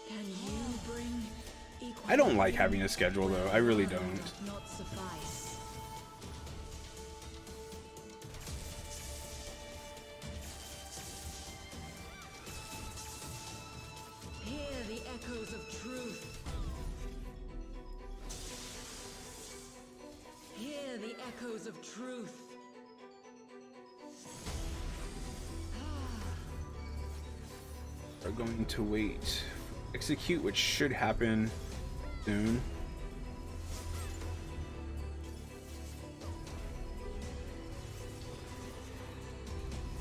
Can you bring I don't like having a schedule though. I really don't. not suffice? Hear the echoes of truth. Hear the echoes of truth. Are going to wait. Execute, which should happen soon.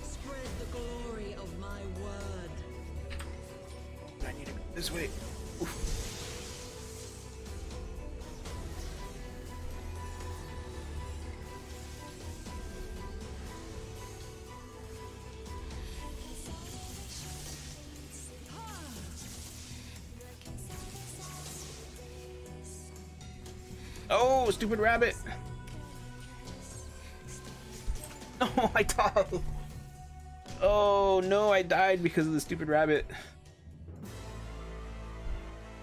Spread the glory of my word. I need to go this way. Oof. Oh, stupid rabbit! Oh, I died! Oh no, I died because of the stupid rabbit.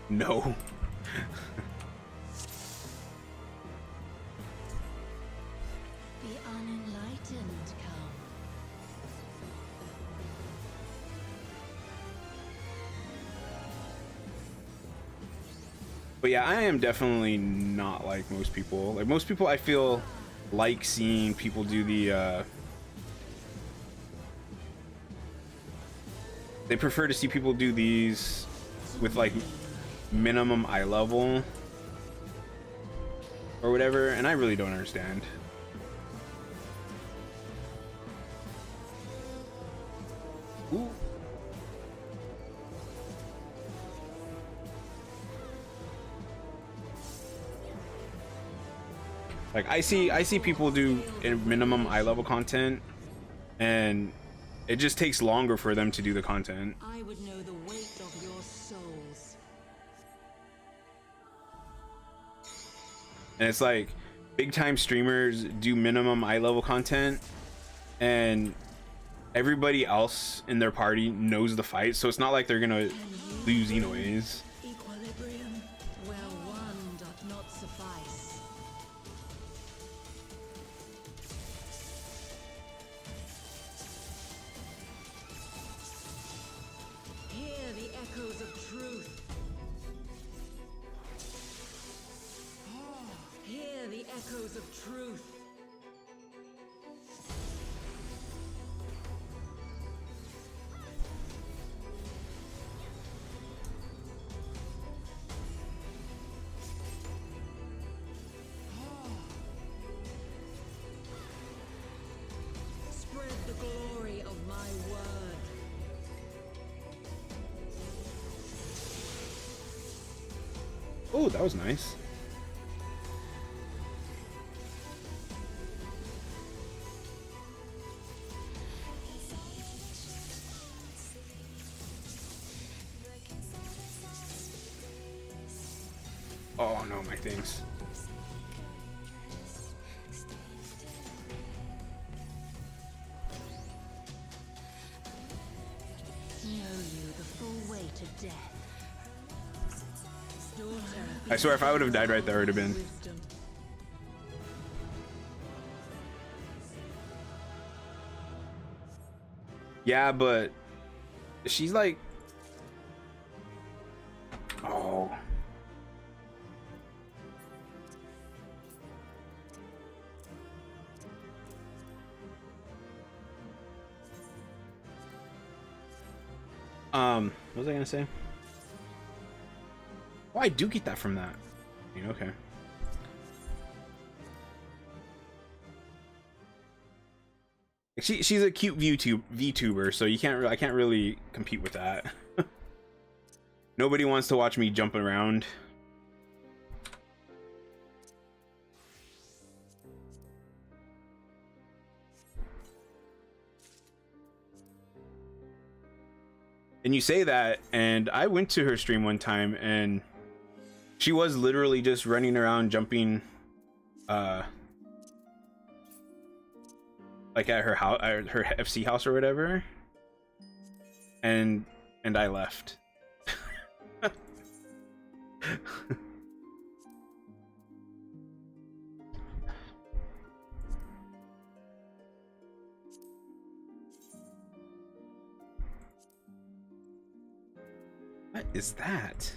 No. The unenlightened come. But yeah, I am definitely not like most people. Like most people, I feel like seeing people do the they prefer to see people do these with like minimum eye level or whatever, and I really don't understand. Ooh. Like I see people do minimum eye level content, and it just takes longer for them to do the content. I would know the weight of your souls. And it's like big time streamers do minimum eye level content, and everybody else in their party knows the fight, so it's not like they're gonna lose anyways. Equilibrium, where one doth not suffice. Hear the echoes of truth. Hear the echoes of truth. Oh, that was nice. Oh no, my things. Know you the full way to death. I swear, if I would have died right there, it would have been. Wisdom. Yeah, but she's like, oh. What was I gonna say? Oh, I do get that from that. Okay. She's a cute VTuber, so I can't really compete with that. Nobody wants to watch me jump around. And you say that, and I went to her stream one time, and she was literally just running around jumping, like at her house, her FC house or whatever, and I left. What is that?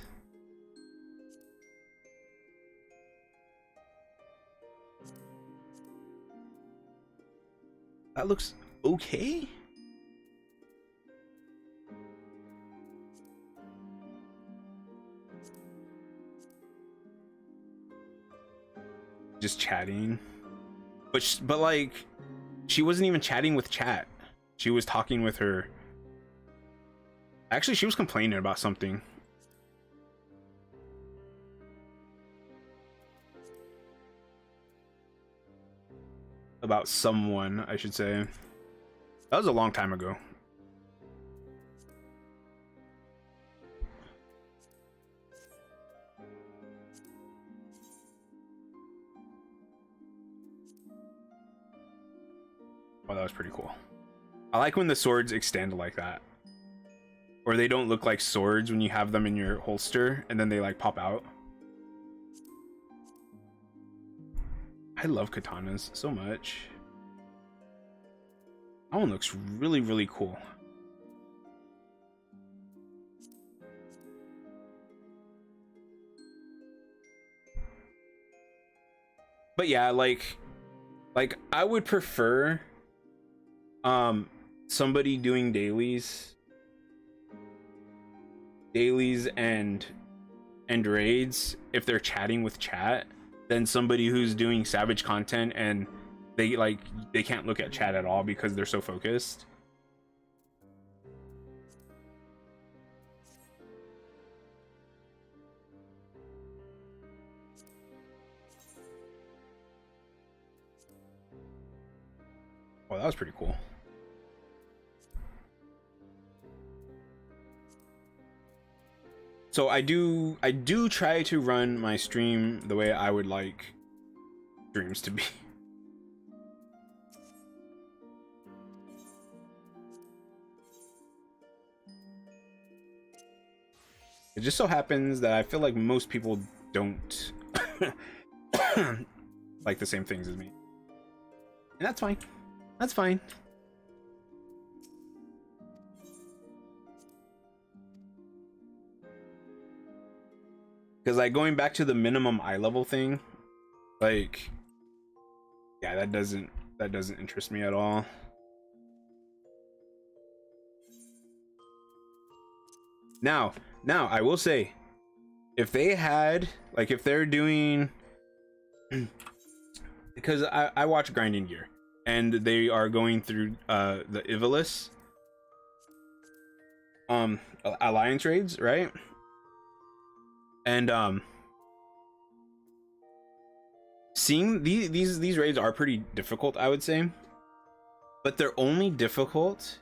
That looks okay. Just chatting, but like, she wasn't even chatting with chat. She was talking with her. Actually, she was complaining about something. About someone, I should say. That was a long time ago. Oh, that was pretty cool. I like when the swords extend like that. Or they don't look like swords when you have them in your holster and then they like pop out. I love katanas so much. That one looks really, really cool. But yeah, like I would prefer somebody doing dailies and raids if they're chatting with chat than somebody who's doing savage content and they can't look at chat at all because they're so focused. Oh, that was pretty cool. So I do try to run my stream the way I would like streams to be. It just so happens that I feel like most people don't like the same things as me. And that's fine. That's fine. Because like going back to the minimum eye level thing, like, yeah, that doesn't interest me at all. Now I will say, if they had, like, if they're doing, because I watch Grinding Gear and they are going through the Ivalice alliance raids, right? And seeing these raids are pretty difficult, I would say, but they're only difficult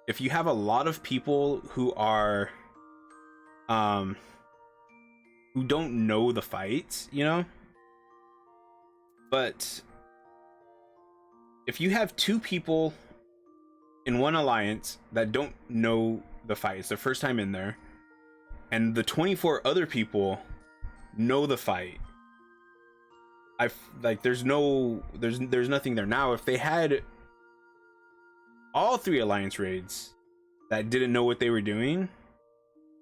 if you have a lot of people who are who don't know the fights, you know. But if you have two people in one alliance that don't know the fight, it's their first time in there, and the 24 other people know the fight, there's nothing there. Now if they had all three alliance raids that didn't know what they were doing,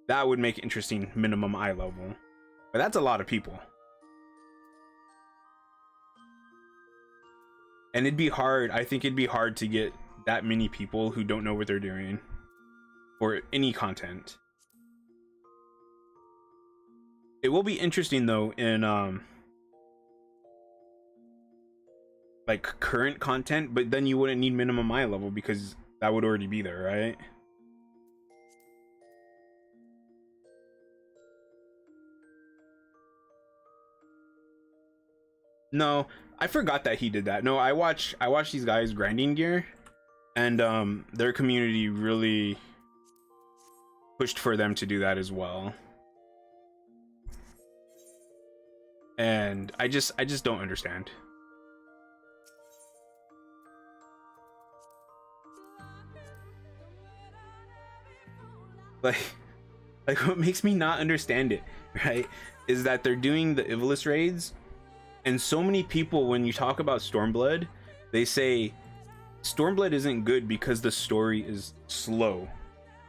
that would make interesting minimum eye level, but that's a lot of people, and it'd be hard. I think it'd be hard to get that many people who don't know what they're doing for any content. It will be interesting though in like current content, but then you wouldn't need minimum eye level because that would already be there, right? No, I forgot that he did that. No, I watch these guys grinding gear, and their community really pushed for them to do that as well. And I just don't understand. Like what makes me not understand it, right, is that they're doing the Ivalice raids, and so many people, when you talk about Stormblood, they say Stormblood isn't good because the story is slow.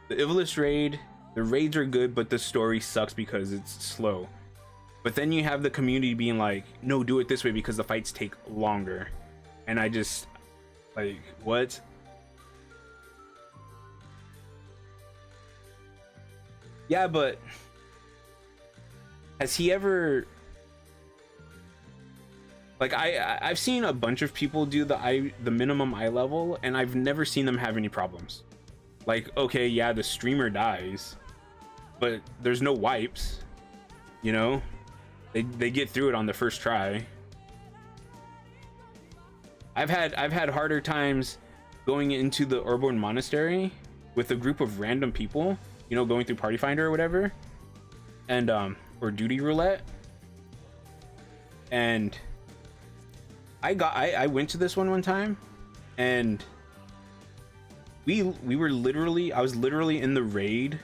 The Ivalice raid, the raids are good, but the story sucks because it's slow. But then you have the community being like, no, do it this way because the fights take longer. And I just, like, what? Yeah, but has he ever, like, I've seen a bunch of people do the minimum eye level, and I've never seen them have any problems. Like, okay, yeah, the streamer dies, but there's no wipes, you know? They get through it on the first try. I've had harder times going into the Urborn Monastery with a group of random people, you know, going through Party Finder or whatever, and or Duty Roulette. And I went to this one time, and we were literally, I was literally in the raid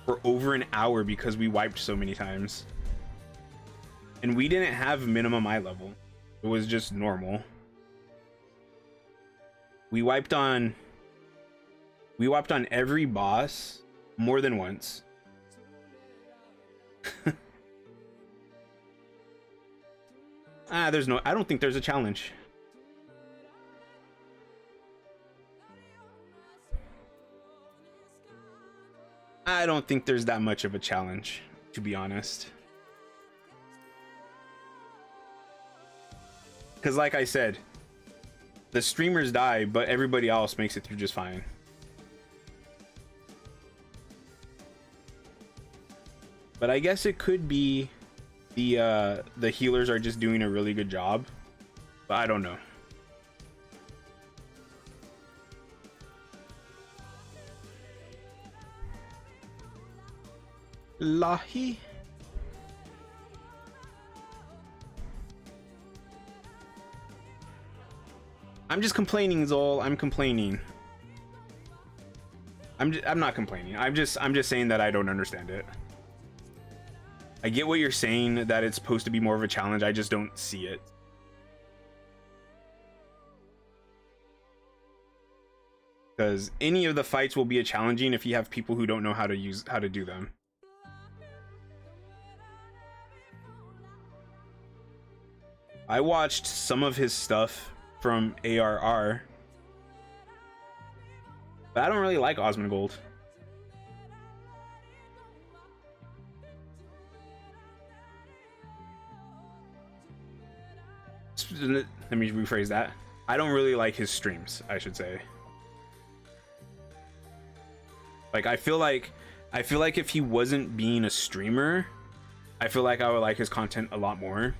for over an hour because we wiped so many times. And we didn't have minimum eye level. It was just normal. We wiped on every boss more than once. I don't think there's a challenge. I don't think there's that much of a challenge, to be honest. Because like I said, the streamers die, but everybody else makes it through just fine. But I guess it could be the healers are just doing a really good job, but I don't know. Lahi. I'm just complaining, Zol. I'm complaining. I'm not complaining. I'm just saying that I don't understand it. I get what you're saying, that it's supposed to be more of a challenge. I just don't see it. Because any of the fights will be challenging if you have people who don't know how to do them. I watched some of his stuff from ARR, but I don't really like Osmongold. Let me rephrase that. I don't really like his streams, I should say. Like, I feel like if he wasn't being a streamer, I feel like I would like his content a lot more.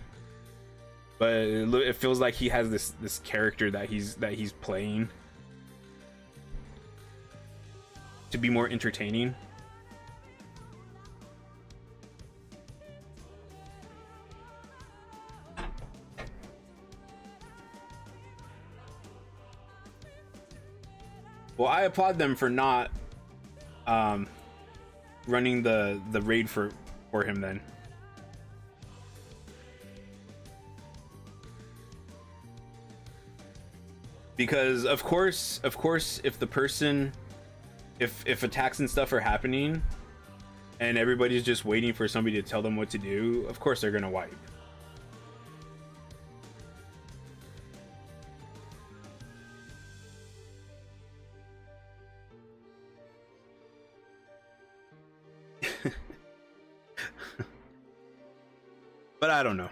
but it feels like he has this character that he's playing to be more entertaining. Well, I applaud them for not running the raid for him then. Because of course if the person if attacks and stuff are happening and everybody's just waiting for somebody to tell them what to do, of course they're gonna wipe. But I don't know.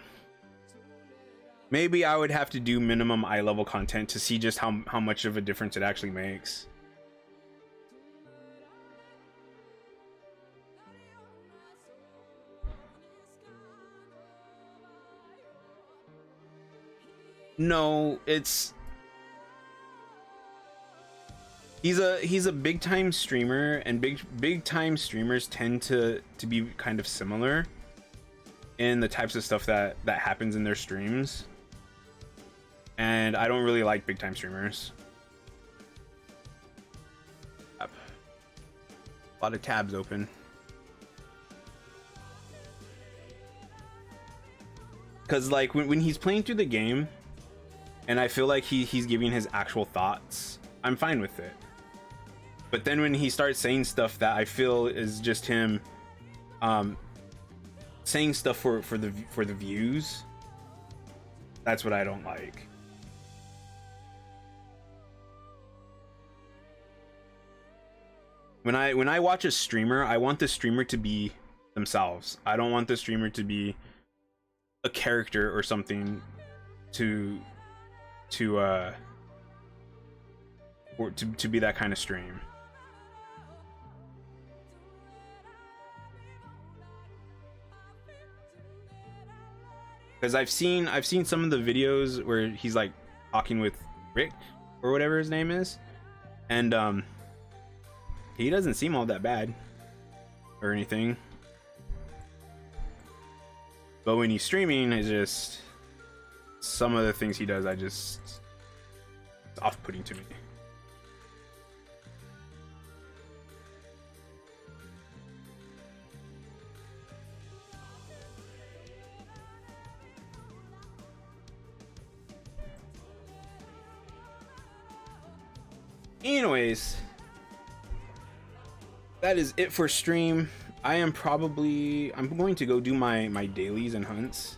Maybe I would have to do minimum eye level content to see just how much of a difference it actually makes. No, it's he's a big time streamer, and big time streamers tend to be kind of similar in the types of stuff that happens in their streams. And I don't really like big time streamers. A lot of tabs open. Cause like when he's playing through the game and I feel like he's giving his actual thoughts, I'm fine with it. But then when he starts saying stuff that I feel is just him saying stuff for the views, that's what I don't like. When I watch a streamer, I want the streamer to be themselves. I don't want the streamer to be a character or something to be that kind of stream. Because I've seen some of the videos where he's like talking with Rick or whatever his name is, and he doesn't seem all that bad or anything. But when he's streaming, it's just some of the things he does, it's off-putting to me. Anyways, that is it for stream. I'm going to go do my dailies and hunts,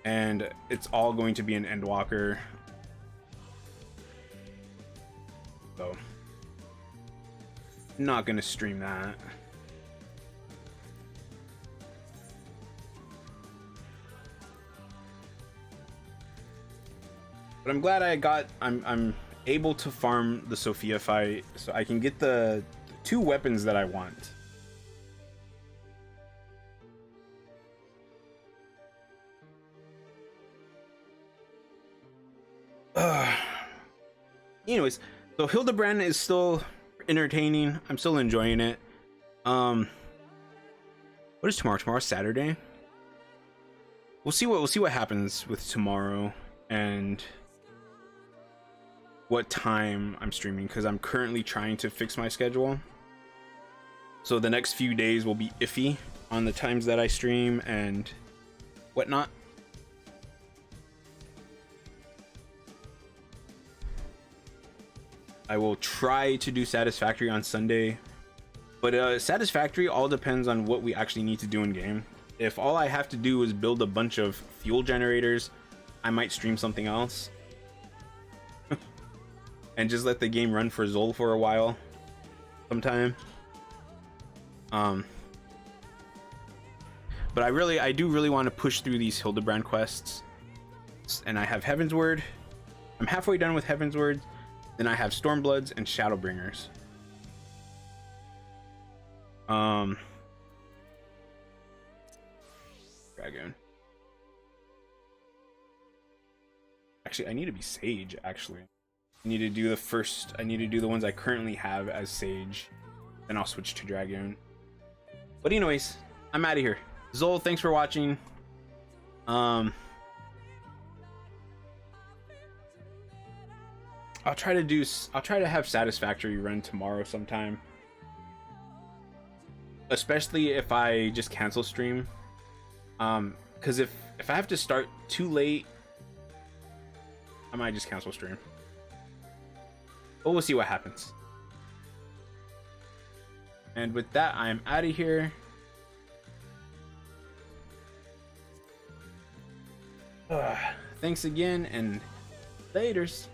and it's all going to be an Endwalker. So not gonna stream that. But I'm glad I'm able to farm the Sophia fight so I can get the 2 weapons that I want. Anyways, so Hildebrand is still entertaining. I'm still enjoying it. What is tomorrow? Tomorrow's Saturday. We'll see what happens with tomorrow and what time I'm streaming, because I'm currently trying to fix my schedule. So the next few days will be iffy on the times that I stream and whatnot. I will try to do Satisfactory on Sunday, but Satisfactory all depends on what we actually need to do in game. If all I have to do is build a bunch of fuel generators, I might stream something else and just let the game run for Zol for a while sometime. But I do really want to push through these Hildebrand quests, and I have Heavensward. I'm halfway done with Heavensward. Then I have Stormbloods and Shadowbringers. Dragoon. Actually, I need to be Sage, actually. I need to do the ones I currently have as Sage. Then I'll switch to Dragoon. But anyways, I'm out of here. Zol, thanks for watching. I'll try to have Satisfactory run tomorrow sometime. Especially if I just cancel stream. Because if I have to start too late, I might just cancel stream. But we'll see what happens. And with that, I'm out of here. Thanks again, and laters.